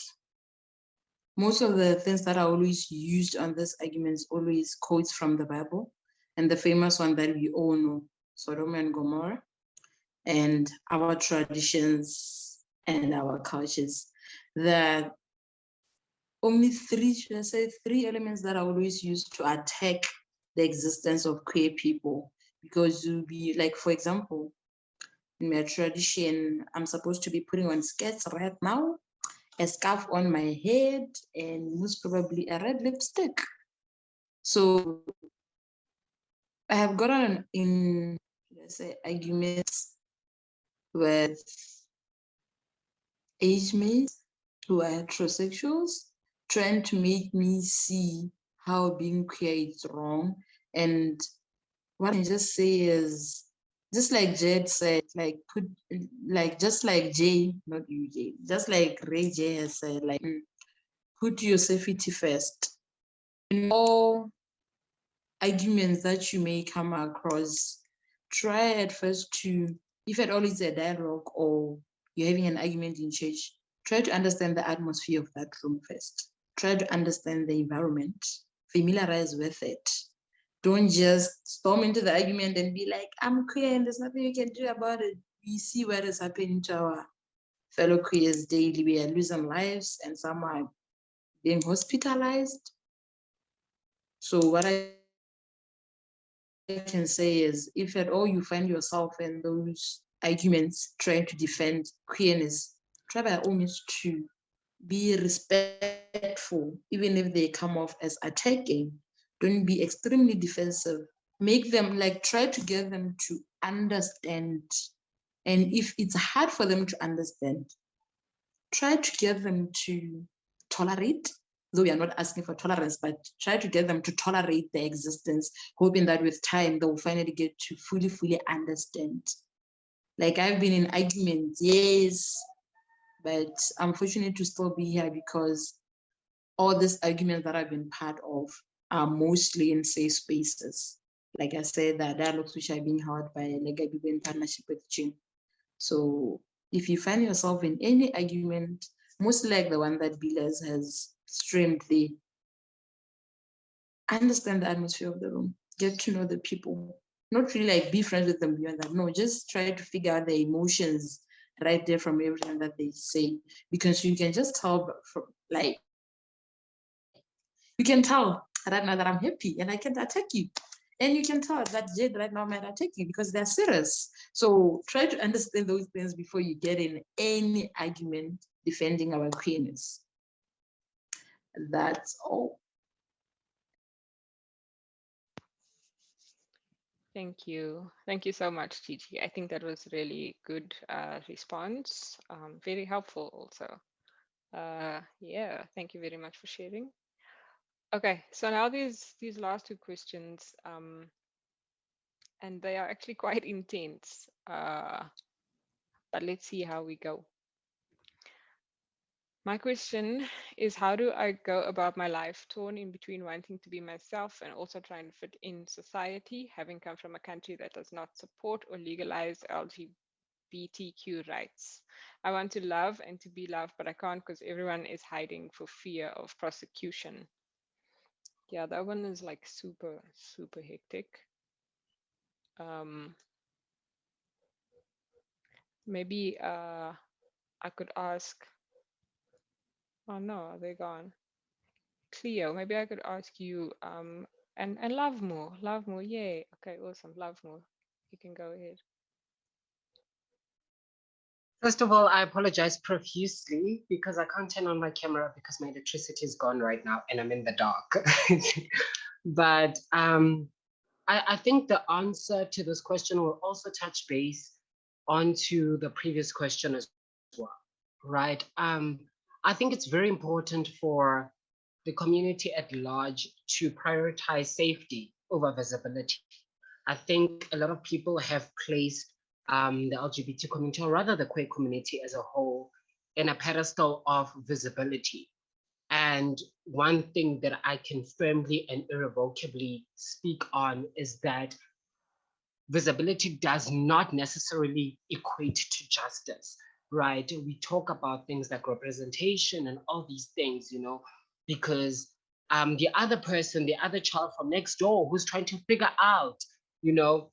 most of the things that are always used on this arguments always quotes from the Bible, and the famous one that we all know, Sodom and Gomorrah, and our traditions and our cultures. The only three elements that are always used to attack the existence of queer people, because you'll be like, for example, in my tradition, I'm supposed to be putting on skirts right now, a scarf on my head, and most probably a red lipstick. So I have gotten in, let's say, arguments with age mates who are heterosexuals, trying to make me see how being queer is wrong. And what I can just say is, just like Jed said, just like Jay, not you, Jay, just like Ray J has said, like, put your safety first. In all arguments that you may come across, try at first to, if at all it's a dialogue or you're having an argument in church, try to understand the atmosphere of that room first. Try to understand the environment, familiarize with it. Don't just storm into the argument and be like, I'm queer and there's nothing you can do about it. We see what is happening to our fellow queers daily. We are losing lives and some are being hospitalized. So what I can say is, if at all you find yourself in those arguments trying to defend queerness, try by all means to be respectful, even if they come off as attacking. Don't be extremely defensive. Make them, like, try to get them to understand. And if it's hard for them to understand, try to get them to tolerate, though we are not asking for tolerance, but try to get them to tolerate their existence, hoping that with time they'll finally get to fully understand. Like, I've been in arguments, yes, but I'm fortunate to still be here because all these arguments that I've been part of are mostly in safe spaces. Like I said, the dialogues which are being held by LEGABIBO in partnership with Jim. So if you find yourself in any argument, mostly like the one that Bilas has streamed there, understand the atmosphere of the room, get to know the people, not really like be friends with them beyond that. No, just try to figure out the emotions right there from everything that they say, because you can just tell from, like, you can tell right now that I'm happy and I can attack you. And you can tell that Jade right now might attack you because they're serious. So try to understand those things before you get in any argument defending our queerness. That's all. Thank you. Thank you so much, Gigi. I think that was really good response. Very helpful also. Yeah, thank you very much for sharing. Okay, so now these last two questions, and they are actually quite intense, but let's see how we go. My question is, how do I go about my life torn in between wanting to be myself and also trying to fit in society, having come from a country that does not support or legalize LGBTQ rights? I want to love and to be loved, but I can't because everyone is hiding for fear of prosecution. Yeah, that one is like super hectic. Maybe I could ask. Oh no, they're gone. Cleo, maybe I could ask you, and love more, yay. Okay, awesome, love more. You can go ahead. First of all, I apologize profusely because I can't turn on my camera because my electricity is gone right now and I'm in the dark. But I think the answer to this question will also touch base onto the previous question as well, right? I think it's very important for the community at large to prioritize safety over visibility. I think a lot of people have placed the LGBT community, or rather the queer community as a whole, in a pedestal of visibility. And one thing that I can firmly and irrevocably speak on is that visibility does not necessarily equate to justice, right? We talk about things like representation and all these things, you know, because the other person, the other child from next door who's trying to figure out, you know,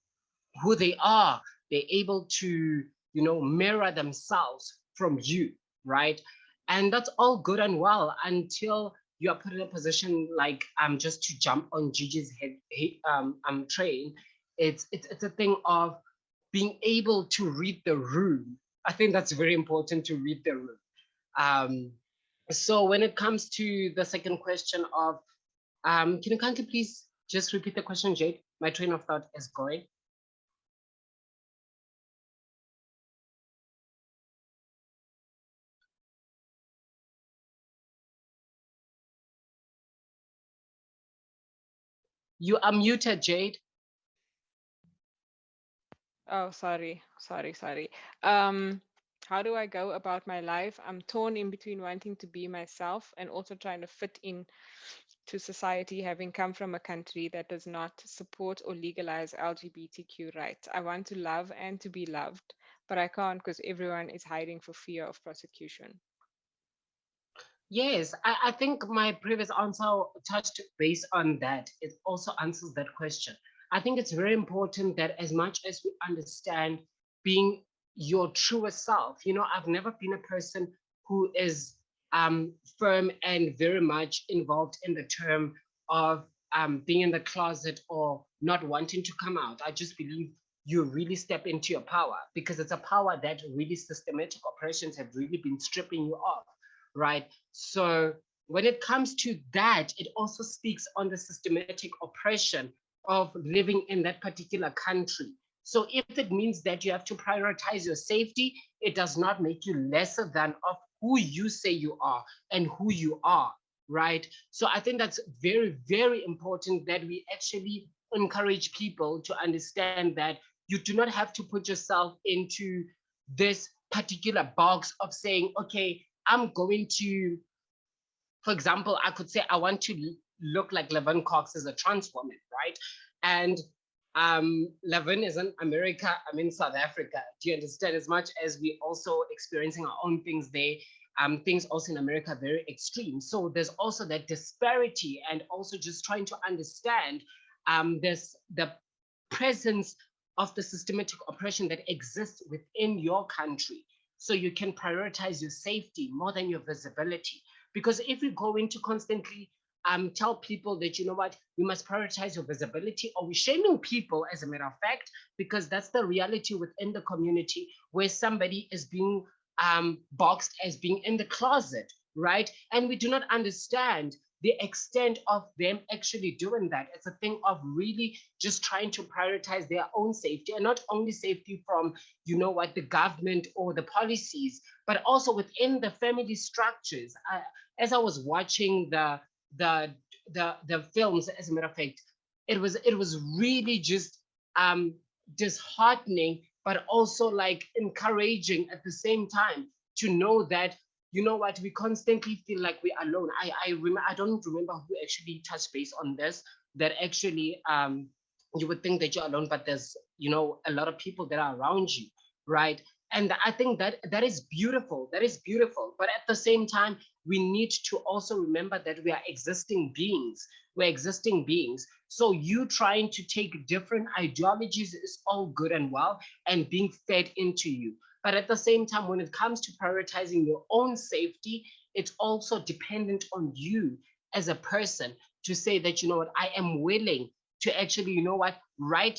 who they are, they're able to, you know, mirror themselves from you, right? And that's all good and well until you are put in a position like just to jump on Gigi's train. It's a thing of being able to read the room. I think that's very important, to read the room. So when it comes to the second question of, can you kindly please just repeat the question, Jade? My train of thought is going. You are muted, Jade. Oh, sorry. How do I go about my life? I'm torn in between wanting to be myself and also trying to fit in to society, having come from a country that does not support or legalize LGBTQ rights. I want to love and to be loved, but I can't because everyone is hiding for fear of prosecution. Yes, I think my previous answer touched base on that. It also answers that question. I think it's very important that as much as we understand being your truest self, you know, I've never been a person who is firm and very much involved in the term of being in the closet or not wanting to come out. I just believe you really step into your power because it's a power that really systematic oppressions have really been stripping you of, right? So when it comes to that, it also speaks on the systematic oppression of living in that particular country. So if it means that you have to prioritize your safety, it does not make you lesser than of who you say you are and who you are, right? So I think that's very, very important that we actually encourage people to understand that you do not have to put yourself into this particular box of saying, okay, I'm going to, for example, I could say I want to look like Laverne Cox as a trans woman, right? And Laverne is in America, I'm in South Africa. Do you understand? As much as we also experiencing our own things there, things also in America are very extreme. So there's also that disparity and also just trying to understand the presence of the systematic oppression that exists within your country. So you can prioritize your safety more than your visibility. Because if we go into constantly tell people that, you know what, you must prioritize your visibility, or we're shaming people, as a matter of fact, because that's the reality within the community where somebody is being boxed as being in the closet, right? And we do not understand the extent of them actually doing that. It's a thing of really just trying to prioritize their own safety, and not only safety from, you know what, the government or the policies, but also within the family structures. As I was watching the films, as a matter of fact, it was really just disheartening, but also like encouraging at the same time to know that, you know what, we constantly feel like we're alone. I don't remember who actually touched base on this, that actually you would think that you're alone, but there's, you know, a lot of people that are around you, right? And I think that is beautiful. That is beautiful. But at the same time, we need to also remember that we are existing beings. We're existing beings. So you trying to take different ideologies is all good and well and being fed into you. But at the same time, when it comes to prioritizing your own safety, it's also dependent on you as a person to say that, you know what, I am willing to actually, you know what, right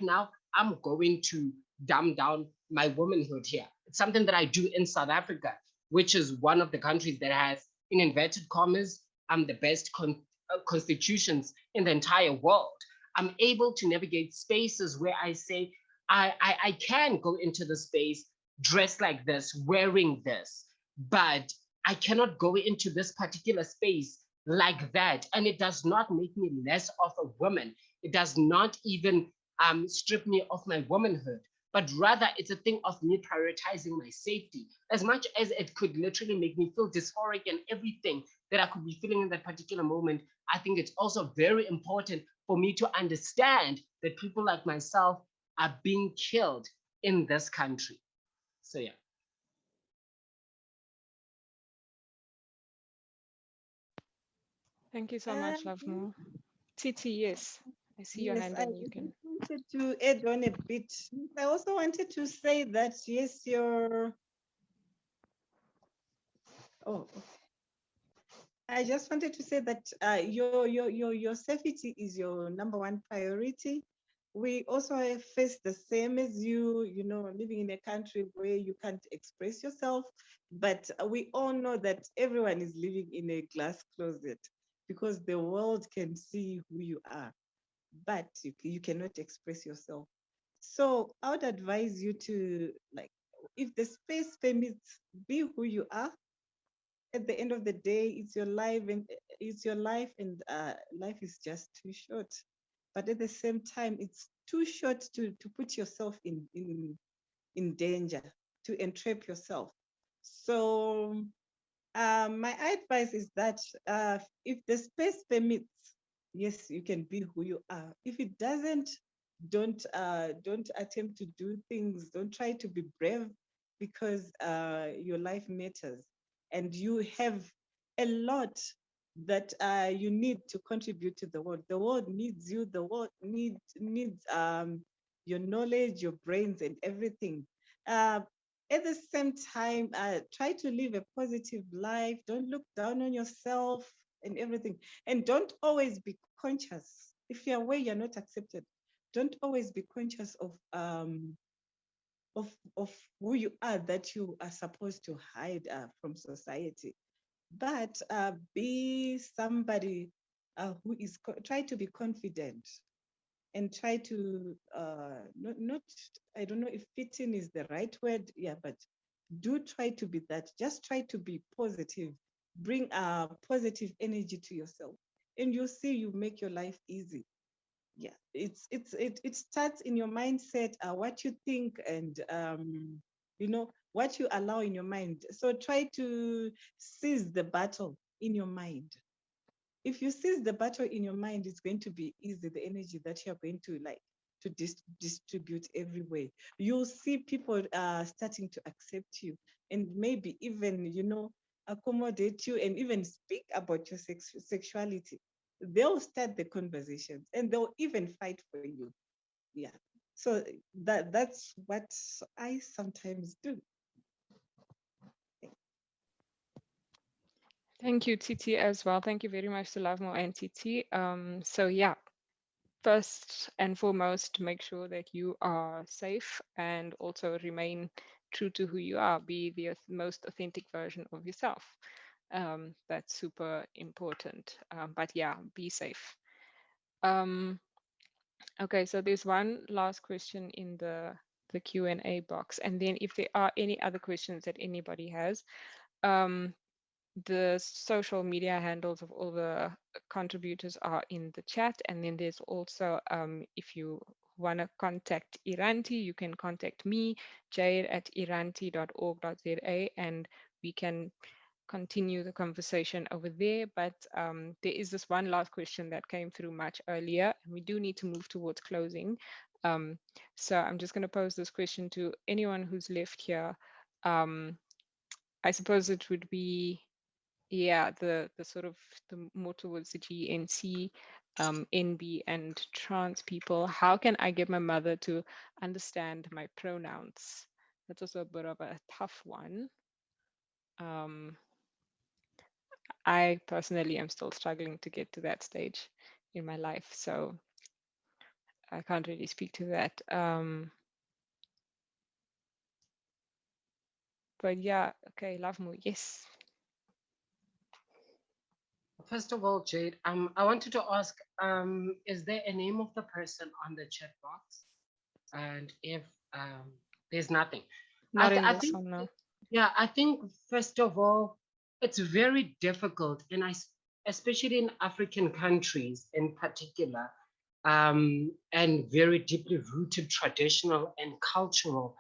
now, I'm going to dumb down my womanhood here. It's something that I do in South Africa, which is one of the countries that has, in inverted commas, the best constitutions in the entire world. I'm able to navigate spaces where I say, I can go into the space dressed like this, wearing this, but I cannot go into this particular space like that. And it does not make me less of a woman. It does not even strip me of my womanhood, but rather it's a thing of me prioritizing my safety. As much as it could literally make me feel dysphoric and everything that I could be feeling in that particular moment, I think it's also very important for me to understand that people like myself are being killed in this country. So yeah. Thank you so much, Love More. Titi, yes, I see your Yes, hand I and you can. wanted to add on a bit. I also wanted to say that yes, oh, I just wanted to say that your safety is your number one priority. We also have faced the same as you know, living in a country where you can't express yourself. But we all know that everyone is living in a glass closet because the world can see who you are, but you cannot express yourself. So I would advise you to, like, if the space permits, be who you are. At the end of the day, it's your life, and life is just too short. But at the same time, it's too short to put yourself in danger, to entrap yourself. So my advice is that if the space permits, yes, you can be who you are. If it doesn't, don't attempt to do things. Don't try to be brave, because your life matters, and you have a lot that you need to contribute to the world. The world needs you. The world needs your knowledge, your brains, and everything. Uh, at the same time, try to live a positive life. Don't look down on yourself and everything. And don't always be conscious. If you're aware you're not accepted, don't always be conscious of who you are, that you are supposed to hide from society. But be somebody who is, try to be confident, and try to not, I don't know if fitting is the right word, yeah, but do try to be that. Just try to be positive. Bring positive energy to yourself, and you'll see you make your life easy. Yeah, it starts in your mindset, what you think, and you know, what you allow in your mind. So try to seize the battle in your mind. If you seize the battle in your mind, it's going to be easy. The energy that you're going to, like, to distribute everywhere. You'll see people starting to accept you, and maybe even, you know, accommodate you, and even speak about your sexuality. They'll start the conversations, and they'll even fight for you. Yeah. So that's what I sometimes do. Thank you, Titi, as well. Thank you very much to Love More and Titi. So yeah, first and foremost, make sure that you are safe and also remain true to who you are. Be the most authentic version of yourself. That's super important. But yeah, be safe. Okay, so there's one last question in the Q&A box, and then if there are any other questions that anybody has, the social media handles of all the contributors are in the chat, and then there's also, if you want to contact Iranti, you can contact me, Jade, at iranti.org.za, and we can continue the conversation over there. But there is this one last question that came through much earlier, and we do need to move towards closing. So I'm just going to pose this question to anyone who's left here. I suppose it would be, yeah, the sort of the more towards the GNC, NB, and trans people. How can I get my mother to understand my pronouns? That's also a bit of a tough one. I personally am still struggling to get to that stage in my life, so I can't really speak to that. But yeah, okay, love more. Yes. First of all, Jade, I wanted to ask, is there a name of the person on the chat box? And if there's nothing, Not in I this think, one, no. yeah, I think first of all, it's very difficult, and especially in African countries in particular, and very deeply rooted traditional and cultural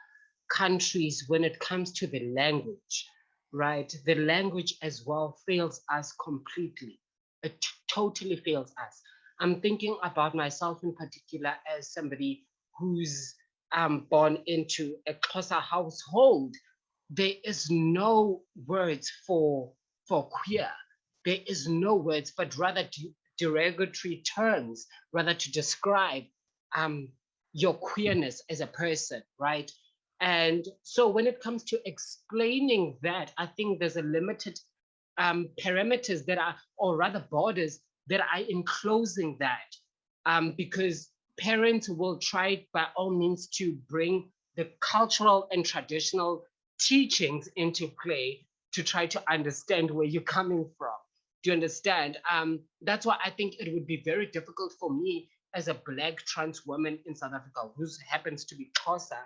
countries when it comes to the language, right? The language as well fails us completely. It totally fails us. I'm thinking about myself in particular as somebody who's born into a Xhosa household. There is no words for queer. There is no words, but rather derogatory terms, rather to describe your queerness as a person, right? And so when it comes to explaining that, I think there's a limited parameters that are, or rather borders that are enclosing that, because parents will try by all means to bring the cultural and traditional teachings into play to try to understand where you're coming from. Do you understand? That's why I think it would be very difficult for me as a Black trans woman in South Africa who happens to be Xhosa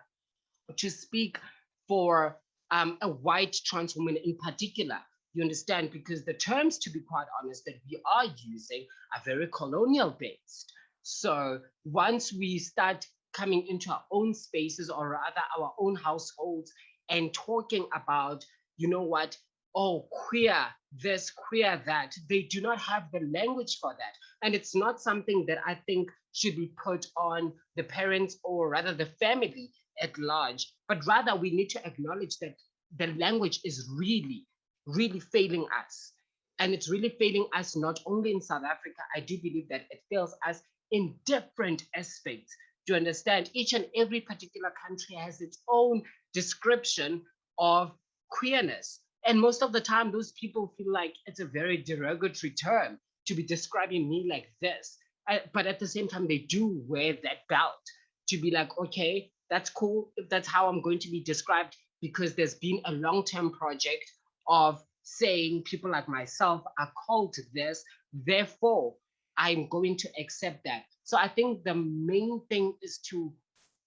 to speak for a white trans woman in particular. You understand? Because the terms, to be quite honest, that we are using are very colonial based. So once we start coming into our own spaces, or rather our own households, and talking about, you know what, oh, queer this, queer that, they do not have the language for that. And it's not something that I think should be put on the parents or rather the family at large, but rather we need to acknowledge that the language is really, really failing us. And it's really failing us not only in South Africa, I do believe that it fails us in different aspects. Do you understand? Each and every particular country has its own description of queerness. And most of the time, those people feel like it's a very derogatory term to be describing me like this. But at the same time, they do wear that belt to be like, okay, that's cool if that's how I'm going to be described, because there's been a long-term project of saying people like myself are called this, therefore I'm going to accept that. So I think the main thing is to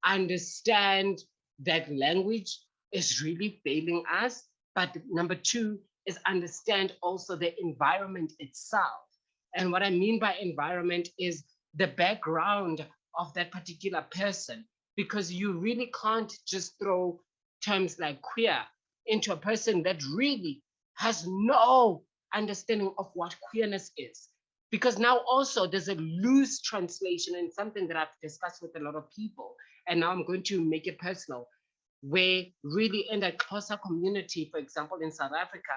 understand that language is really failing us. But number two is understand also the environment itself. And what I mean by environment is the background of that particular person, because you really can't just throw terms like queer into a person that really has no understanding of what queerness is. Because now also there's a loose translation, and something that I've discussed with a lot of people, and now I'm going to make it personal, where really in the Xhosa community, for example, in South Africa,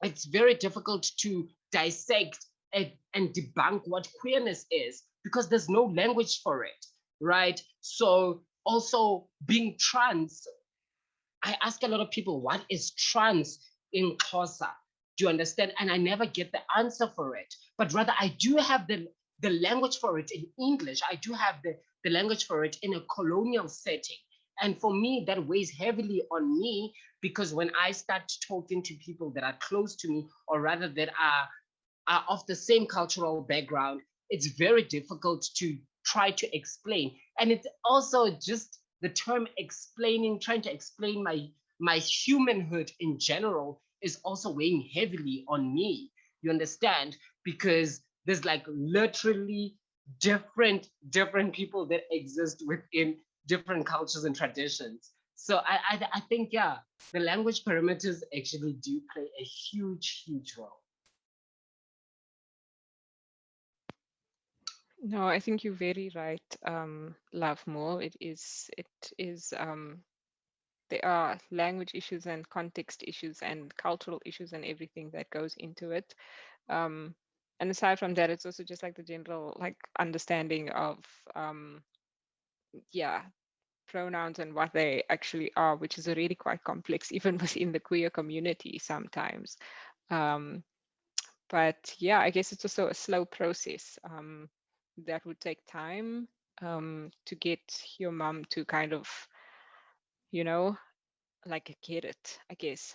it's very difficult to dissect and debunk what queerness is because there's no language for it, right? So also being trans, I ask a lot of people, what is trans in Xhosa? Do you understand? And I never get the answer for it, but rather I do have the language for it in English. I do have the language for it in a colonial setting. And for me, that weighs heavily on me, because when I start talking to people that are close to me, or rather that are of the same cultural background, it's very difficult to try to explain. And it's also just the term explaining, trying to explain my humanhood in general is also weighing heavily on me. You understand? Because there's like literally different people that exist within different cultures and traditions. So I think, yeah, the language parameters actually do play a huge role. No, I think you're very right, Love More. It is there are language issues and context issues and cultural issues and everything that goes into it. And aside from that, it's also just like the general like understanding of yeah, pronouns and what they actually are, which is already quite complex even within the queer community sometimes. But yeah, I guess it's also a slow process that would take time to get your mom to kind of, you know, like get it, I guess.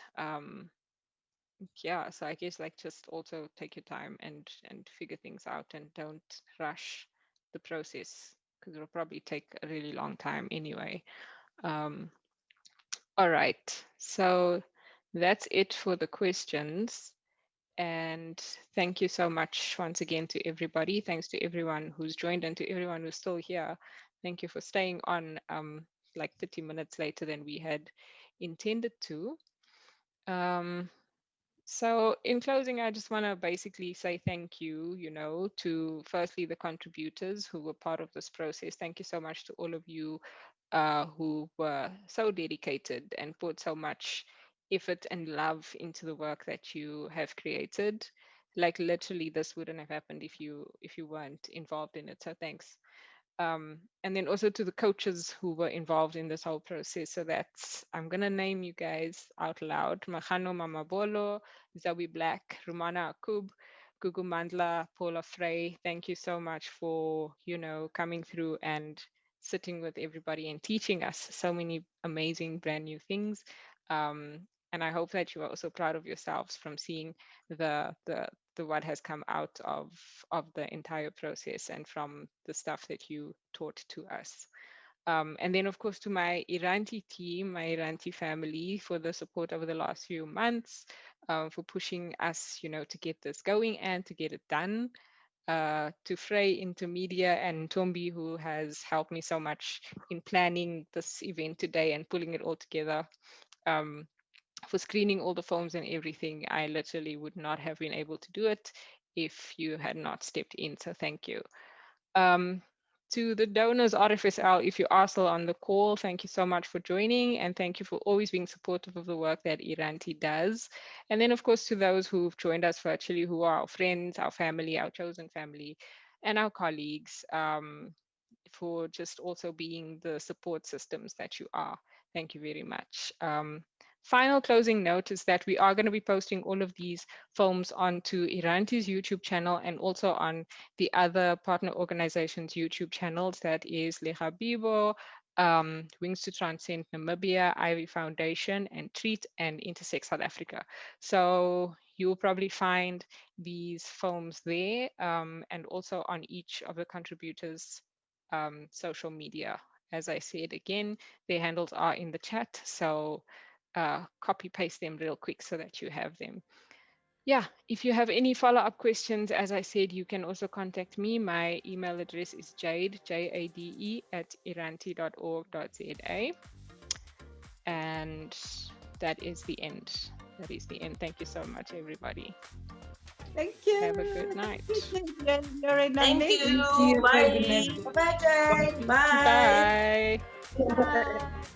Yeah, so I guess like just also take your time and figure things out and don't rush the process because it'll probably take a really long time anyway. Um, all right, so that's it for the questions. And thank you so much once again to everybody. Thanks to everyone who's joined and to everyone who's still here. Thank you for staying on like 30 minutes later than we had intended to. So in closing, I just want to basically say thank you, to firstly the contributors who were part of this process. Thank you so much to all of you who were so dedicated and put so much effort and love into the work that you have created. Like literally, this wouldn't have happened if you weren't involved in it. So thanks. And then also to the coaches who were involved in this whole process. So that's, I'm going to name you guys out loud. Mahano Mamabolo, Zawi Black, Rumana Akub, Gugu Mandla, Paula Frey. Thank you so much for, coming through and sitting with everybody and teaching us so many amazing brand new things. And I hope that you are also proud of yourselves from seeing the what has come out of the entire process and from the stuff that you taught to us. And then, of course, to my Iranti team, my Iranti family, for the support over the last few months, for pushing us, to get this going and to get it done. To Frey Intermedia and Tombi, who has helped me so much in planning this event today and pulling it all together. For screening all the forms and everything. I literally would not have been able to do it if you had not stepped in. So thank you. To the donors, RFSL, if you are still on the call, thank you so much for joining and thank you for always being supportive of the work that Iranti does. And then, of course, to those who've joined us virtually, who are our friends, our family, our chosen family, and our colleagues, for just also being the support systems that you are. Thank you very much. Final closing note is that we are going to be posting all of these films onto Iranti's YouTube channel and also on the other partner organizations' YouTube channels. That is LEGABIBO, Wings to Transcend Namibia, Ivy Foundation, and Treat, and Intersex South Africa. So you'll probably find these films there and also on each of the contributors' social media. As I said again, their handles are in the chat. So copy paste them real quick so that you have them. Yeah, if you have any follow-up questions, as I said, you can also contact me. My email address is jade, Jade, @iranti.org.za. And that is the end. That is the end. Thank you so much, everybody. Thank you. Have a good night. You're an amazing. Bye. Bye-bye, Jade. Bye. Bye. Bye.